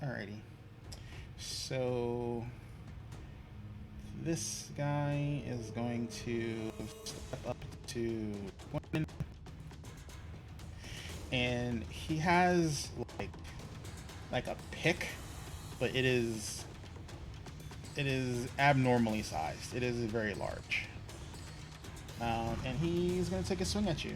Alrighty. So this guy is going to step up to one, and he has like a pick, but it is abnormally sized. It is very large. And he's going to take a swing at you.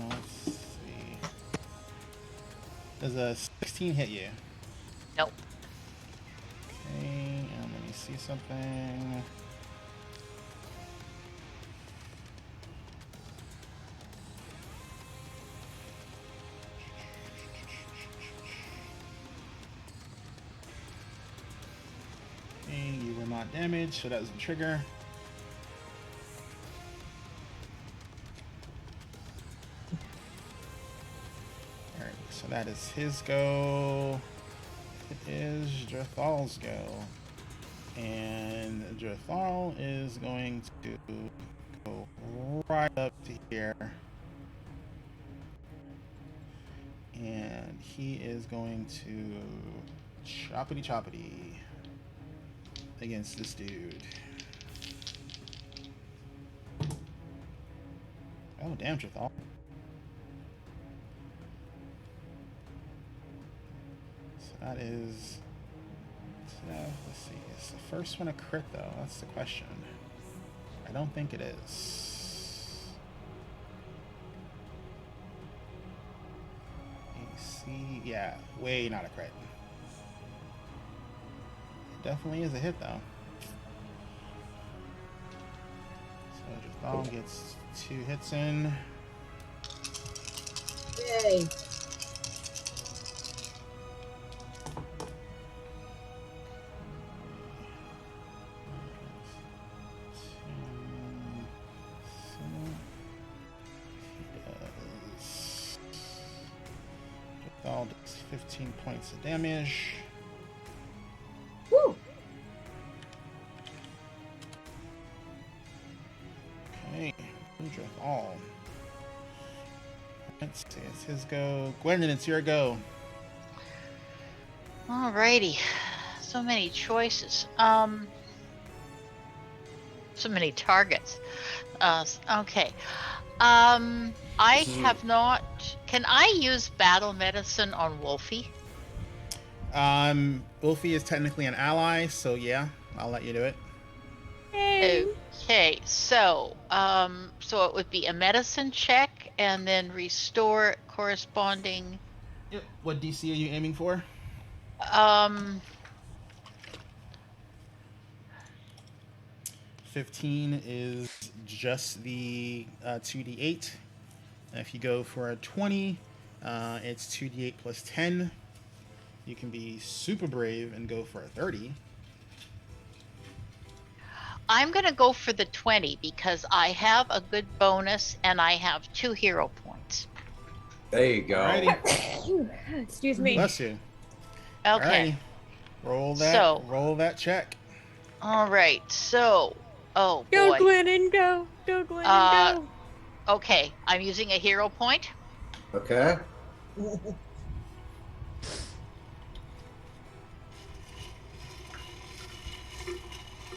Let's see. Does a 16 hit you? Nope. Okay, and let me see something. Okay, you were not damaged, so that doesn't trigger. Alright, so that is his go. It is Drathal's go. And Drathal is going to go right up to here. And he is going to choppity against this dude. Oh, damn, Drathal. So that is... let's see. Is the first one a crit, though? That's the question. I don't think it is. AC... Yeah, way not a crit. It definitely is a hit, though. So Drathal gets 2 hits in. Yay. Drathal does 15 points of damage. Woo! Okay, Drathal. Let's see, it's his go. Gwendolyn, it's your go. Alrighty. So many choices. So many targets. Okay. I have not. Can I use battle medicine on Wolfie? Wolfie is technically an ally, so yeah, I'll let you do it. Yay. Okay, so it would be a medicine check and then restore corresponding. Yep. What DC are you aiming for? 15 is just the 2d8. If you go for a 20, it's 2d8 plus 10. You can be super brave and go for a 30. I'm going to go for the 20 because I have a good bonus and I have 2 hero points. There you go. Alrighty. Excuse me. Bless you. Okay. Alrighty. Roll that check. All right. So, oh Go, boy. Glennon, go. Go, Glennon, go. Okay, I'm using a hero point. Okay.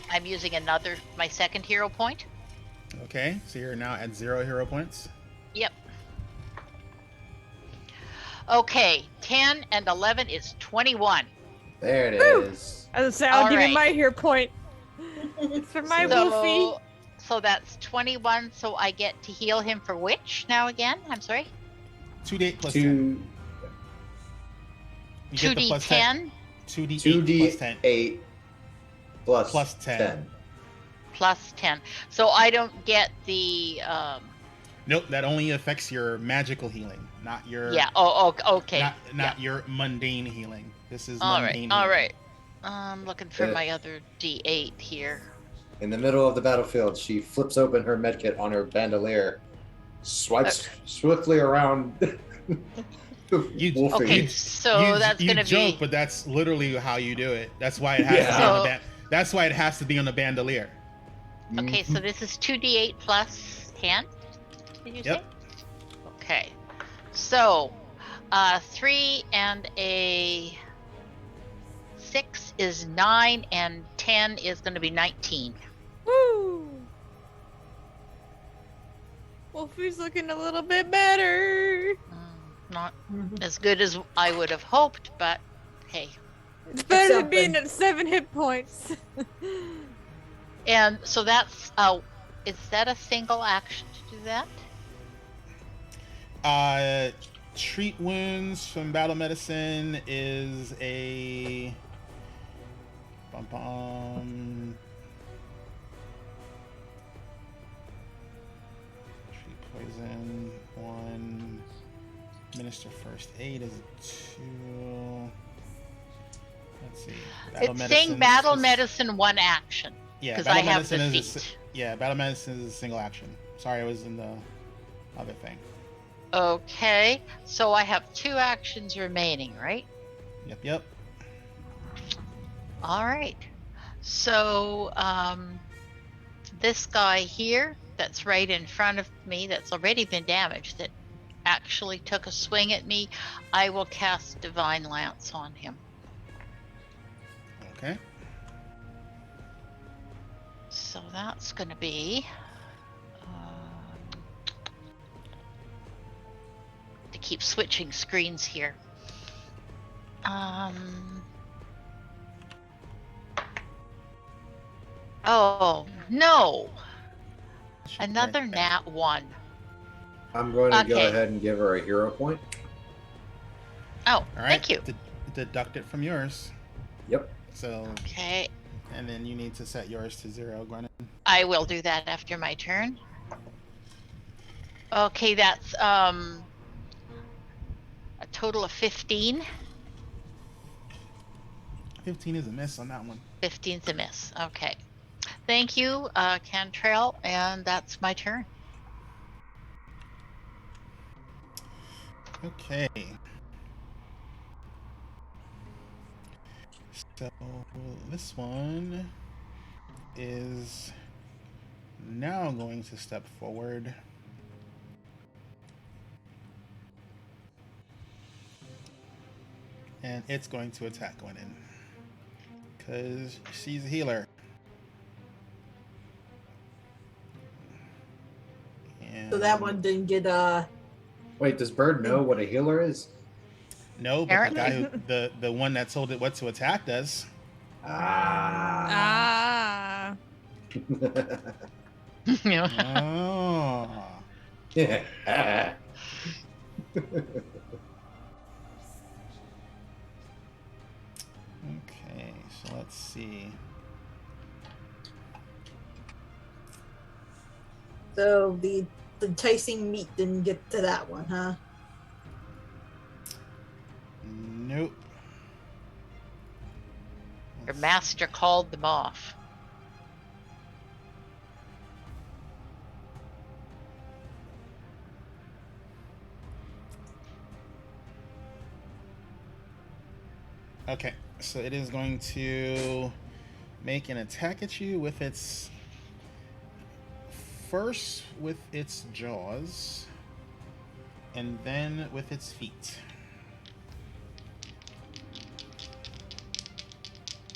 I'm using my second hero point. Okay, so you're now at 0 hero points. Yep. Okay, 10 and 11 is 21. There it Woo! is. As I say, I'll All give you right. my hero point. It's for my Wolfie. So that's 21, so I get to heal him for which now again? I'm sorry? 2d8 plus 10. 2 You get the plus 10. 2d10 2d8 plus 10. 8 plus Plus 10. plus 10. So I don't get the Nope, that only affects your magical healing, not your okay. not your mundane healing. This is All mundane. right. All healing. right. I'm looking for my other D8 here. In the middle of the battlefield, she flips open her medkit on her bandolier, swipes swiftly around. Wolfie. Okay, so that's you going to joke, be but that's literally how you do it. That's why it has to be on the that's why it has to be on the bandolier. Okay, so this is 2d8 plus 10, did you say? Okay. So, 3 and a 6 is 9, and 10 is going to be 19. Woo! Wolfie's looking a little bit better. Not as good as I would have hoped, but hey. It's better than Something. being at 7 hit points. And so that's, is that a single action to do that? Treat wounds from battle medicine is a treat poison 1. Minister first aid is 2. Let's see. It's saying battle medicine 1 action. Yeah, because battle I have medicine the is feat. battle medicine is a single action. Sorry, I was in the other thing. Okay, so I have 2 actions remaining, right? Yep. All right. So, this guy here that's right in front of me that's already been damaged, that actually took a swing at me, I will cast Divine Lance on him. Okay. So that's going to be to keep switching screens here. Oh no! Another Right. nat 1. I'm going to go Okay. ahead and give her a hero point. Oh, All right. thank you. Deduct it from yours. Yep. So, Okay, and then you need to set yours to 0, Glennon. I will do that after my turn. Okay, that's a total of 15. 15 is a miss on that one. 15's a miss. Okay. Thank you, Cantrell, and that's my turn. Okay. So this one is now going to step forward. And it's going to attack Gwennon. Because she's a healer. And So that one didn't get Wait, does Bird know what a healer is? no, but the guy Apparently. the one that told it what to attack does. Ah. Ah. Oh. Yeah. Okay, so let's see. so the enticing meat didn't get to that one, huh? Nope. Your master called them off. Okay, so it is going to make an attack at you with its first with its jaws and then with its feet.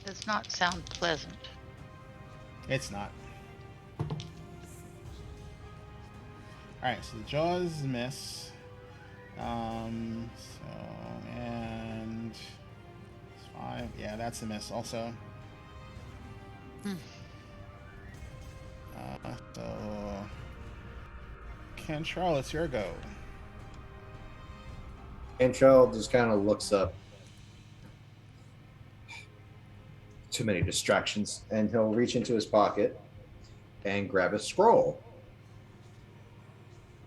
Does not sound pleasant. It's not. Alright, so the jaws miss. And 5. Yeah, that's a miss also. So Cantrell, it's your go. Cantrell just kind of looks up. Too many distractions, and he'll reach into his pocket and grab a scroll.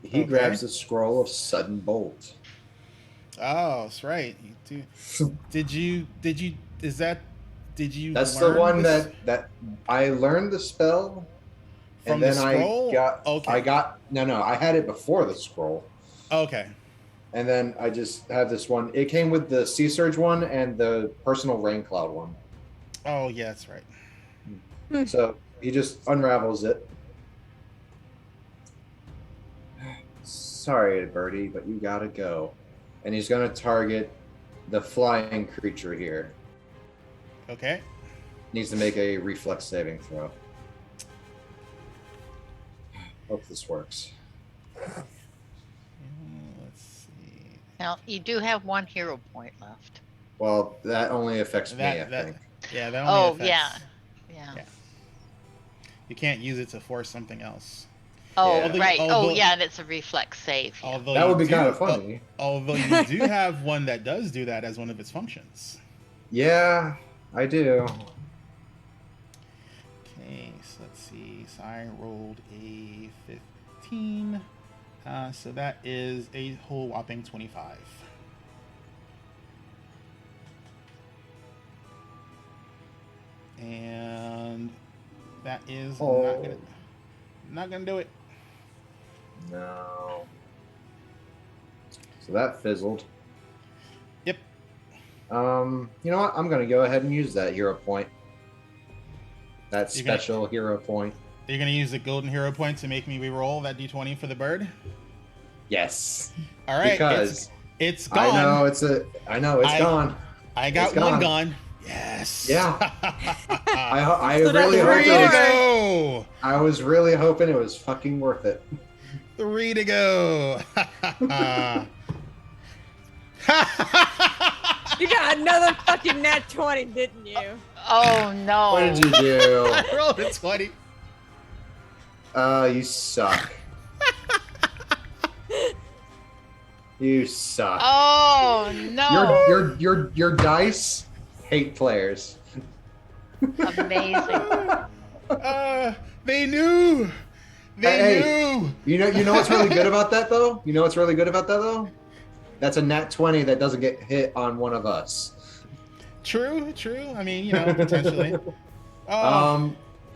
He Okay. grabs the scroll of Sudden Bolt. Oh, that's right. You do. Did you That's the learn one this that I learned the spell, from and the then scroll? I had it before the scroll, Okay. and then I just have this one. It came with the Sea Surge one and the personal Rain Cloud one. Oh, yeah, that's right. So he just unravels it. Sorry, Birdie, but you gotta go. And he's gonna target the flying creature here. Okay. Needs to make a reflex saving throw. Hope this works. Let's see. Now, you do have 1 hero point left. Well, that only affects me, I think. Yeah, that only affects. Yeah. Yeah. You can't use it to force something else. Oh, Yeah. right. Although- And it's a reflex save. Yeah. Although That you would be do- kind of funny. Although you do have one that does do that as one of its functions. Yeah, I do. Okay, so let's see. So I rolled a 15. So that is a whole whopping 25. And that is not gonna do it. No. So that fizzled. Yep. You know what? I'm gonna go ahead and use that hero point. That You're gonna- special hero point. You're gonna use the golden hero point to make me re-roll that d20 for the bird. Yes. All right, Because it's gone. I know it's gone. I got It's one gone. gone. Yes. Yeah. I So that really was hope Three it to was, go. I was really hoping it was fucking worth it. 3 to go. You got another fucking nat 20, didn't you? Oh no. What did you do? I rolled a 20. You suck. You suck. Oh no. Your dice hate players. Amazing. They knew. They knew. You know what's really good about that though? That's a nat 20 that doesn't get hit on one of us. True. I mean, potentially.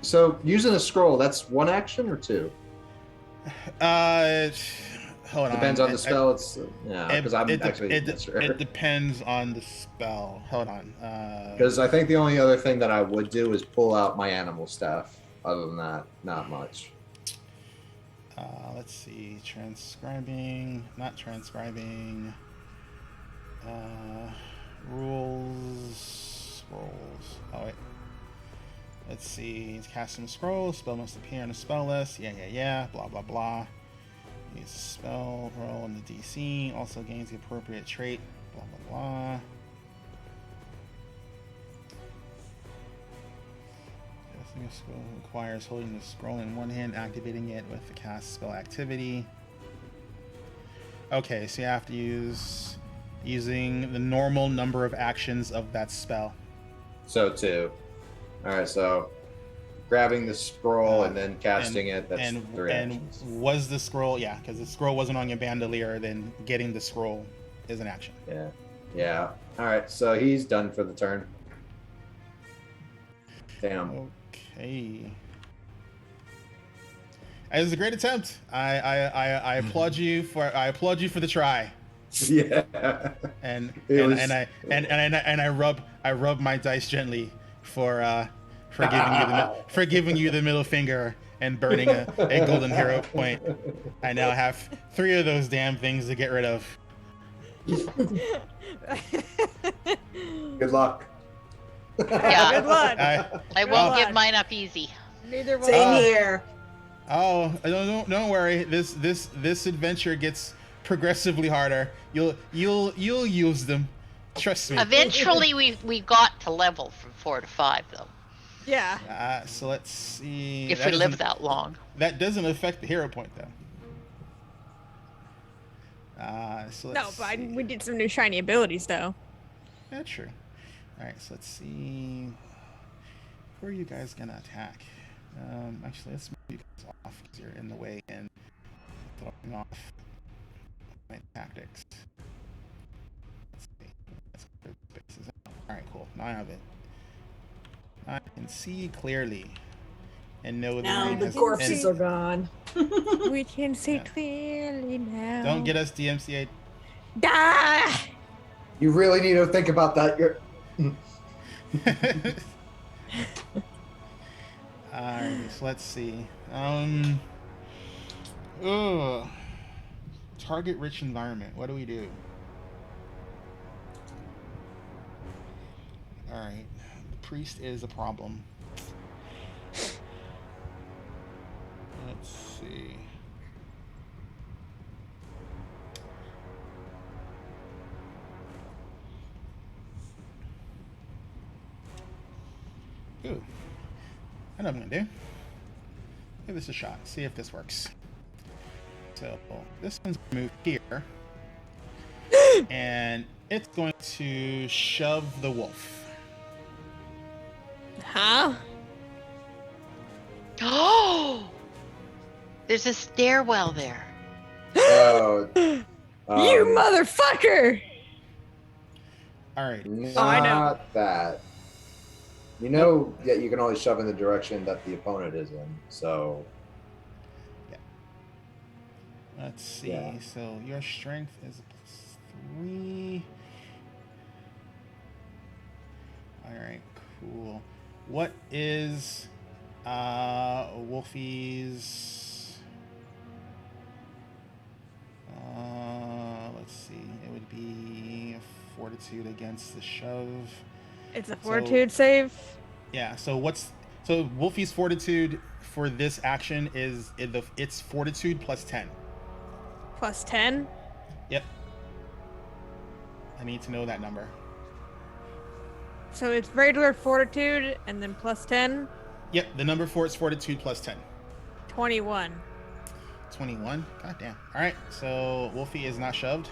So using a scroll, that's one action or two? Hold on. Depends on the spell. Because I'm actually not sure. It depends on the spell. Hold on. Because I think the only other thing that I would do is pull out my animal staff. Other than that, not much. Let's see. Not transcribing. Rules. Oh wait. Let's see. Casting a scroll. Spell must appear in a spell list. Yeah. Blah blah blah. Use a spell roll in the DC. Also gains the appropriate trait. Blah blah blah. Casting a scroll requires holding the scroll in one hand, activating it with the cast spell activity. Okay, so you have to using the normal number of actions of that spell. So two. All right. So grabbing the scroll and then casting it. That's three actions. And was the scroll? Yeah, because the scroll wasn't on your bandolier. Then getting the scroll is an action. Yeah. All right. So he's done for the turn. Damn. Okay. It was a great attempt. I applaud you for the try. Yeah. And It I rub my dice gently for giving you the middle finger and burning a golden hero point. I now have 3 of those damn things to get rid of. Good luck. Yeah. Good luck. I won't give mine up easy. Neither will Same I. here. Oh, don't worry. This adventure gets progressively harder. You'll use them. Trust me. Eventually we got to level from 4 to 5 though. Yeah. So let's see. If we live that long. That doesn't affect the hero point though. So No, let's but see. we did some new shiny abilities though. That's true. All right, so let's see. Where are you guys gonna attack? Actually, let's move you guys off because you're in the way and throwing off my tactics. Let's see. Let's clear the spaces out. All right, cool. Now I have it. I can see clearly and know Now ring the has- corpses and- are gone. We can see Yeah. clearly now. Don't get us DMCA. Die! You really need to think about that. Alright, so let's see. Target rich environment. What do we do? Alright. The priest is a problem. Let's see. Ooh. I know what I'm gonna do. Give this a shot. See if this works. So this one's gonna move here. And it's going to shove the wolf. Huh? Oh! There's a stairwell there. Oh, You motherfucker! Alright. I know. Not that. You know that you can only shove in the direction that the opponent is in. So Let's see. Yeah. So your strength is +3. All right, cool. What is Wolfie's? Let's see. It would be fortitude against the shove. It's a So- fortitude save. Yeah. So Wolfie's fortitude for this action is it's fortitude plus 10. Plus 10. Yep. I need to know that number. So it's regular fortitude and then plus 10. Yep. The number for it's fortitude plus 10. 21. 21. God damn. All right. So Wolfie is not shoved.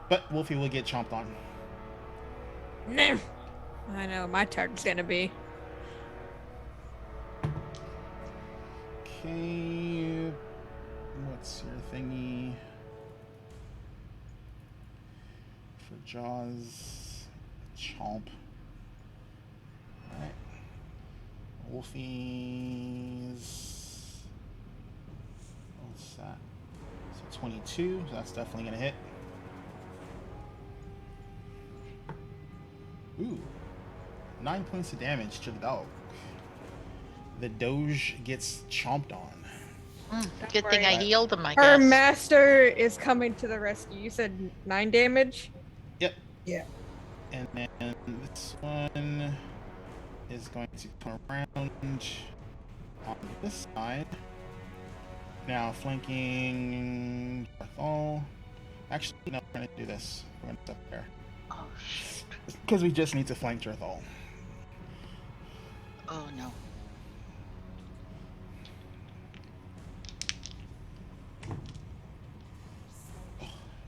But Wolfie will get chomped on. Nah. I know my target's gonna be. Okay. What's your thingy? For Jaws. Chomp. Alright. Wolfie's. What's that? So 22. So that's definitely gonna hit. Ooh. 9 points of damage to the dog. The Doge gets chomped on. Good thing I worry. healed him, I Her guess. master is coming to the rescue. You said 9 damage? Yep. Yeah. And then this one is going to come around on this side. Now flanking Darthol. Actually, no, we're going to do this. We're going to step there. Oh, shit. Because we just need to flank Darthol. Oh, no.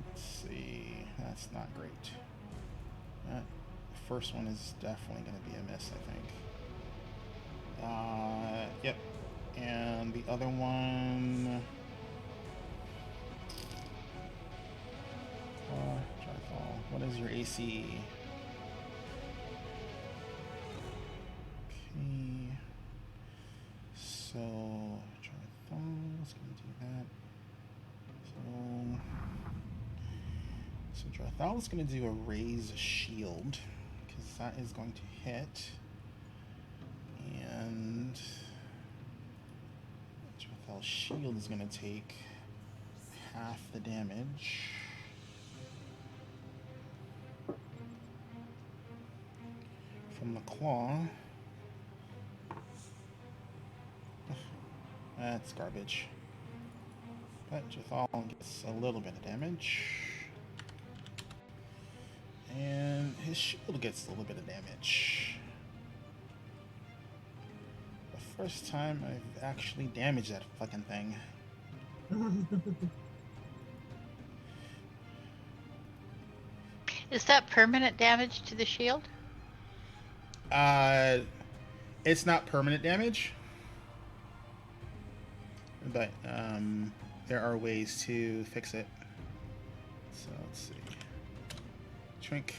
Let's see. That's not great. That first one is definitely going to be a miss, I think. Yep. And the other one. Darthol. What is your AC? Okay. So, Darthal's going to do that. So Darthal is going to do a raise shield because that is going to hit, and Darthal's shield is going to take half the damage. From the claw. That's garbage. But Darthal gets a little bit of damage. And his shield gets a little bit of damage. The first time I've actually damaged that fucking thing. Is that permanent damage to the shield? It's not permanent damage. But there are ways to fix it. So let's see. Trink.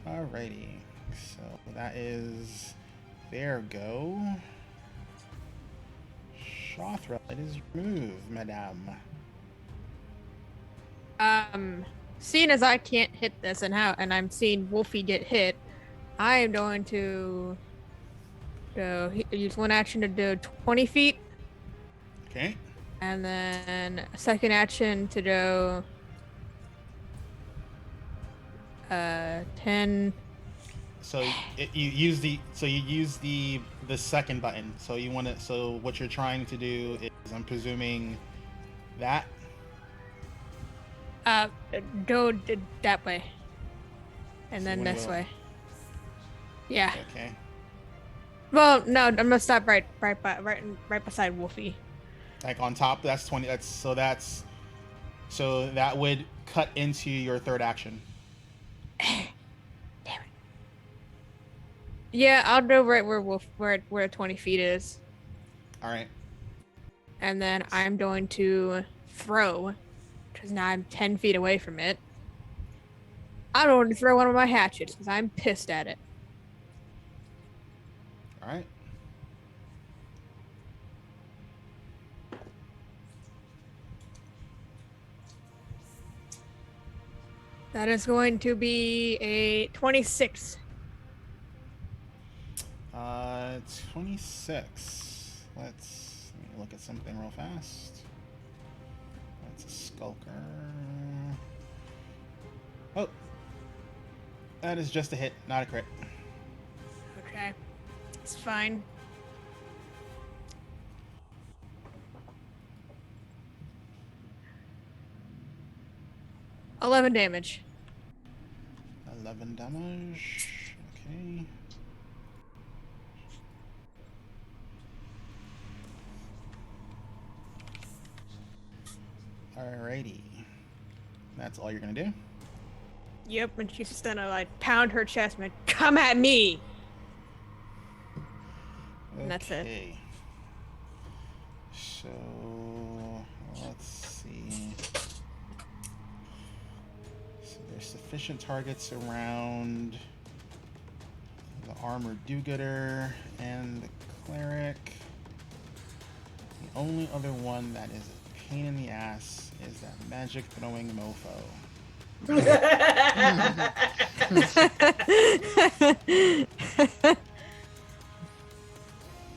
Alrighty. So that is there go. Shothra, it is your move, madame. Seeing as I can't hit this and I'm seeing Wolfie get hit, I am going to use one action to do 20 feet, Okay. and then a second action to do 10. So you use the second button. So you want to. So what you're trying to do is, I'm presuming, that. Go that way, and So then what do this you- way. Yeah. Okay. Well, no, I'm gonna stop right beside Wolfie. Like on top. That's 20. So that would cut into your third action. Damn it. Yeah, I'll go right where 20 feet is, All right. and then I'm going to throw, because now I'm 10 feet away from it. I'm going to throw one of my hatchets because I'm pissed at it. All right. That is going to be a 26. 26. Let me look at something real fast. That's a skulker. Oh, that is just a hit, not a crit. Okay. It's fine. $11 damage. 11 damage. Okay. Alrighty. That's all you're gonna do? Yep, and she's just gonna like pound her chest and come at me. And that's it. Okay. So let's see. So there's sufficient targets around the armored do-gooder and the cleric. The only other one that is a pain in the ass is that magic throwing mofo.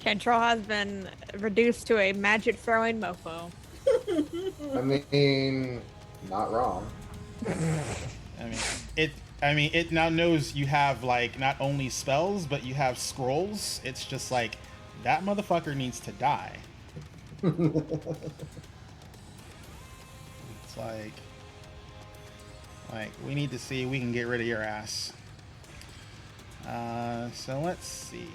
Cantrell has been reduced to a magic throwing mofo. I mean, not wrong. I mean it now knows you have like not only spells but you have scrolls. It's just like that motherfucker needs to die. It's like we need to see if we can get rid of your ass. So let's see.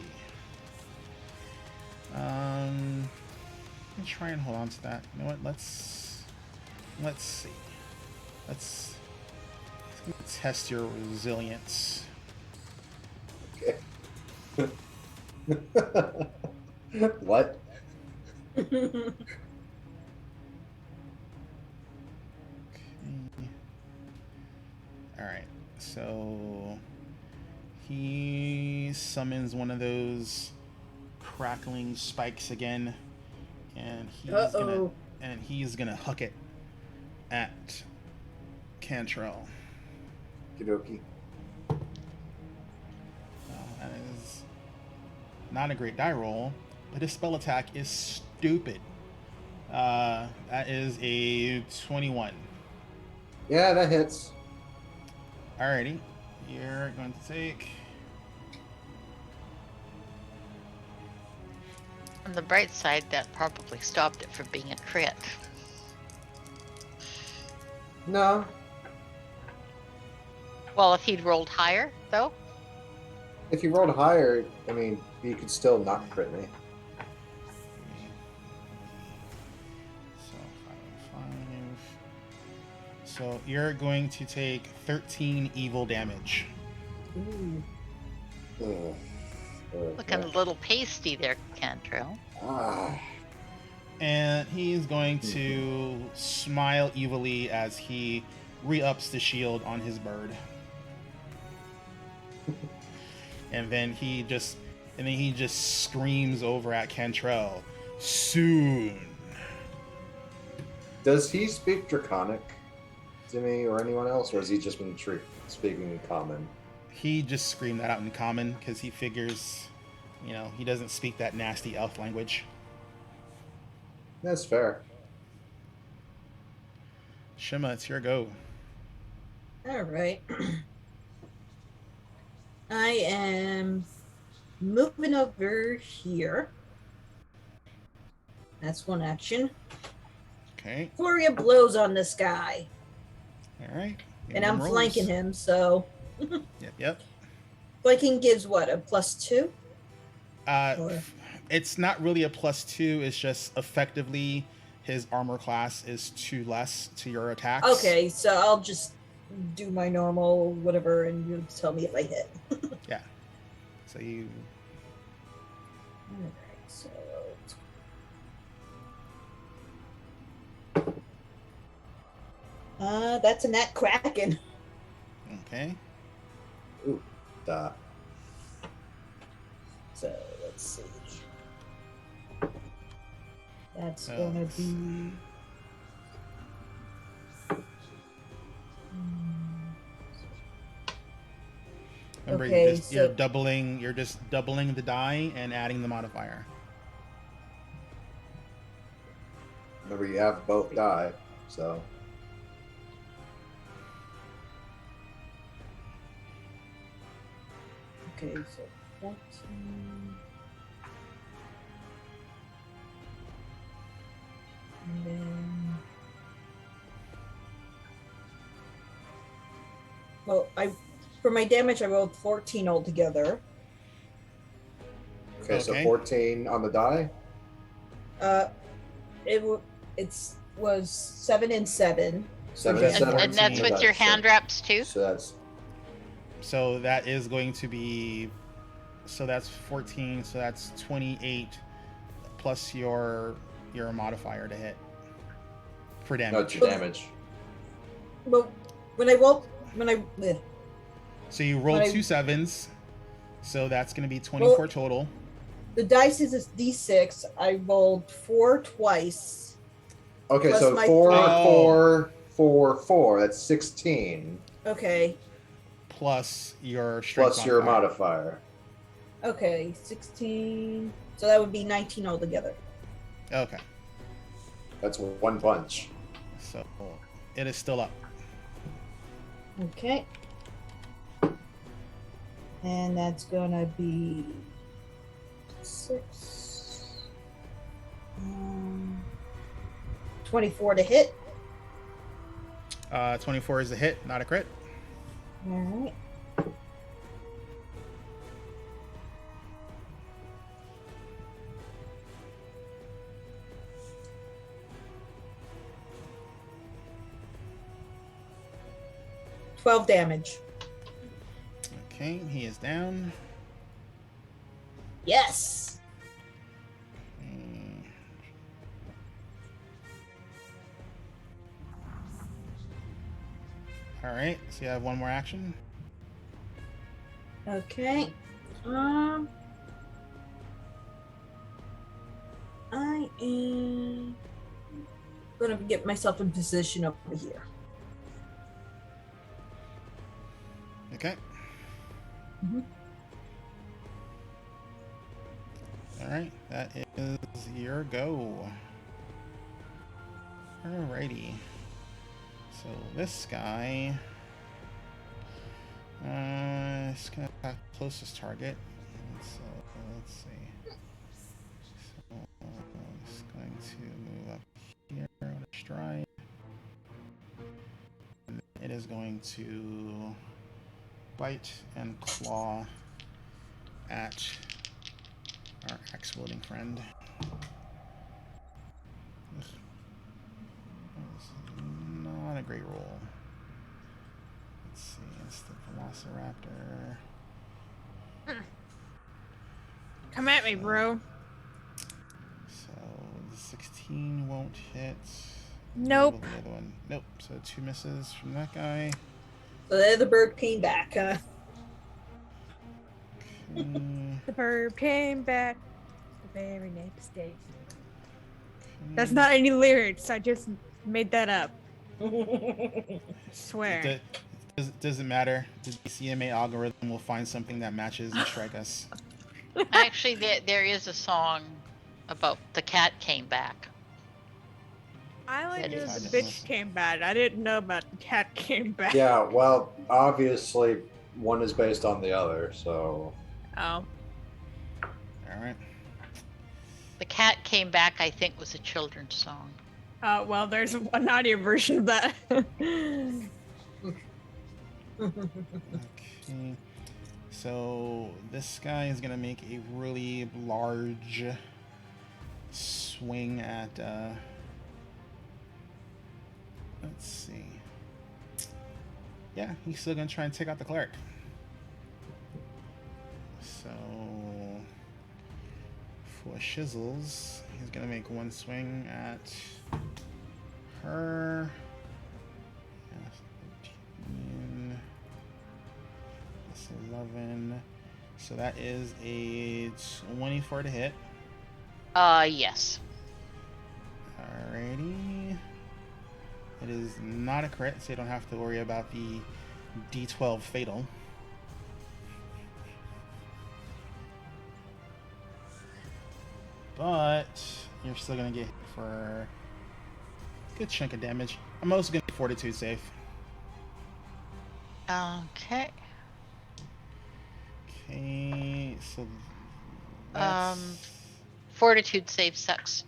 Let me try and hold on to that. You know what? Let's see. Let's test your resilience. Okay. What? Okay. All right. So he summons one of those crackling spikes again, and he's gonna huck it at Cantrell. Kidoki. That is not a great die roll, but his spell attack is stupid. That is a 21. Yeah, that hits. Alrighty, you're going to take. On the bright side, that probably stopped it from being a crit. No. Well, if he'd rolled higher, though. If you rolled higher, I mean, you could still not crit me. So 5. So you're going to take 13 evil damage. Ooh. Ugh. Looking a little pasty there, Cantrell. Ah. And he's going to smile evilly as he re-ups the shield on his bird. And then he just screams over at Cantrell, "Soon." Does he speak Draconic to me or anyone else, or has he just been speaking in common? He just screamed that out in common because he figures, he doesn't speak that nasty elf language. That's fair. Shima, it's your go. All right. I am moving over here. That's one action. Okay. Flurry of blows on this guy. All right. And I'm flanking him, so. Yep. Flanking gives what, a +2? It's not really a +2. It's just effectively his armor class is 2 less to your attacks. Okay, so I'll just do my normal whatever, and you tell me if I hit. Yeah. So you. All right, so. That's a nat Kraken. Okay. Ooh, dot. So let's see. That's gonna be Remember, Okay, you're just doubling the die and adding the modifier. Remember, you have both die, so. Okay, so 14. And then. Well, for my damage, I rolled 14 altogether. Okay, so Okay. 14 on the die. Was 7 and 7. 7 Okay. and 7. And that's on the with your hand wraps too? So that's. So that is going to be. So that's 14. So that's 28 plus your modifier to hit for damage. No, it's your damage. But So you rolled When I- 2 7s. So that's going to be 24 Well- total. the dice is a d6. I rolled 4 twice. Okay, Plus so my 4, Oh. 4, 4, 4. That's 16. Okay. Plus your strength Plus your modifier. Okay, 16. So that would be 19 altogether. Okay. That's one punch. So it is still up. Okay. And that's gonna be 6. 24 to hit. 24 is a hit, not a crit. All right. $12 damage. Okay, he is down. Yes. Mm. All right, so you have one more action. Okay. I am gonna get myself in position over here. Okay. Mhm. All right, that is your go. Alrighty. So this guy is gonna attack the closest target. So let's see. So it's going to move up here with a stride. And it is going to bite and claw at our axe-wielding friend. This is not a great roll. Let's see, it's the Velociraptor. Come at me, bro. So the 16 won't hit. Nope. What was the other one? Nope. So 2 misses from that guy. So there the bird came back, huh? Okay. The bird came back the very next day. That's not any lyrics. I just made that up. I swear. Doesn't matter. The DCMA algorithm will find something that matches and strike us. Actually, there is a song about the cat came back. I only That knew is- the bitch came back. I didn't know about the cat came back. Yeah, well, obviously, one is based on the other, so. Oh. All right. The cat came back, I think, was a children's song. Well, there's an audio version of that. Okay. So this guy is gonna make a really large swing at. Let's see. Yeah, he's still gonna try and take out the cleric. So for shizzles, he's gonna make one swing at her. Yes, 13. That's 11. So that is a 24 to hit. Yes. Alrighty. It is not a crit, so you don't have to worry about the D12 fatal. but you're still gonna get hit for a good chunk of damage. I'm also gonna be fortitude save. Okay. Okay, so that's Fortitude save sucks.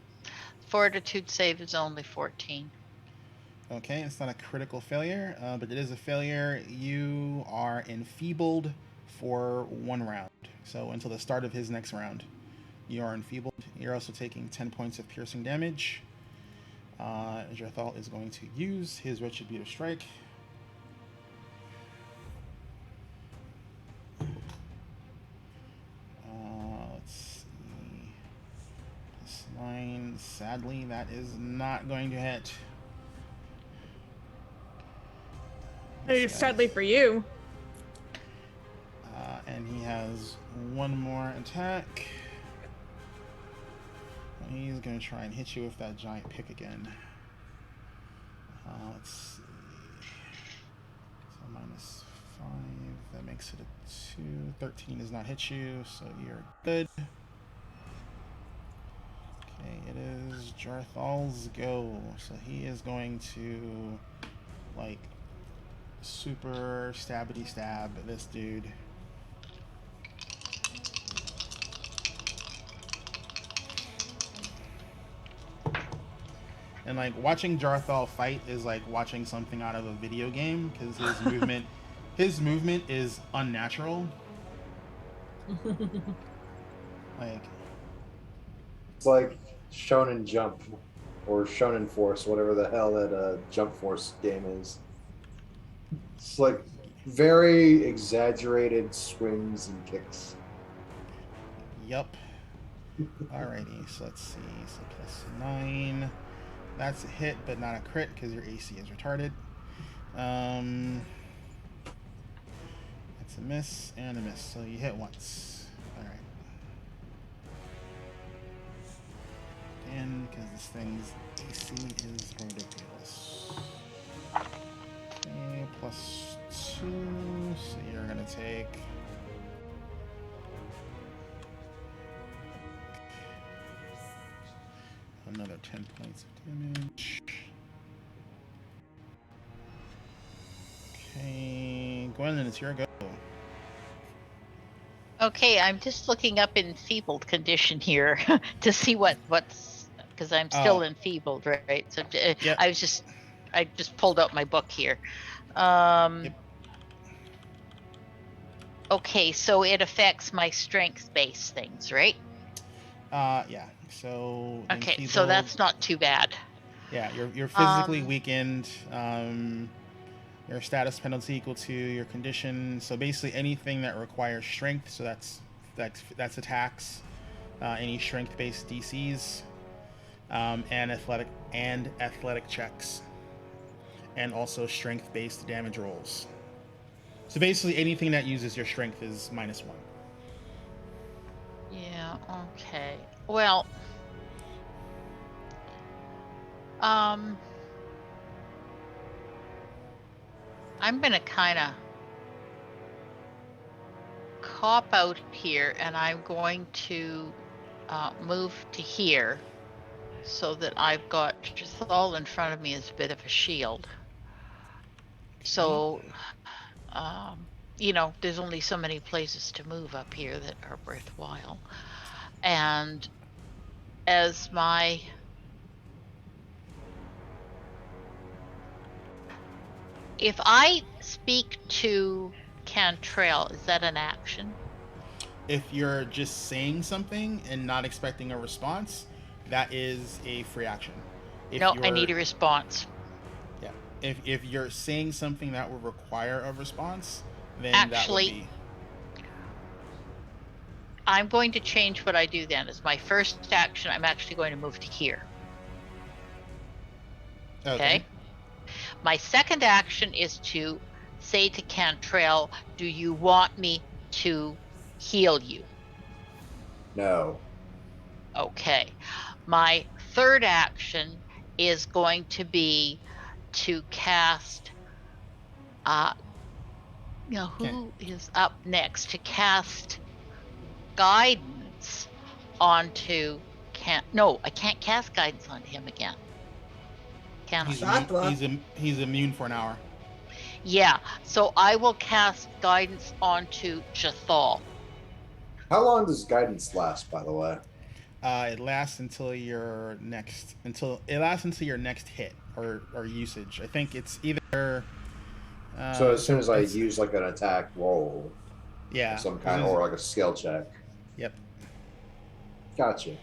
Fortitude save is only 14. okay. It's not a critical failure, but it is a failure. You are enfeebled for 1 round. So until the start of his next round, you are enfeebled. You're also taking 10 points of piercing damage. Jarthal is going to use his Retributive Strike. Let's see. +9. Sadly, that is not going to hit. Hey, sadly for you. And he has 1 more attack. He's going to try and hit you with that giant pick again. Let's see. So -5. That makes it a 2. 13 does not hit you, so you're good. Okay, it is Jarthal's go. So he is going to, like, super stabbity stab this dude. And like watching Jarthal fight is like watching something out of a video game because his movement is unnatural. Like It's like Shonen Jump or Shonen Force, whatever the hell that Jump Force game is. It's like very exaggerated swings and kicks. Yup. Alrighty, so let's see. So +9. That's a hit, but not a crit because your AC is retarded. That's a miss and a miss. So you hit once. Alright. Again, because this thing's AC is ridiculous. Okay, +2. So you're going to take... another 10 points of damage. Okay, Gwendolyn, it's your go. Okay, I'm just looking up enfeebled condition here to see what's because I'm still enfeebled, right? So Yep. I just pulled out my book here. Yep. Okay, so it affects my strength-based things, right? Yeah. So Okay, so that's not too bad. Yeah, you're physically weakened. Your status penalty equal to your condition. So basically anything that requires strength. So that's attacks, any strength-based DCs, and athletic checks, and also strength-based damage rolls. So basically anything that uses your strength is -1. Yeah, okay. Well, I'm gonna kind of cop out here, and I'm going to move to here so that I've got Jarthal in front of me as a bit of a shield. So, you know, there's only so many places to move up here that are worthwhile. And as my if I speak to Cantrell, is that an action? If you're just saying something and not expecting a response, that is a free action. No, I need a response. Yeah. If you're saying something that will require a response, then Actually, that would be... I'm going to change what I do then. As my first action, I'm actually going to move to here. Okay? My second action is to say to Cantrell, do you want me to heal you? No. Okay. My third action is going to be to cast who is up next? To cast guidance onto can't. No, I can't cast guidance on him again. Can He's, I? he's immune for an hour. Yeah. So I will cast guidance onto Jathal. How long does guidance last, by the way? It lasts until your next hit or usage. I think it's either. So as soon as I use like an attack roll, yeah, of some kind, or like a skill check. Yep. Gotcha.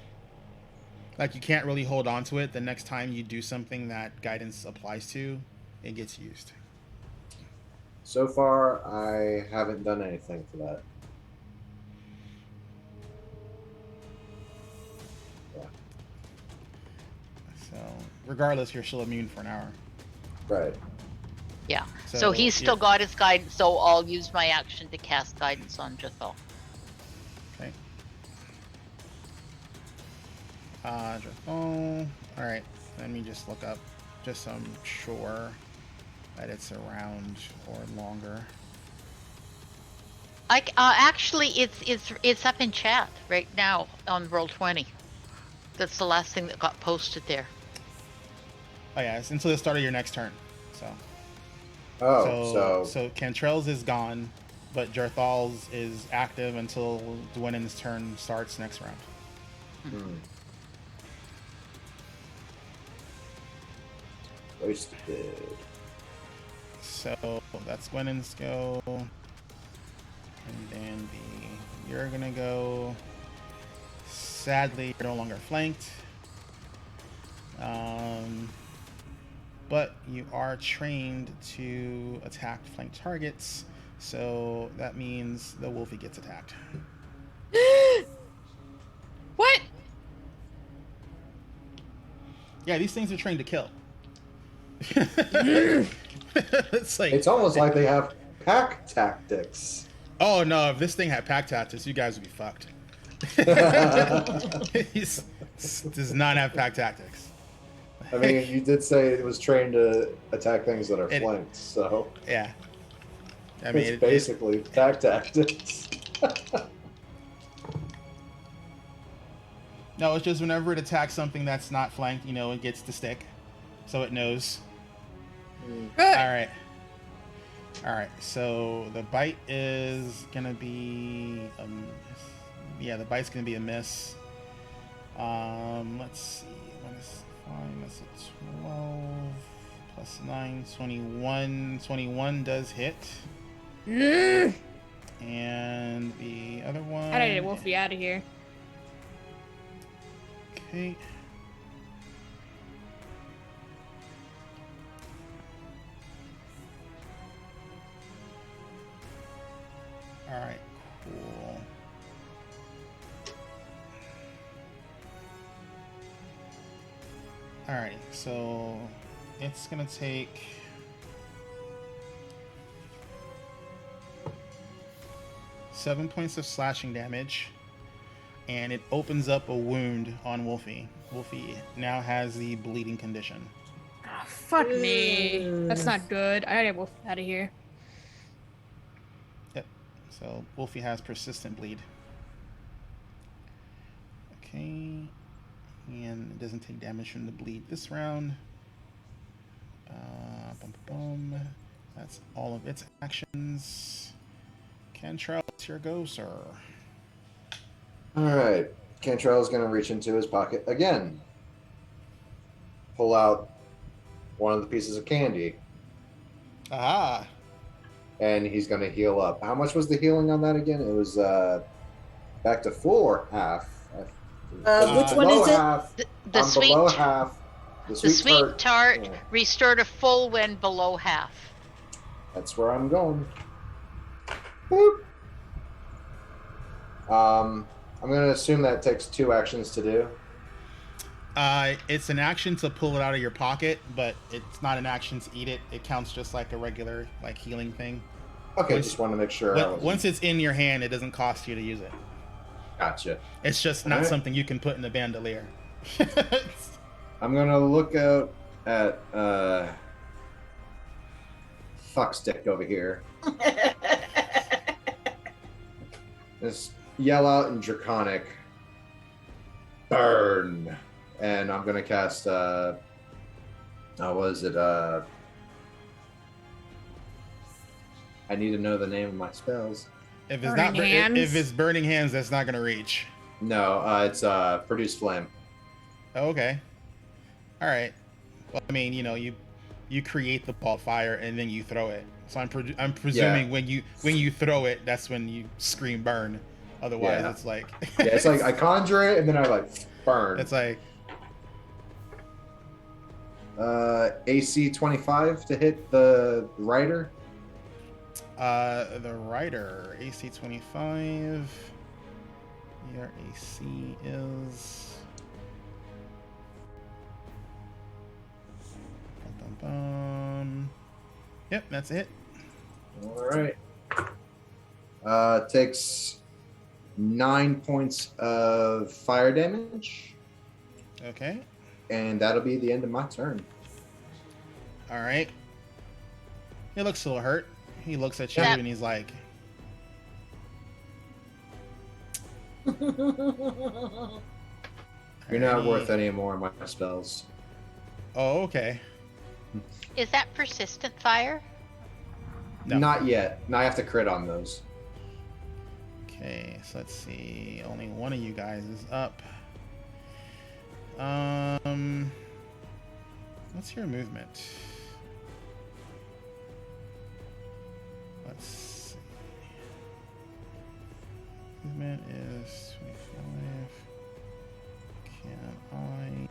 Like you can't really hold on to it. The next time you do something that guidance applies to, it gets used. So far, I haven't done anything for that. Yeah. So regardless, you're still immune for an hour. Right. Yeah. So he's still got his guidance. So I'll use my action to cast guidance on Jathal. Okay. All right. Let me just look up, just so I'm sure that it's around or longer. Actually, it's up in chat right now on Roll20. That's the last thing that got posted there. Oh yeah, it's until the start of your next turn. So Cantrell's is gone, but Jarthal's is active until Dwynen's turn starts next round. Hmm. Wasted. So that's Gwynen's go, and then you're gonna go. Sadly, you're no longer flanked. But you are trained to attack flanked targets, so that means the Wolfie gets attacked. What? Yeah, these things are trained to kill. It's almost like they have pack tactics. Oh no, if this thing had pack tactics, you guys would be fucked. He does not have pack tactics. I mean, you did say it was trained to attack things that are flanked, so yeah. I mean, it's basically pack tactics. No, it's just whenever it attacks something that's not flanked, it gets to stick, so it knows. Good. All right. So the bite is gonna be the bite's gonna be a miss. Let's see. That's a 12 plus 9, 21. 21 does hit. And the other one. How did Wolfie out of here? Okay. All right, cool. All right, so it's gonna take 7 points of slashing damage, and it opens up a wound on Wolfie. Wolfie now has the bleeding condition. Oh, fuck me. That's not good. I gotta Wolfie out of here. Yep. So Wolfie has persistent bleed. Okay. And it doesn't take damage from the bleed this round. That's all of its actions. Cantrell, it's your go, sir. All right. Cantrell's going to reach into his pocket again. Pull out one of the pieces of candy. Ah. And he's going to heal up. How much was the healing on that again? It was back to full or half? Which one is it? Half. The sweet, below half. The sweet tart restored a full when below half. That's where I'm going. Boop. I'm going to assume that takes 2 actions to do. It's an action to pull it out of your pocket, but it's not an action to eat it. It counts just like a regular healing thing. Okay, just want to make sure. Once it's in your hand, it doesn't cost you to use it. Gotcha. It's just not something you can put in the bandolier. I'm gonna look out at fuckstick over here. Just yell out in Draconic. burn, and I'm gonna cast. Was it? I need to know the name of my spells. If it's Burning hands? if it's burning hands, that's not gonna reach. No, it's produce flame. Oh, okay. All right. Well, I mean, you create the ball of fire and then you throw it. So I'm presuming when you throw it, that's when you scream burn. Otherwise, it's like yeah, it's like I conjure it and then I like burn. It's like AC 25 to hit the rider. the rider AC 25. Your AC is. Bum, bum, bum. Yep, that's it. All right. Takes 9 points of fire damage, Okay. and that'll be the end of my turn. All right. He looks a little hurt. He looks at you Yeah. and he's like, You're not "Alrighty." worth any more of my spells. Oh, okay. Is that persistent fire? No. Not yet. Now I have to crit on those. Okay, so let's see. Only one of you guys is up. What's your movement? Let's see. Movement is 25. Can I?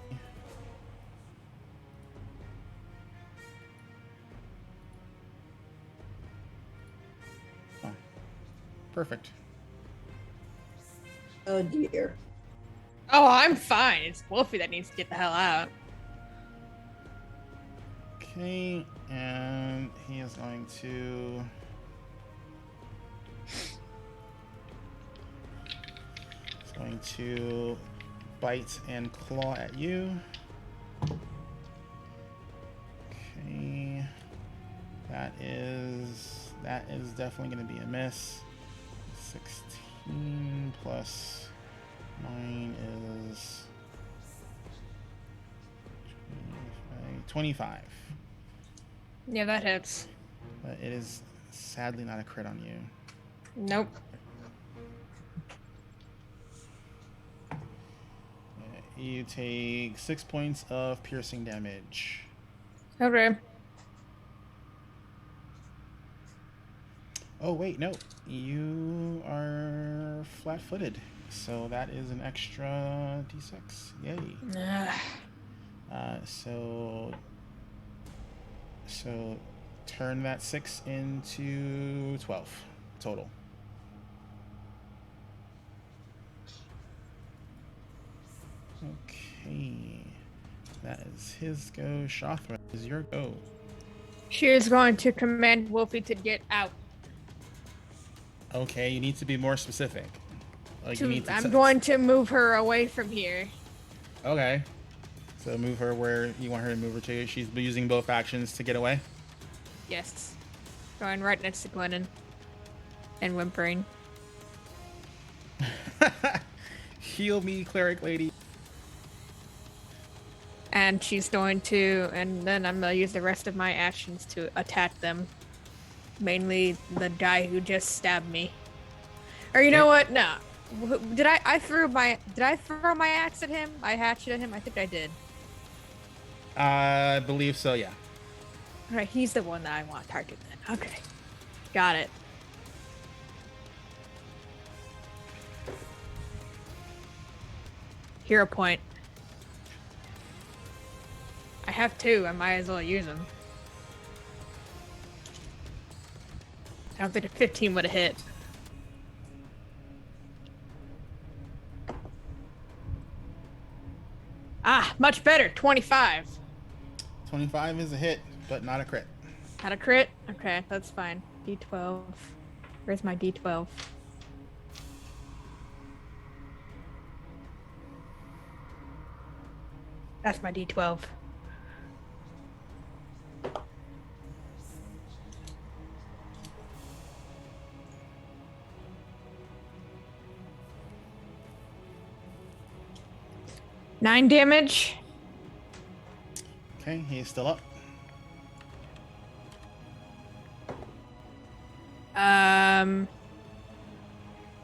Oh, perfect. Oh dear. Oh, I'm fine. It's Wolfie that needs to get the hell out. Okay, and he is going to. He's going to bite and claw at you. Okay, that is definitely going to be a miss. 16 plus 9 is 25. Yeah, that hits. But it is sadly not a crit on you. Nope. You take 6 points of piercing damage. Okay. Oh wait, no. You are flat-footed, so that is an extra d6. Yay. So turn that 6 into 12 total. Okay. That is his go. Shothra, is your go. She is going to command Wolfie to get out. Okay, you need to be more specific. Like you need to I'm going to move her away from here. Okay. So move her where you want her to move her to. She's using both actions to get away. Yes. Going right next to Glennon. And whimpering. Heal me, cleric lady. And she's going to, and then I'm going to use the rest of my actions to attack them. Mainly the guy who just stabbed me. Or you know what? No. Did I throw my axe at him? I hatchet at him? I think I did. I believe so, yeah. Alright, he's the one that I want to target then. Okay. Got it. Hero point. I have two. I might as well use them. I don't think a 15 would have hit. Ah, much better. 25. 25 is a hit, but not a crit. Had a crit? Okay, that's fine. D12. Where's my D12? That's my D12. 9 damage. Okay, he's still up.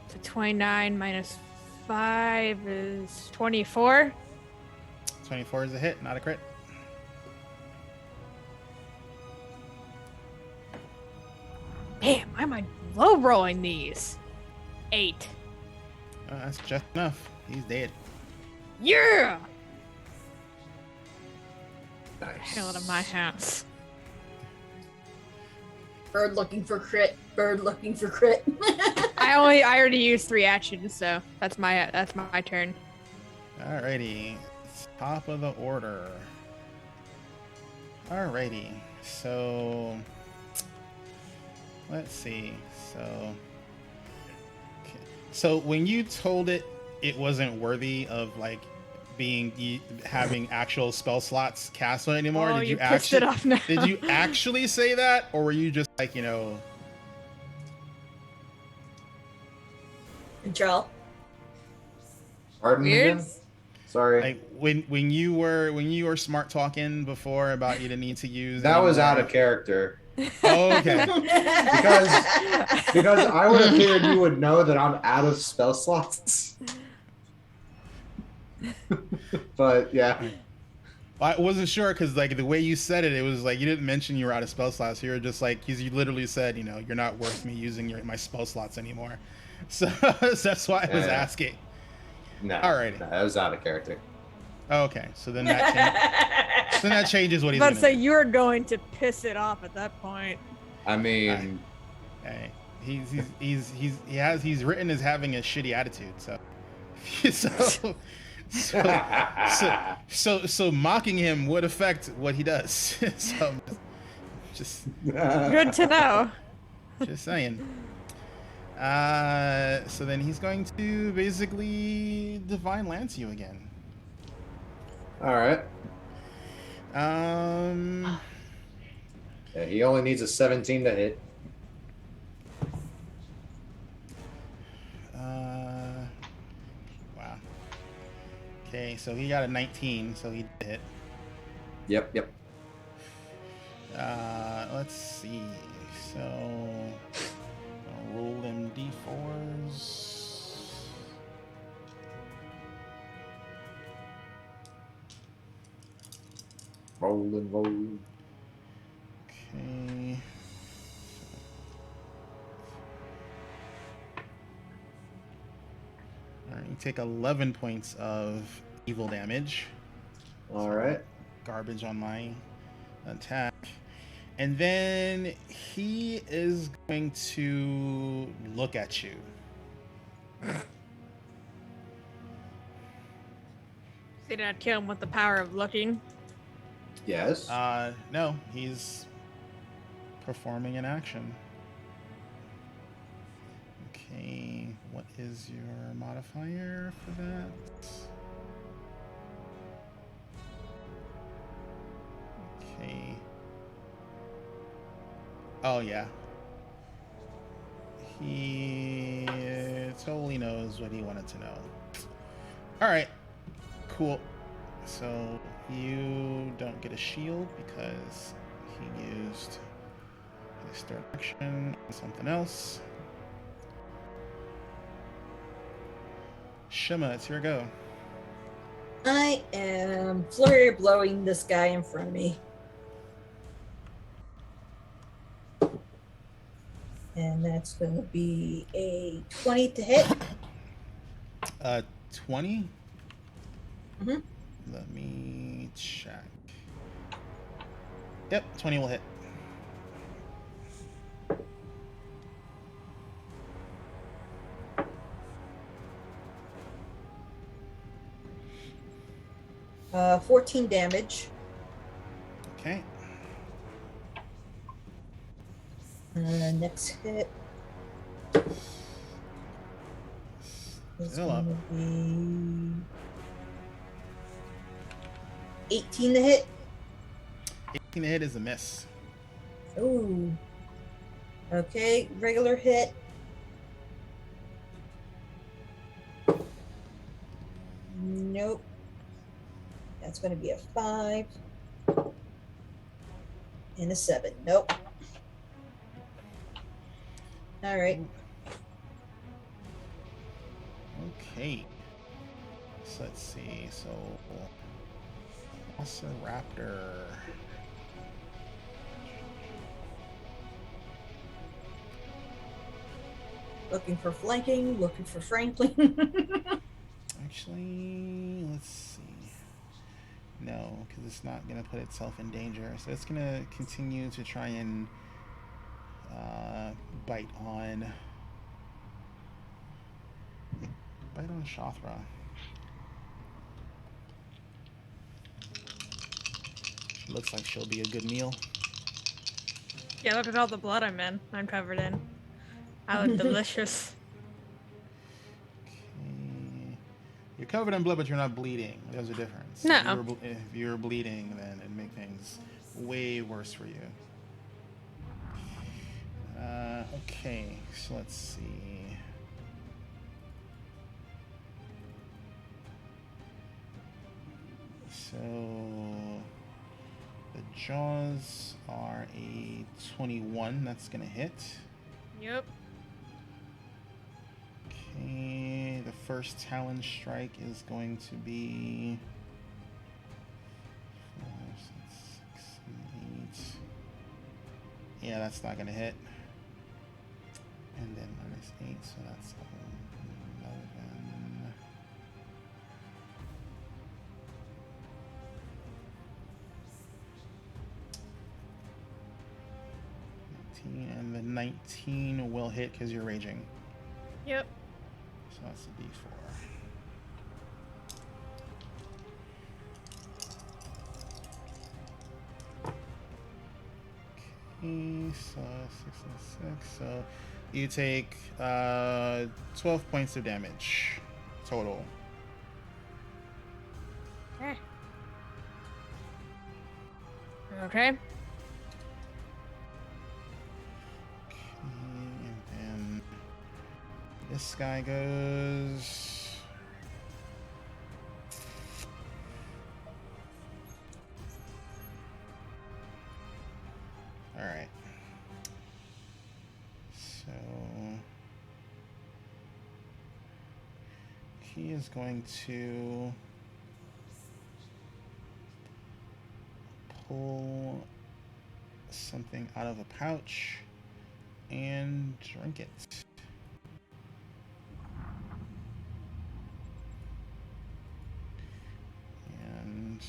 So 29 minus 5 is 24. 24 is a hit, not a crit. Damn, why am I low rolling these? 8. Oh, that's just enough. He's dead. Yeah! Nice. Hell out of my house. Bird looking for crit. Bird looking for crit. I already used 3 actions, so that's my turn. Alrighty. Top of the order. Alrighty. So let's see. So when you told it wasn't worthy of like having actual spell slots cast on it anymore, Oh, did you you pissed actually it off now. did you actually say that, or were you just like, Control. Pardon Weird. again? Sorry. like when you were smart talking before about you didn't need to use That was anymore? out of character. Oh, okay. Because I would have figured you would know that I'm out of spell slots. But yeah. I wasn't sure because like the way you said it, it was like you didn't mention you were out of spell slots. You were just like, because you literally said, you're not worth me using my spell slots anymore. So that's why I was Yeah. asking. No. Alrighty. No, that was out of character. Okay, so then that changes what he's But gonna so do. you're going to piss it off at that point. I mean, Hey, he's written as having a shitty attitude. So mocking him would affect what he does. So just Good to know. just saying. So then he's going to basically Divine Lance you again. all right. Um, Yeah, he only needs a 17 to hit. wow. Okay, so he got a 19, so he hit. Yep. Let's see. So I'll roll them d4s. Rolling. Okay. All right, you take 11 points of evil damage. All right. Garbage on my attack. And then he is going to look at you. Did I kill him with the power of looking? Yes. No, he's performing an action. Okay, what is your modifier for that? Okay. Oh, yeah. He totally knows what he wanted to know. All right, cool. So you don't get a shield because he used his third action on something else. Shima, it's your go. I am flurry blowing this guy in front of me. And that's going to be a 20 to hit. 20? Mhm. Let me check. Yep, 20 will hit. Uh, 14 damage. Okay. Next hit is Still up. going to be 18 to hit. 18 to hit is a miss. Ooh. Okay, regular hit. Nope. That's going to be a 5 and a 7. Nope. All right. Okay. So let's see. So, Velociraptor. Looking for flanking, looking for Franklin. Actually, let's see. No, because it's not going to put itself in danger. So it's going to continue to try and bite on Shothra. Looks like she'll be a good meal. Yeah, look at all the blood I'm covered in. I look delicious. Okay. You're covered in blood, but you're not bleeding. There's a difference. No. If you're bleeding, then it'd make things way worse for you. Okay, so let's see. So the jaws are a 21. That's gonna hit. Yep. Okay, the first talon strike is going to be 4, 6, 6, 8. Yeah, that's not gonna hit. And then -8, so that's 11. 19, and the 19 will hit because you're raging. Yep. So that's a D4. Okay, so 6 and 6. So you take 12 points of damage total. Okay. Okay. Okay, and then this guy goes. All right. So he is going to pull something out of a pouch and drink it. And it's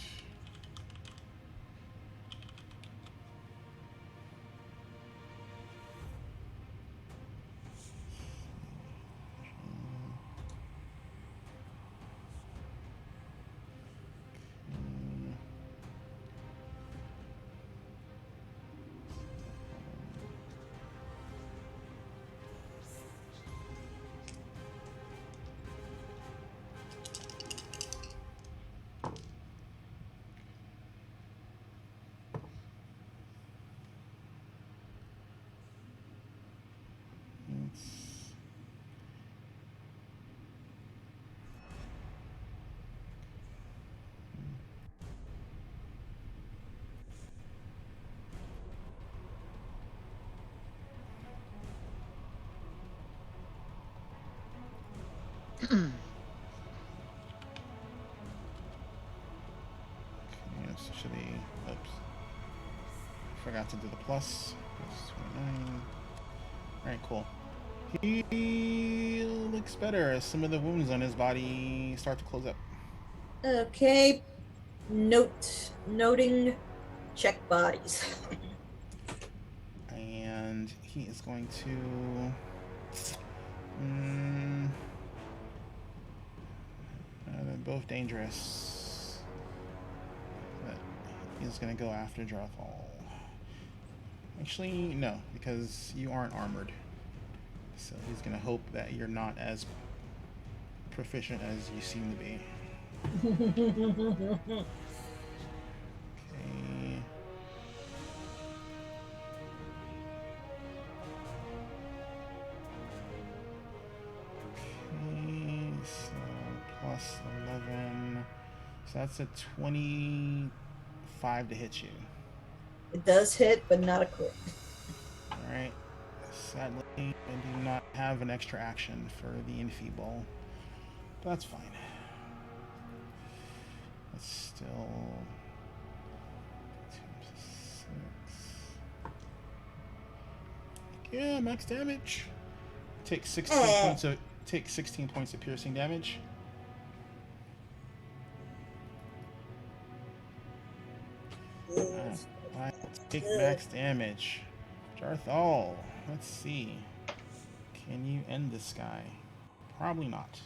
yes, should be. Oops. Forgot to do the plus. Plus 29. Alright, cool. He looks better. Some of the wounds on his body start to close up. Okay. Noting check bodies. And he is going to. They're both dangerous. But he's going to go after Jarthal. Actually, no, because you aren't armored. So he's going to hope that you're not as proficient as you seem to be. Okay. Okay, so plus 11. So that's a 25 to hit you. It does hit, but not a crit. All right. Sadly, I do not have an extra action for the enfeeble. But that's fine. That's still 2 + 6. Yeah, max damage. Take 16 points of piercing damage. I take max damage. Jarthal, let's see. Can you end this guy? Probably not.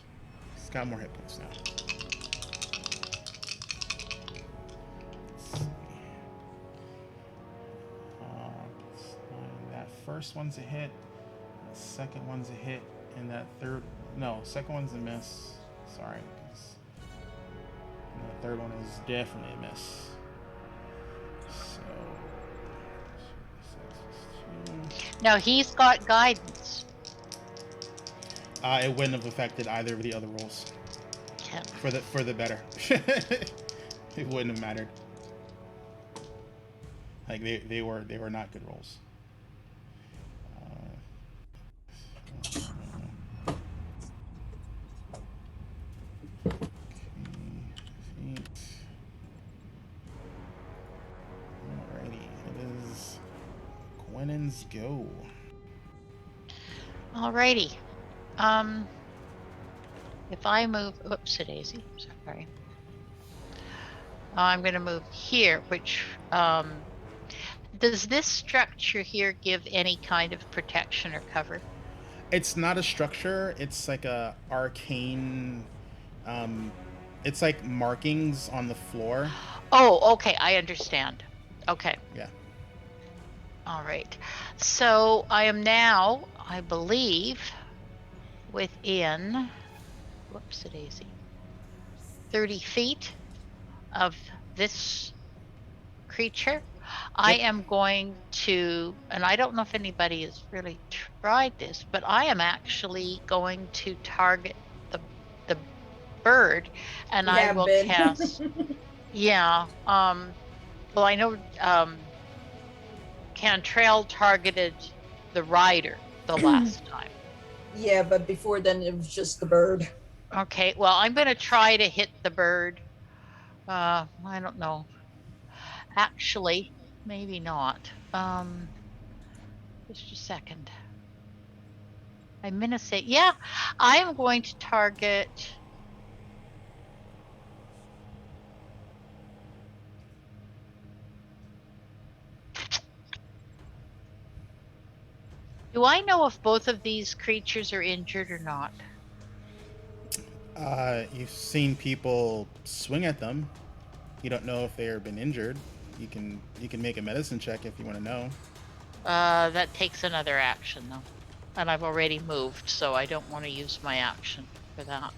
He's got more hit points now. Let's see. That first one's a hit. The second one's a hit. And that second one's a miss. Sorry. And the third one is definitely a miss. Now he's got guidance. It wouldn't have affected either of the other rolls. Yeah. For the better. It wouldn't have mattered. Like they were not good rolls. Alrighty, it is Gwynen's go. Alrighty. If I move, oopsie daisy, sorry. I'm going to move here, which, does this structure here give any kind of protection or cover? It's not a structure. It's like a arcane. It's like markings on the floor. Oh, okay. I understand. Okay. Yeah. All right. So I am now, I believe, within, whoops, daisy, 30 feet of this creature. I am going to, and I don't know if anybody has really tried this, but I am actually going to target the bird, and I will cast. Yeah. Well, I know Cantrell targeted the rider the last time. Yeah, but before then it was just the bird. Okay. Well, I'm going to try to hit the bird. I don't know. Actually, maybe not. Just a second. I'm gonna say, yeah, I am going to target. Do I know if both of these creatures are injured or not? You've seen people swing at them. You don't know if they've been injured. You can make a medicine check if you want to know. That takes another action though, and I've already moved, so I don't want to use my action for that.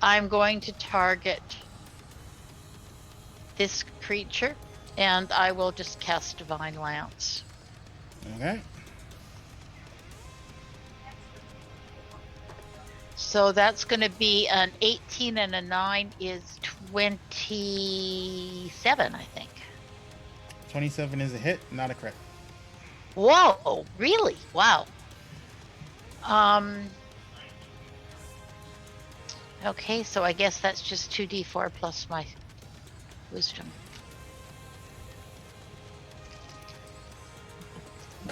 I'm going to target this creature, and I will just cast Divine Lance. Okay. So that's going to be an 18 and a 9 is 27, I think. 27 is a hit, not a crit. Whoa, really? Wow. Okay, so I guess that's just 2d4 plus my wisdom.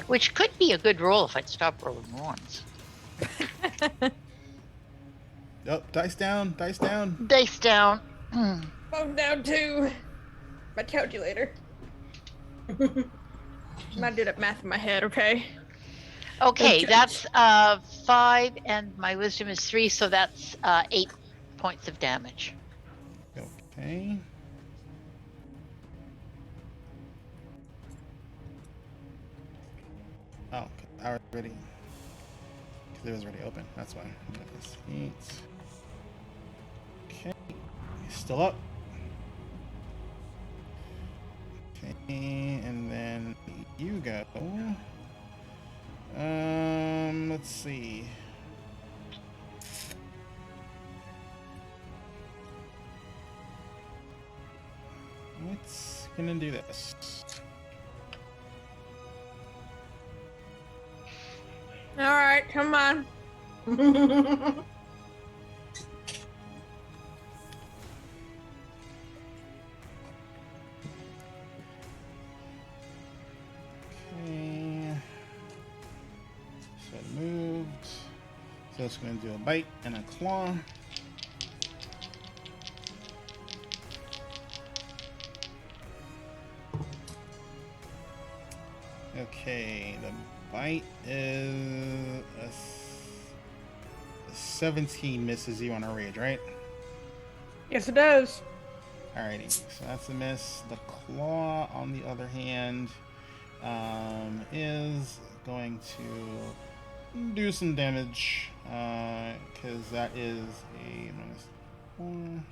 Which could be a good roll if I'd stop rolling ones. Oh, dice down, dice down. Dice down. I'm down to my calculator. I'm not doing that math in my head, okay? Okay, that's 5, and my wisdom is 3, so that's 8 points of damage. Okay. Oh, I was ready. Because it was already open. That's why. That is 8. Okay. He's still up. Okay, and then you go. Let's see. It's gonna do this. All right, come on. Okay. So it moved. So it's gonna do a bite and a claw. Okay, the bite is a 17 misses you on a rage, right? Yes, it does. Alrighty, so that's a miss. The claw, on the other hand, is going to do some damage, because that is a -4. So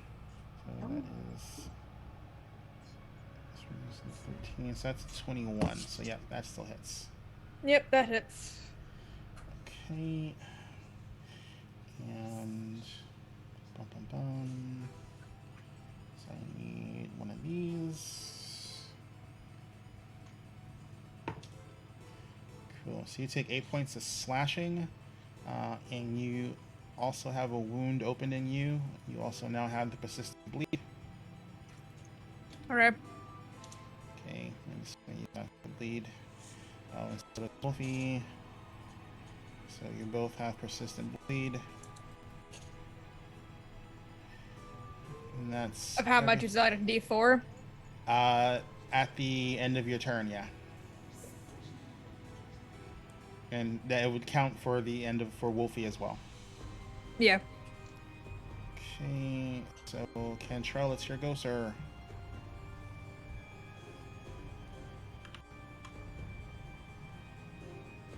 that is 13, so that's a 21. So yeah, that still hits. Yep, that hits. Okay. And bum, bum, bum. So I need one of these. Cool. So you take 8 points of slashing, and you also have a wound open in you. You also now have the persistent bleed. All right. Okay, and just gonna use that to bleed. Instead of Wolfie. So you both have persistent bleed. And that's Of how much is that? A D4? at the end of your turn, yeah. And that it would count for the end of for Wolfie as well. Yeah. Okay, so Cantrell, it's your go, sir.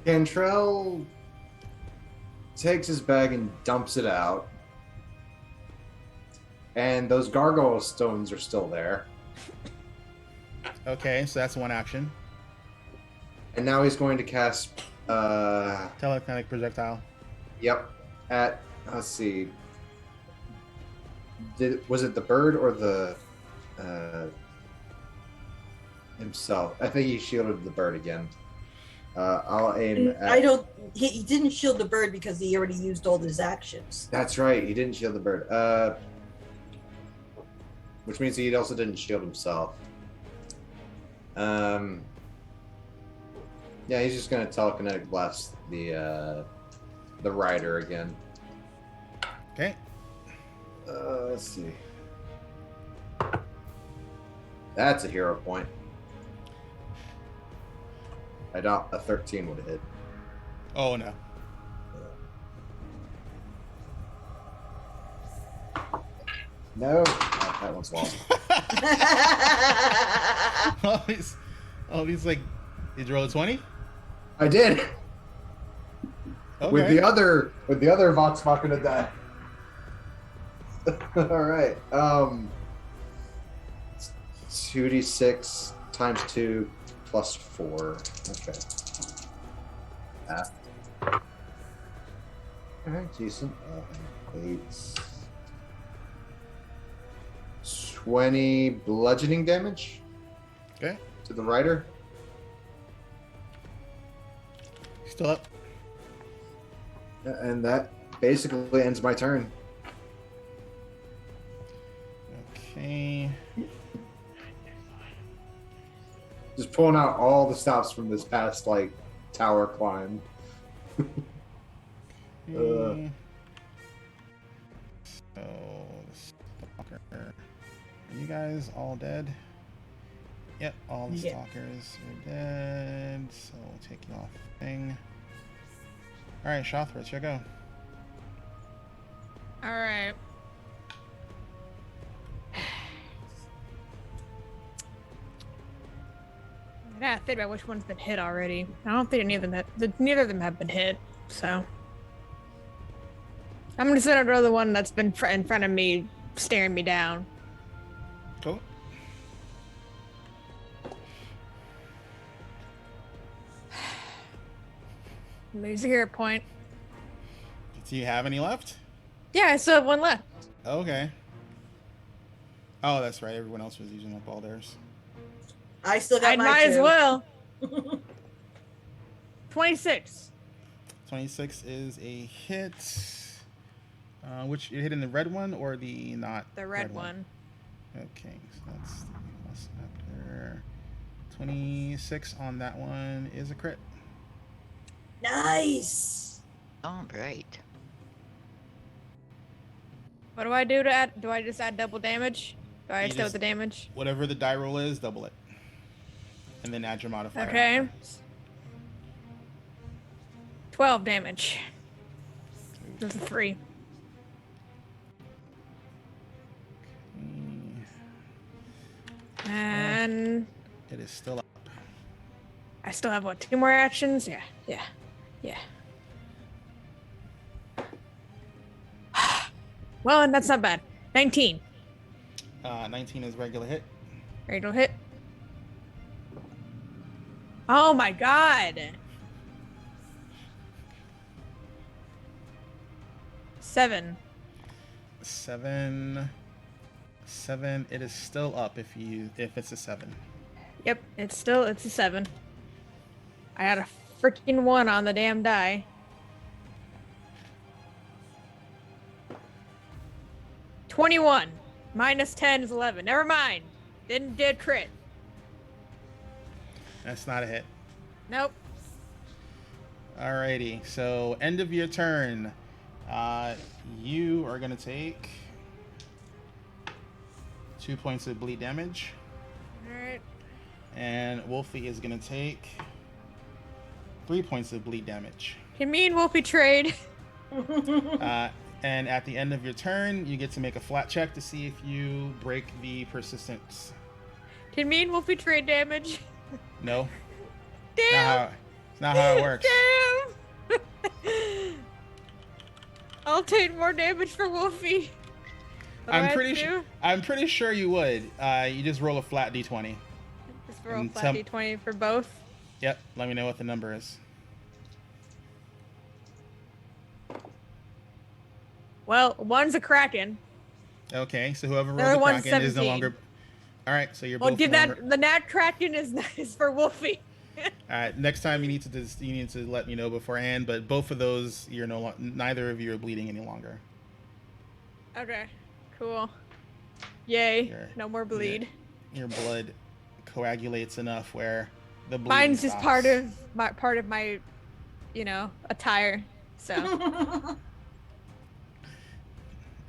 Cantrell takes his bag and dumps it out. And those gargoyle stones are still there. Okay, so that's one action. And now he's going to cast Telekinetic projectile. yep. At let's see. Was it the bird or the himself? I think he shielded the bird again. I'll aim at I don't. He didn't shield the bird because he already used all his actions. That's right, he didn't shield the bird. Which means he also didn't shield himself. Yeah, he's just gonna telekinetic blast the rider again. Okay. Let's see. That's a hero point. I doubt a 13 would hit. Oh no. No, that one's lost. all these like, did you roll a 20? I did. Okay. With the other Vox Machina die. All right. 2d6 times 2 plus 4. Okay. All right, decent. 8. 20 bludgeoning damage Okay. to the rider. Still up. And that basically ends my turn. Okay. Just pulling out all the stops from this past like tower climb. Okay. So, stalker. Are you guys all dead? Yep, all the Yeah. stalkers are dead. So we'll take you off the thing. Alright, Shothra, it's your go. All right. I gotta think about which one's been hit already. I don't think neither of them have been hit, so I'm gonna send out the one that's been in front of me, staring me down. Cool. Lose a hero point. Do you have any left? Yeah, I still have one left. Okay. Oh, that's right. Everyone else was using up all theirs. I still got I my might as two. well. 26. 26 is a hit. Which you hit in the red one or the not? The red one. Okay, so that's plus after 26 on that one is a crit. Nice. All right. What do I do to add? Do I just add double damage? Do I You stay with just- the damage? Whatever the die roll is, double it. And then add your modifier. Okay. 12 damage. That's a 3. And It is still up. I still have what, 2 more actions? Yeah. Well, and that's not bad. 19. 19 is regular hit. Regular hit. Oh my god. 7. 7. It is still up if it's a 7. Yep, it's a 7. I had a freaking 1 on the damn die. -21. -10 is 11. Never mind. Did crit. That's not a hit. Nope. Alrighty, so end of your turn. You are gonna take 2 points of bleed damage, Alright. and Wolfie is gonna take 3 points of bleed damage. Can me and Wolfie trade? And at the end of your turn, you get to make a flat check to see if you break the persistence. Can me and Wolfie trade damage? No, Damn! it's not how it works. Damn! I'll take more damage for Wolfie. What do I have to do? I'm pretty sure you would. You just roll a flat d20. Just roll a and flat tell- d20 for both. Yep. Let me know what the number is. Well, one's a kraken. Okay, so whoever The rolls other the one's Kraken is no 17. longer. All right, so you're Well, both. give no longer- that the nat kraken is for Wolfie. All right, next time you need to let me know beforehand. But both of those, neither of you are bleeding any longer. Okay, cool. Yay! Here. No more bleed. Your blood coagulates enough where the bleeding Mine's just stops. part of my, attire. So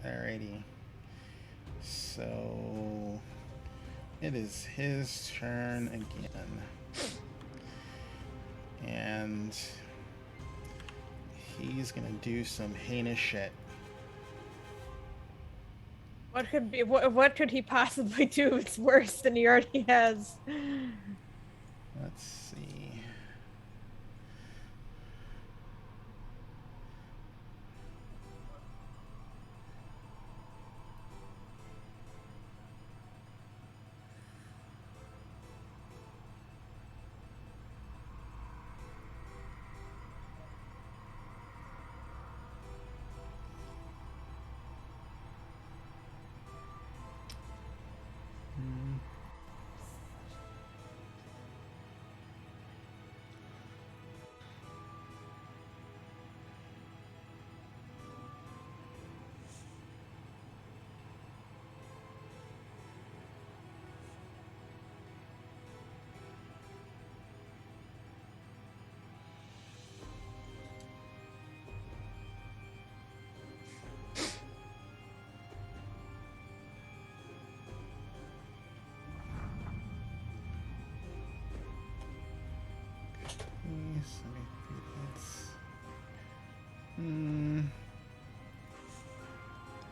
Alrighty. So it is his turn again. And he's gonna do some heinous shit. what could he possibly do? It's worse than he already has. Let's see.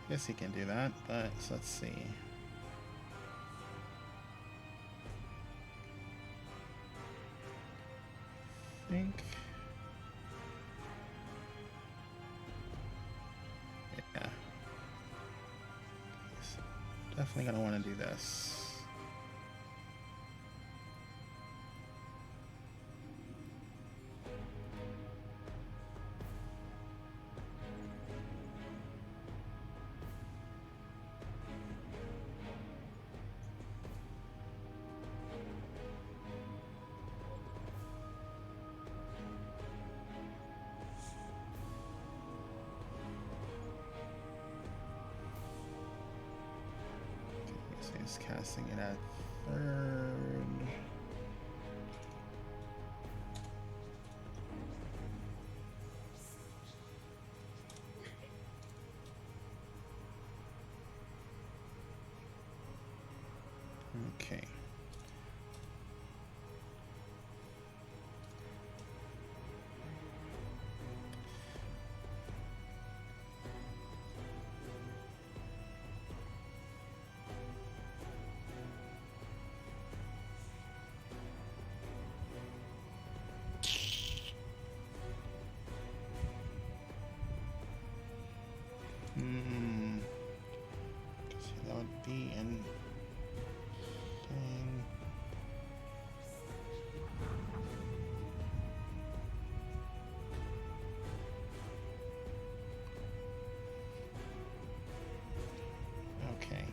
Guess he can do that, but let's see. Think. Yeah. He's definitely gonna want to do this. So he's casting it at third. Okay. So that would be an thing. Okay.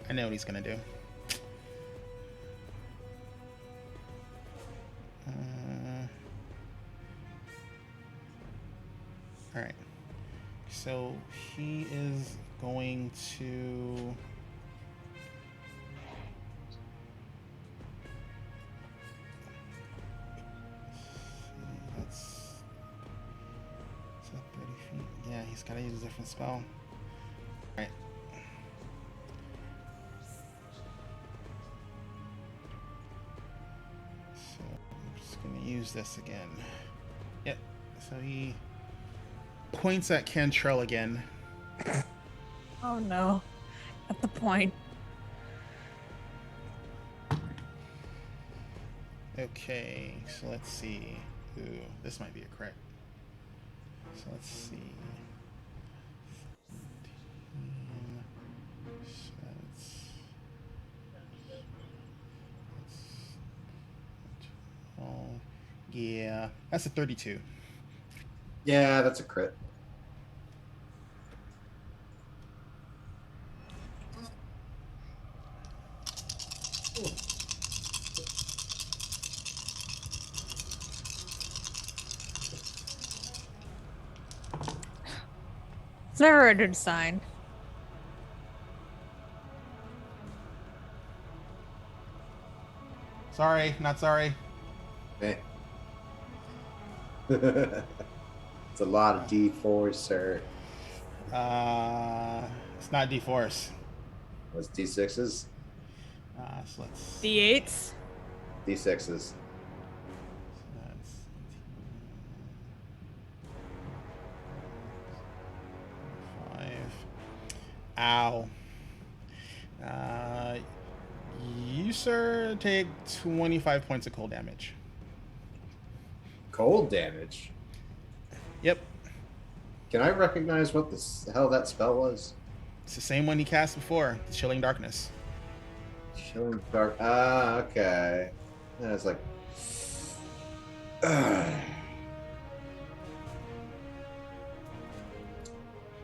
I know what he's gonna do. All right. So he is going to. That's. Is that 30 feet? Yeah, he's got to use a different spell. All right. So I'm just going to use this again. Yep. So he points at Cantrell again. Oh no. At the point. Okay, so let's see. Ooh, this might be a crit. So let's see. 17. So that's 12. Yeah, that's a 32. Yeah, that's a crit. It's never a good sign. Sorry, not sorry. Eh. It's a lot of D4s, sir. It's not D4s. What's D6s? So let's. D8s? D6s. So that's 5. Ow. You, sir, take 25 points of cold damage. Cold damage? Yep. Can I recognize what the hell that spell was? It's the same one he cast before, the Chilling Darkness. Chilling dark. Ah, okay. And it's like.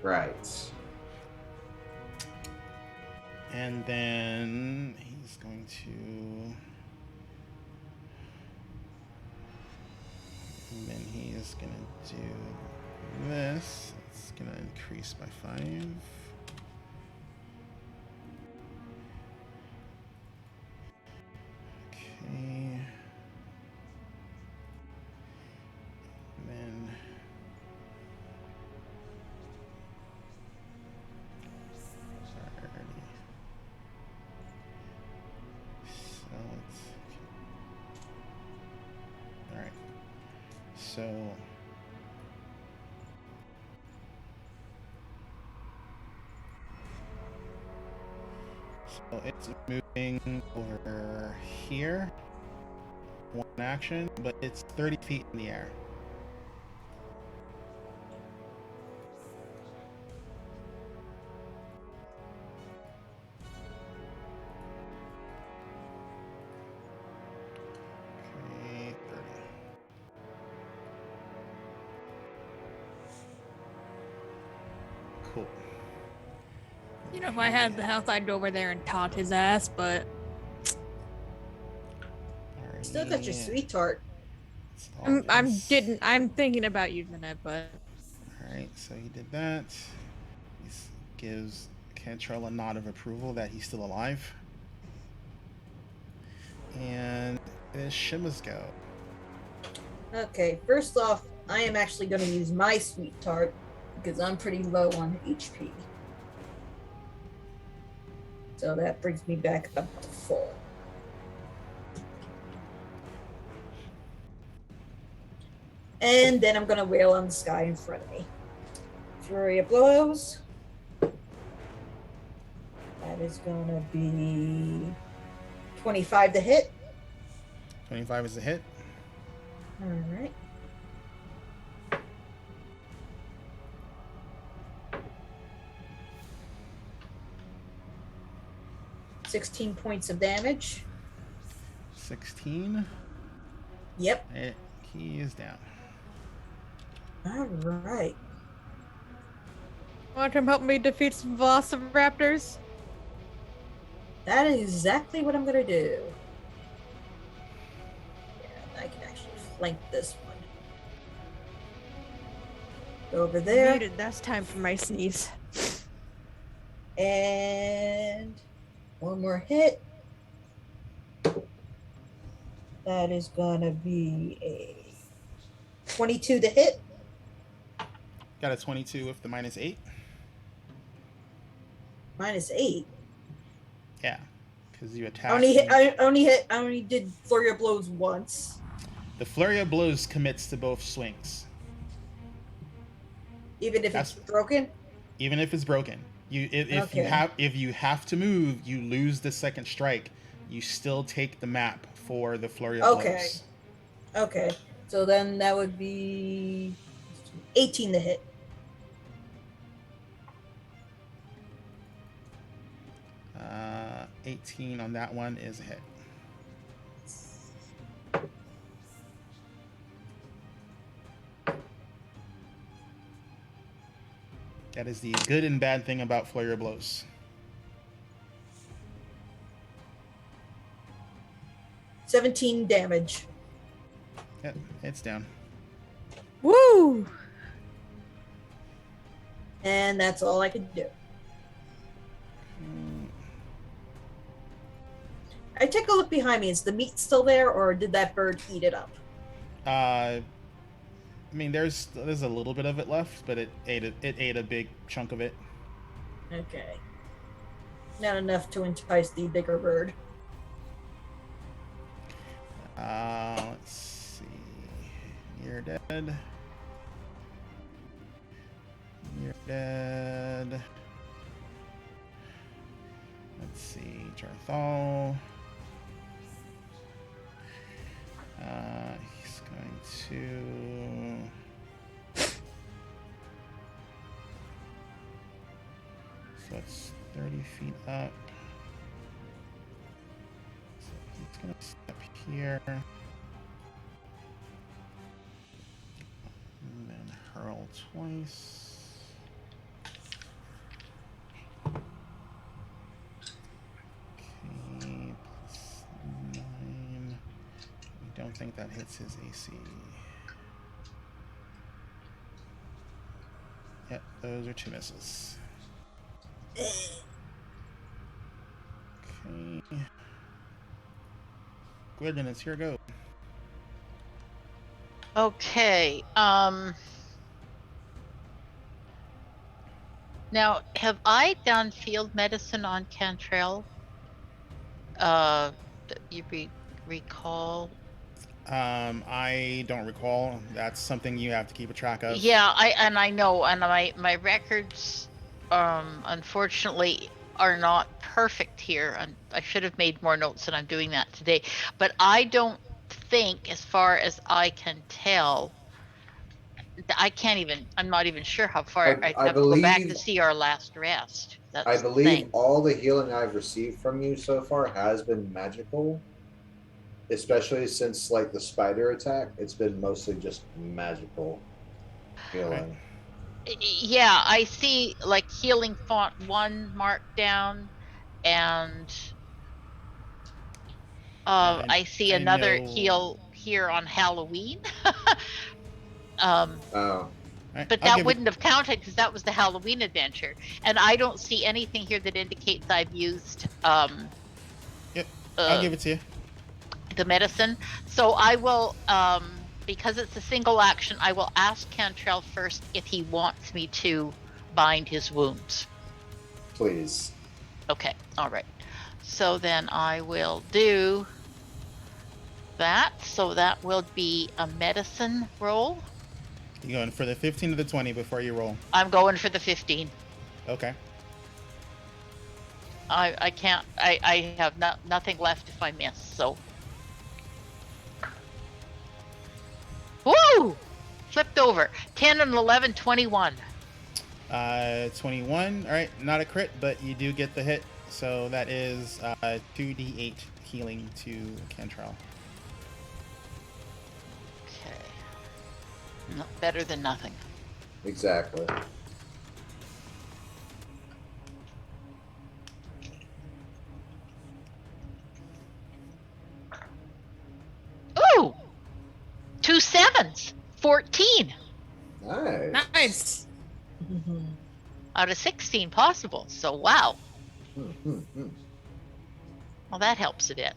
Right. And then he's going to. And then he is going to do this. It's going to increase by 5. Okay. And then. So let's. All right. So. So it's moving over here. One action, but it's 30 feet in the air. Okay, 30. Cool. You know, if I had the health, I'd go over there and taunt his ass, but Still got your sweetheart. I'm thinking about using it, but All right, so he did that. He gives Cantrell a nod of approval that he's still alive. And it is Shima's go. Okay, first off, I am actually going to use my sweet tart because I'm pretty low on HP. So that brings me back up to full. And then I'm going to wail on the sky in front of me. Flurry of blows. That is going to be 25 to hit. 25 is a hit. All right. $16 points of damage. 16. Yep. He is down. All right. Want to help me defeat some velociraptors? That is exactly what I'm going to do. Yeah, I can actually flank this one. Go over there. Muted. That's time for my sneeze. And one more hit. That is going to be a 22 to hit. Got a 22 with the -8. -8. Yeah, because you attack. I only did flurry of blows once. The flurry of blows commits to both swings, Even if it's broken? even if it's broken. If you have to move, you lose the second strike. You still take the map for the flurry of blows. Okay. So then that would be 18 to hit. Uh, 18 on that one is a hit. That is the good and bad thing about flurry of blows. $17 damage. Yep, it's down. Woo! And that's all I could do. I take a look behind me. Is the meat still there, or did that bird eat it up? I mean, there's a little bit of it left, but it ate a big chunk of it. Okay. Not enough to entice the bigger bird. Let's see. You're dead. You're dead. Let's see. Jarthal. He's going to. So it's 30 feet up. So he's going to step here. And then hurl twice. Okay, plus 9. I don't think that hits his AC. Yep, those are 2 misses. Okay. Gwydon, it's your go. Okay. Now, have I done field medicine on Cantrell? You recall? I don't recall. That's something you have to keep a track of. Yeah, I know, and my records, unfortunately, are not perfect here, and I should have made more notes, and I'm doing that today. But I don't think, as far as I can tell, I'm not even sure how far. I have to go back to see our last rest. That's I the believe thing. all the healing I've received from you so far has been magical. Especially since like the spider attack, it's been mostly just magical healing. Yeah, I see like healing font 1 marked down, and I see another heal here on Halloween. Oh. right, But I'll that give wouldn't have counted because that was the Halloween adventure, and I don't see anything here that indicates I've used Yep, I'll give it to you. the medicine. So I will, because it's a single action, I will ask Cantrell first if he wants me to bind his wounds. Please. Okay, all right. So then I will do that. So that will be a medicine roll. You going for the 15 or the 20 before you roll? I'm going for the 15. Okay. I can't. I have nothing left if I miss. So. Woo! Flipped over. 10 and 11, 21. 21. All right, not a crit, but you do get the hit. So that is 2d8 healing to Cantrell. Okay. No, better than nothing. Exactly. Ooh! 2 7s. 14 Nice. Nice. out of 16 possible. So wow. Well, that helps a bit.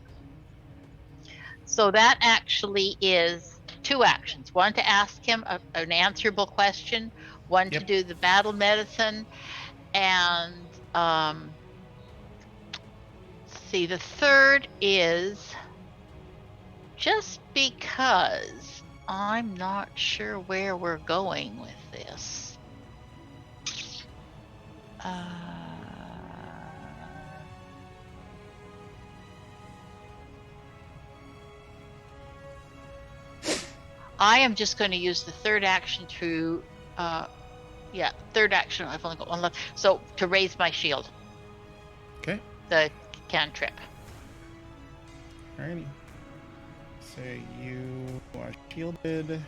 So that actually is 2 actions. One to ask him an answerable question, one to do the battle medicine, and see, the third is just because I'm not sure where we're going with this. I am just going to use the third action to, third action. I've only got one left. So to raise my shield. Okay. The cantrip. Alrighty. So you are shielded.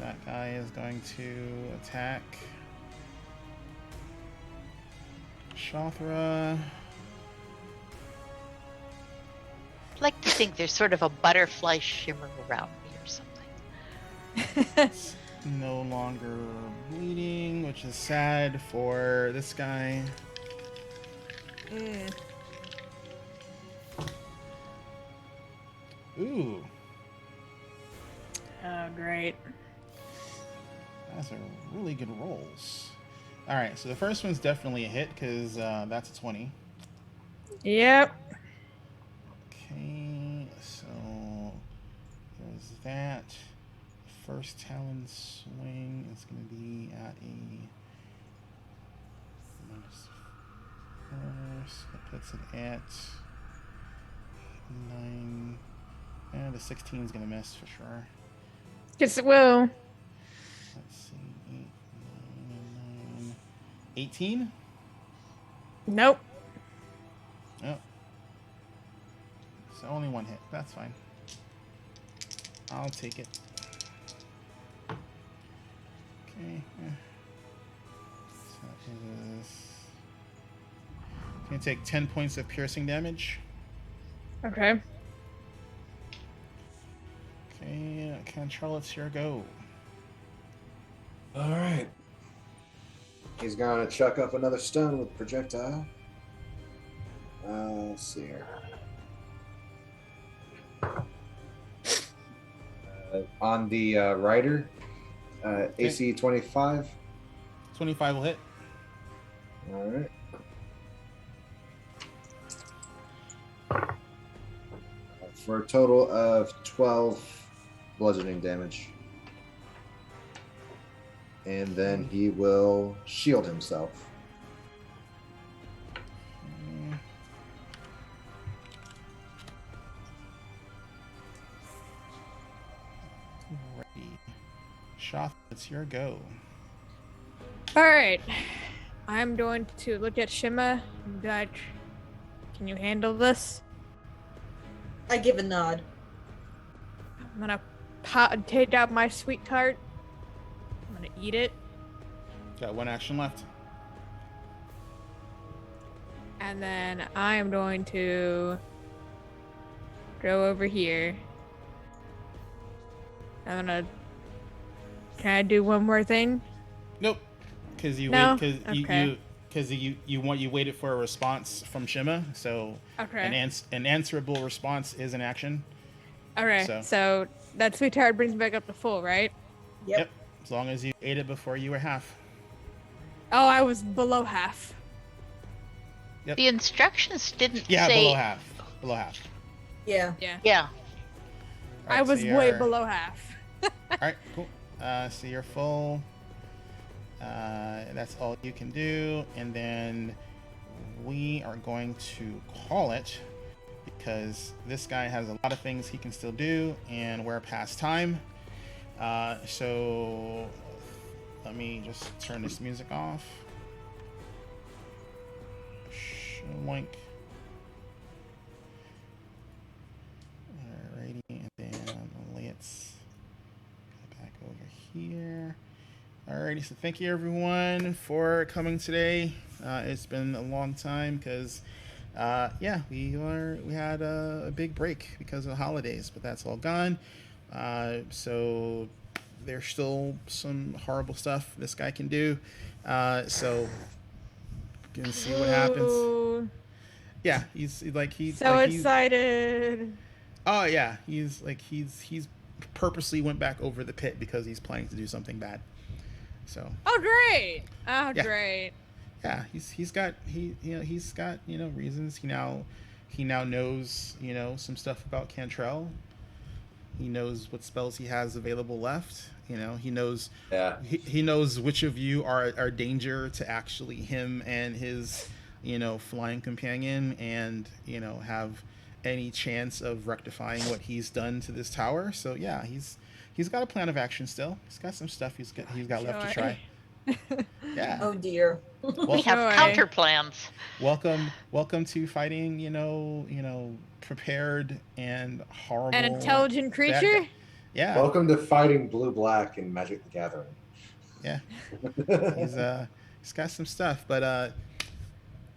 That guy is going to attack Shothra. I'd like to think there's sort of a butterfly shimmer around me or something. It's no longer bleeding, which is sad for this guy. Ooh, Oh, great. those are really good rolls. All right, so the first one's definitely a hit because that's a 20. Yep. Okay, so there's that. First Talon swing is going to be at a -4, so that puts it at 9. And the 16 is going to miss for sure. Yes, it will. Let's see, 8, 9, and 9. 18? Nope. Oh. So only one hit. That's fine. I'll take it. Okay. So that is... Going to take 10 points of piercing damage. Okay. Okay, Cantrell, it's your go. All right. He's gonna chuck up another stone with projectile. Let's see here. On the rider, AC 25. 25 will hit. All right. For a total of 12 bludgeoning damage. And then he will shield himself. Ready. Shoth, it's your go. All right. I'm going to look at Shima and be like, can you handle this? I give a nod. I'm gonna take out my sweet tart. I'm gonna eat it. Got one action left. And then I am going to go over here. I'm gonna Can I do one more thing? Nope. Because you No? wait. Because Okay. you waited for a response from Shima. So Okay. an answerable response is an action. Okay. So So that sweet tart brings me back up to full, right? Yep. yep. As long as you ate it before you were half. Oh, I was below half. Yep. The instructions didn't Yeah, say. below half. Below half. Yeah. Yeah. Yeah. All I right, so was way you're- below half. All right, cool. So you're full. That's all you can do, and then we are going to call it because this guy has a lot of things he can still do, and we're past time. So let me just turn this music off. Shoink. Alrighty, and then let's go back over here. Alrighty, so thank you everyone for coming today. It's been a long time because, yeah, we had a big break because of the holidays, but that's all gone. So there's still some horrible stuff this guy can do. So we can see what happens. Ooh, Yeah, he's so like, he's, excited. oh yeah, he's purposely went back over the pit because he's planning to do something bad. So Oh, great. Oh, Yeah. great. yeah, he's got reasons. He now knows some stuff about Cantrell. He knows what spells he has available left. He knows Yeah. he knows which of you are danger to actually him and his flying companion, and have any chance of rectifying what he's done to this tower. So yeah, he's got a plan of action still. He's got some stuff he's got left to try. Yeah. Oh dear. Well, We have Joy. counter plans. welcome to fighting prepared and horrible An intelligent bad creature? guy. Yeah. Welcome to fighting Blue Black in Magic the Gathering. Yeah. He's got some stuff, but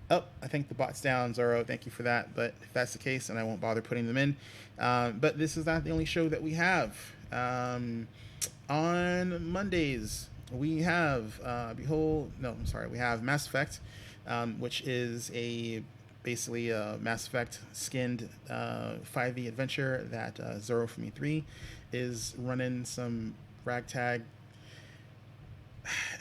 I think the bot's down, Zoro. Thank you for that. But if that's the case, then I won't bother putting them in. But this is not the only show that we have. On Mondays, we have we have Mass Effect, which is basically a Mass Effect skinned 5e adventure that Zoro from E3 is running some ragtag.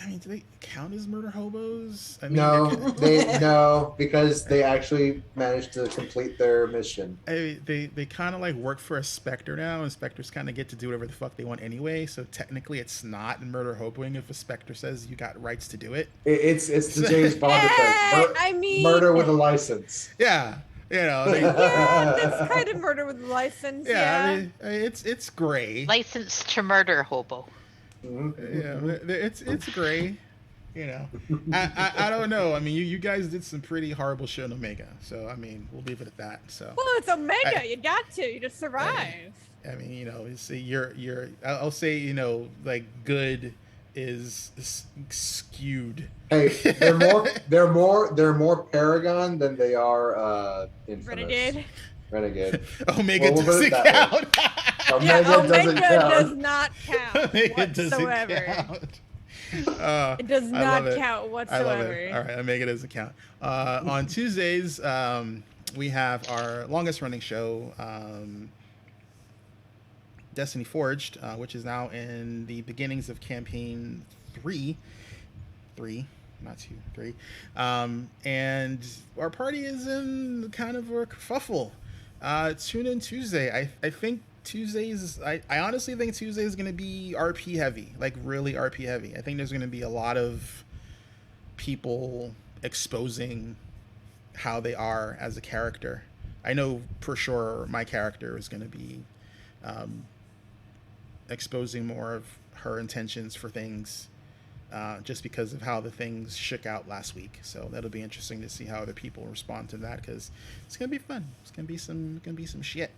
I mean, do they count as murder hobos? I mean, No, because they actually managed to complete their mission. they kind of like work for a Spectre now, and Spectres kind of get to do whatever the fuck they want anyway. So technically, it's not murder hoboing if a Spectre says you got rights to do it. It's the James Bond defense. I mean, Murder with a license. Yeah, yeah, that's kind of murder with a license. yeah. Yeah. I mean, it's gray. Licensed to murder hobo. Yeah, it's gray. I don't know. I mean, you guys did some pretty horrible shit on Omega, so I mean, we'll leave it at that. So Well, it's Omega. You got to. You just survive. I mean, you see, you're. I'll say, like good is skewed. Hey, they're more Paragon than they are Infamous. Renegade. Omega Well, we'll put doesn't it that way. count. Yeah, Omega doesn't Omega count. does not count Omega doesn't whatsoever. count. It does I love not it. count I love whatsoever. it. All right, Omega doesn't count. On Tuesdays, we have our longest running show, Destiny Forged, which is now in the beginnings of campaign 3, not 2, 3. And our party is in kind of a kerfuffle. Tune in Tuesday. I think Tuesdays, I honestly think Tuesday is going to be RP heavy, like really RP heavy. I think there's going to be a lot of people exposing how they are as a character. I know for sure my character is going to be exposing more of her intentions for things, just because of how the things shook out last week. So that'll be interesting to see how other people respond to that, because it's gonna be fun. It's gonna be some shit.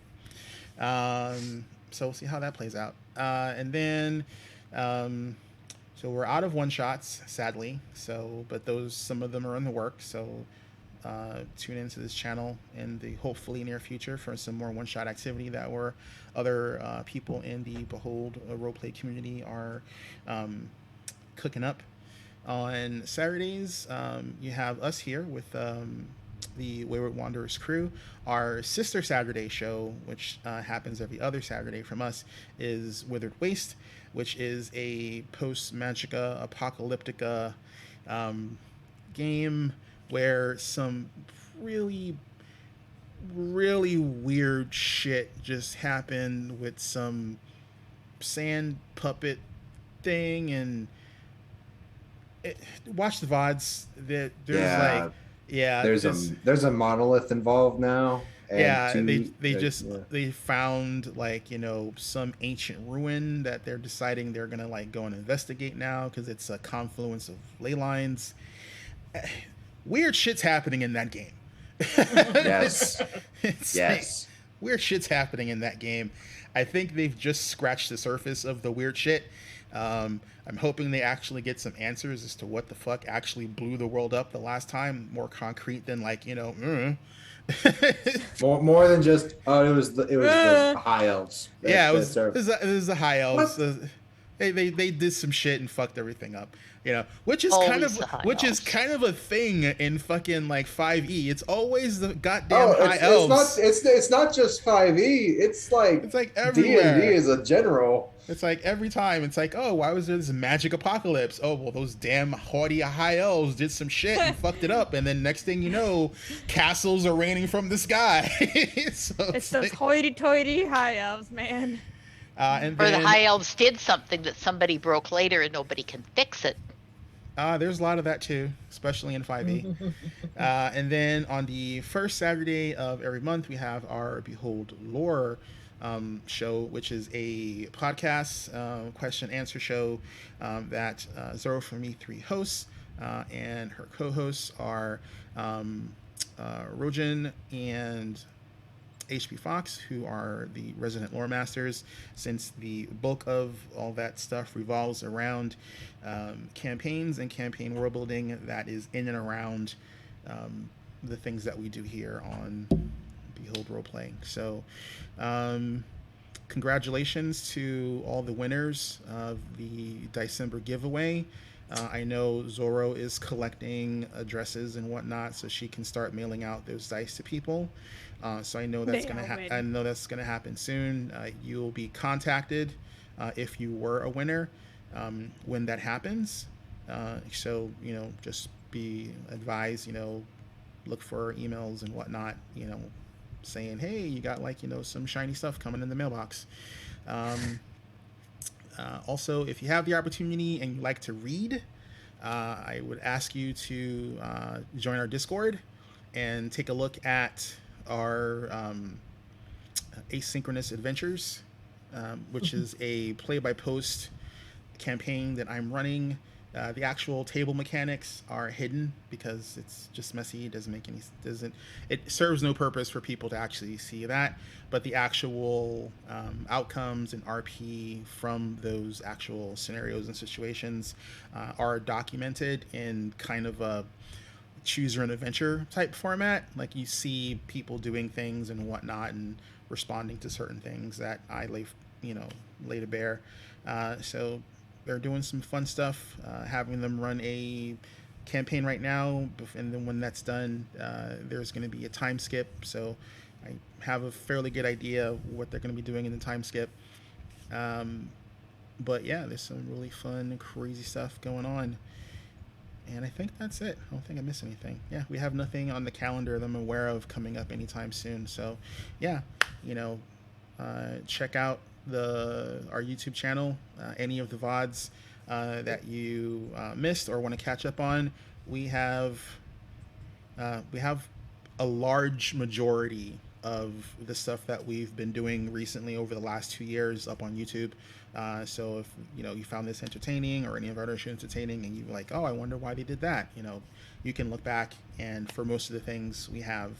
So we'll see how that plays out. And then so we're out of one shots, sadly. So, but some of them are in the work. So tune into this channel in the hopefully near future for some more one-shot activity that were other people in the Behold roleplay community are cooking up. On Saturdays, you have us here with the Wayward Wanderers crew. Our sister Saturday show, which happens every other Saturday from us, is Withered Waste, which is a post-Magica apocalyptica game where some really weird shit just happened with some sand puppet thing. And watch the VODs. There's Yeah. like, yeah, There's a monolith involved now. And yeah, they found like, you know, some ancient ruin that they're deciding they're gonna like go and investigate now because it's a confluence of ley lines. Weird shit's happening in that game. Yes. It's Yes. like, weird shit's happening in that game. I think they've just scratched the surface of the weird shit. I'm hoping they actually get some answers as to what the fuck actually blew the world up the last time, more concrete than like, you know, more than just it was the high elves. Yeah, it was the high elves. They did some shit and fucked everything up, you know, which is kind of a thing in fucking like 5e. It's always the goddamn high elves. It's not just 5e. It's like everywhere. D&D is a general. It's like every time. It's like, oh, why was there this magic apocalypse? Oh, well, those damn haughty high elves did some shit and fucked it up. And then next thing you know, castles are raining from the sky. So it's those hoity-toity high elves, man. Or the high elves did something that somebody broke later and nobody can fix it. There's a lot of that too, especially in 5e. And then on the first Saturday of every month, we have our Behold Lore show, which is a podcast question answer show that Zero for Me 3 hosts, and her co-hosts are Rojan and HP Fox, who are the resident lore masters, since the bulk of all that stuff revolves around campaigns and campaign world building that is in and around the things that we do here on Behold Roleplaying. So congratulations to all the winners of the December giveaway. I know Zorro is collecting addresses and whatnot so she can start mailing out those dice to people. So I know that's gonna happen soon. You'll be contacted if you were a winner when that happens. So you know, just be advised. You know, look for emails and whatnot. You know, saying, hey, you got like, you know, some shiny stuff coming in the mailbox. Also, if you have the opportunity and you like to read, I would ask you to join our Discord and take a look at our Asynchronous Adventures, which is a play-by-post campaign that I'm running. The actual table mechanics are hidden because it's just messy. It serves no purpose for people to actually see that, but the actual outcomes and RP from those actual scenarios and situations are documented in kind of a choose your own adventure type format. Like you see people doing things and whatnot and responding to certain things that I lay to bear. So they're doing some fun stuff, having them run a campaign right now, and then when that's done, there's going to be a time skip. So I have a fairly good idea of what they're going to be doing in the time skip. But yeah, there's some really fun, crazy stuff going on. And I think that's it. I don't think I missed anything. Yeah, we have nothing on the calendar that I'm aware of coming up anytime soon. So yeah, check out our YouTube channel, any of the VODs that you missed or want to catch up on. We have a large majority of the stuff that we've been doing recently over the last 2 years up on YouTube. So if you found this entertaining or any of our other shows entertaining and you're like, oh, I wonder why they did that, you can look back, and for most of the things we have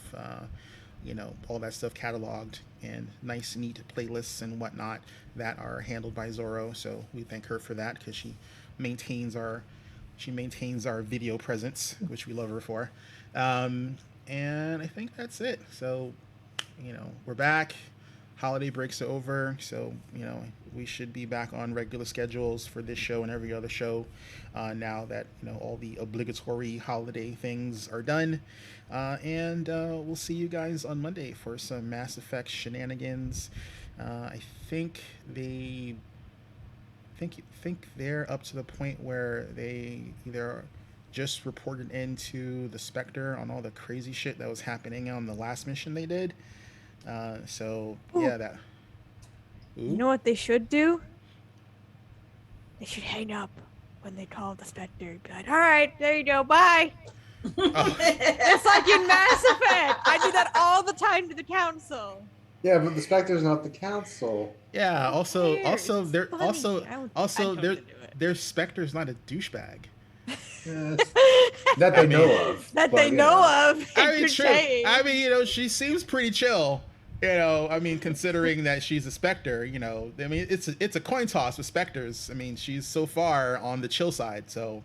all that stuff cataloged and nice neat playlists and whatnot that are handled by Zorro. So we thank her for that, because she maintains our video presence, which we love her for. And I think that's it. So, we're back. Holiday breaks are over, so we should be back on regular schedules for this show and every other show. Now that all the obligatory holiday things are done, and we'll see you guys on Monday for some Mass Effect shenanigans. I think they're up to the point where they either just reported into the Spectre on all the crazy shit that was happening on the last mission they did. So Ooh. yeah, that. Ooh. You know what they should do? They should hang up when they call the Spectre and be like, all right, there you go, bye. Oh. It's like in Mass Effect. I do that all the time to the council. Yeah, but the Spectre's not the council. Yeah. Also, cares? they're It's funny. I told their you to do it. their Spectre's not a douchebag. Yes. That they know of. That but, they know of. I mean, true. Portraying. I mean, she seems pretty chill. I mean, considering that she's a Spectre, I mean, it's a coin toss with Spectres. I mean, she's so far on the chill side. So,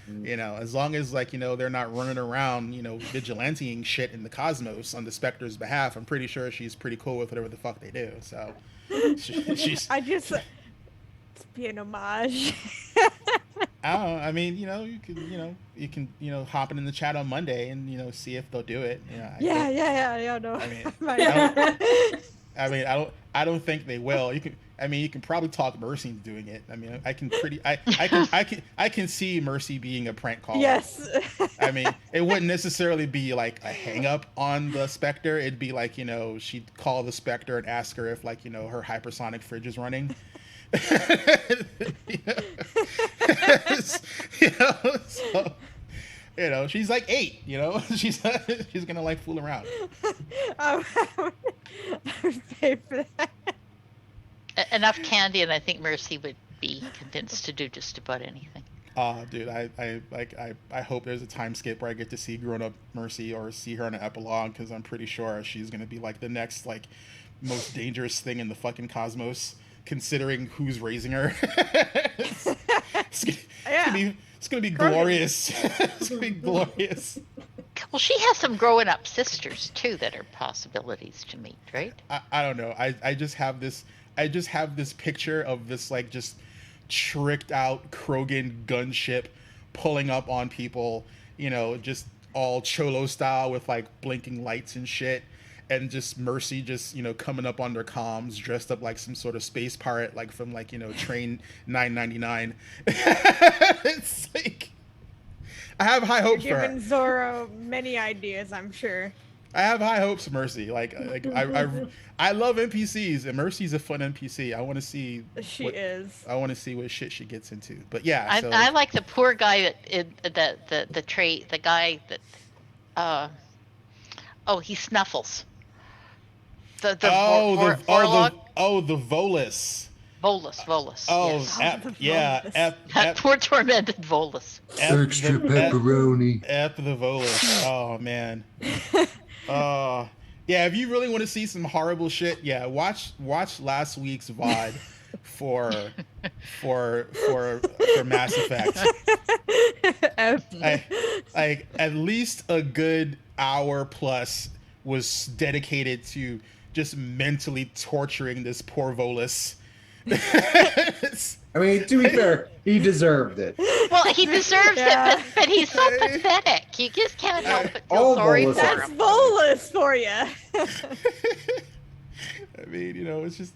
as long as they're not running around, vigilanteing shit in the cosmos on the Spectre's behalf, I'm pretty sure she's pretty cool with whatever the fuck they do. So, she's. I just to be an homage. I don't know. I mean, you can hop in the chat on Monday and see if they'll do it. Yeah. No. I don't think they will. You can probably talk Mercy into doing it. I mean, I can see Mercy being a prank caller. Yes. I mean, it wouldn't necessarily be like a hang up on the Spectre. It'd be like, she'd call the Spectre and ask her if her hypersonic fridge is running. So, she's like 8, she's gonna fool around. I would pay for that. Enough candy, and I think Mercy would be convinced to do just about anything. Dude, I hope there's a time skip where I get to see grown up Mercy or see her in an epilogue, because I'm pretty sure she's gonna be the next most dangerous thing in the fucking cosmos, considering who's raising her. It's gonna be glorious. It's gonna be glorious. Well, she has some growing up sisters too that are possibilities to meet, right? I don't know. I just have this picture of this just tricked out Krogan gunship pulling up on people, just all Cholo style with blinking lights and shit. And just Mercy coming up on their comms dressed up like some sort of space pirate, from Train 999. It's I have high hopes for her. Giving Zorro many ideas, I'm sure. I have high hopes for Mercy. I love NPCs, and Mercy's a fun NPC. I want to see. I want to see what shit she gets into. But yeah, I like the poor guy the guy that he snuffles. The Volus. Volus. Oh, yes. That poor tormented Volus. Extra pepperoni. The Volus. Oh man. Yeah. If you really want to see some horrible shit, watch last week's VOD for Mass Effect. At least a good hour plus was dedicated to just mentally torturing this poor Volus. I mean, to be fair, he deserved it. Well, he deserves it, but he's so pathetic. You just can't help but feel sorry for him. That's Volus for you. I mean, it's just,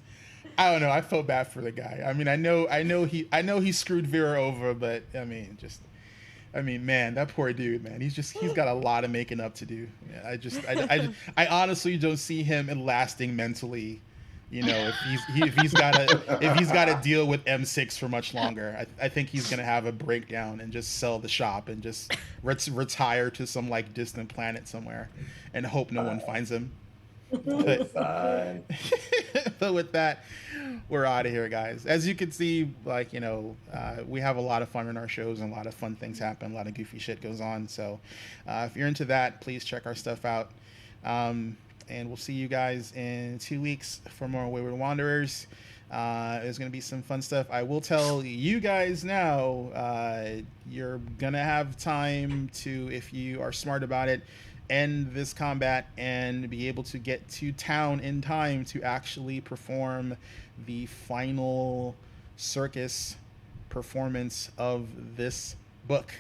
I don't know. I felt bad for the guy. I mean, I know he screwed Vera over, but I mean, man, that poor dude, man. He's got a lot of making up to do. I honestly don't see him lasting mentally. If he's got to deal with M6 for much longer. I think he's gonna have a breakdown and just sell the shop and just retire to some distant planet somewhere, and hope no one finds him. But with that, we're out of here, guys. As you can see, we have a lot of fun in our shows and a lot of fun things happen. A lot of goofy shit goes on. So if you're into that, please check our stuff out. And we'll see you guys in 2 weeks for more Wayward Wanderers. There's going to be some fun stuff. I will tell you guys now, you're going to have time to, if you are smart about it, end this combat and be able to get to town in time to actually perform the final circus performance of this book.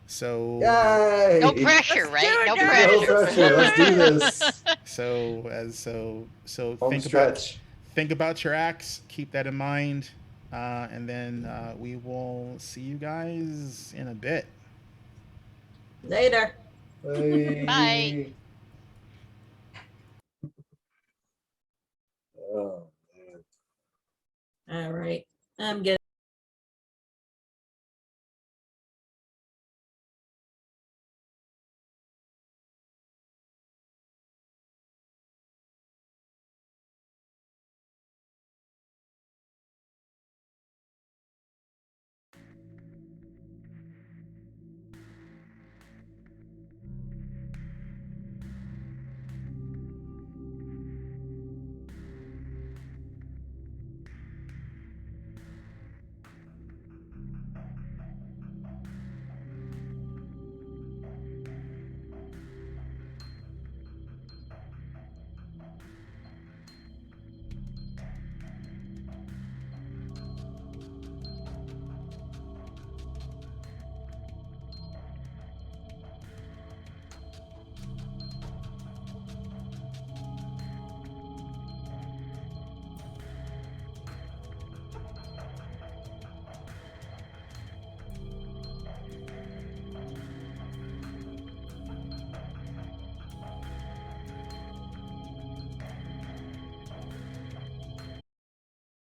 So Yay! No pressure, Let's right? do No it, guys. No pressure. pressure. Let's do this. so Home stretch. think about your acts, keep that in mind, and then we will see you guys in a bit. Later. Bye. Oh, man. All right. I'm getting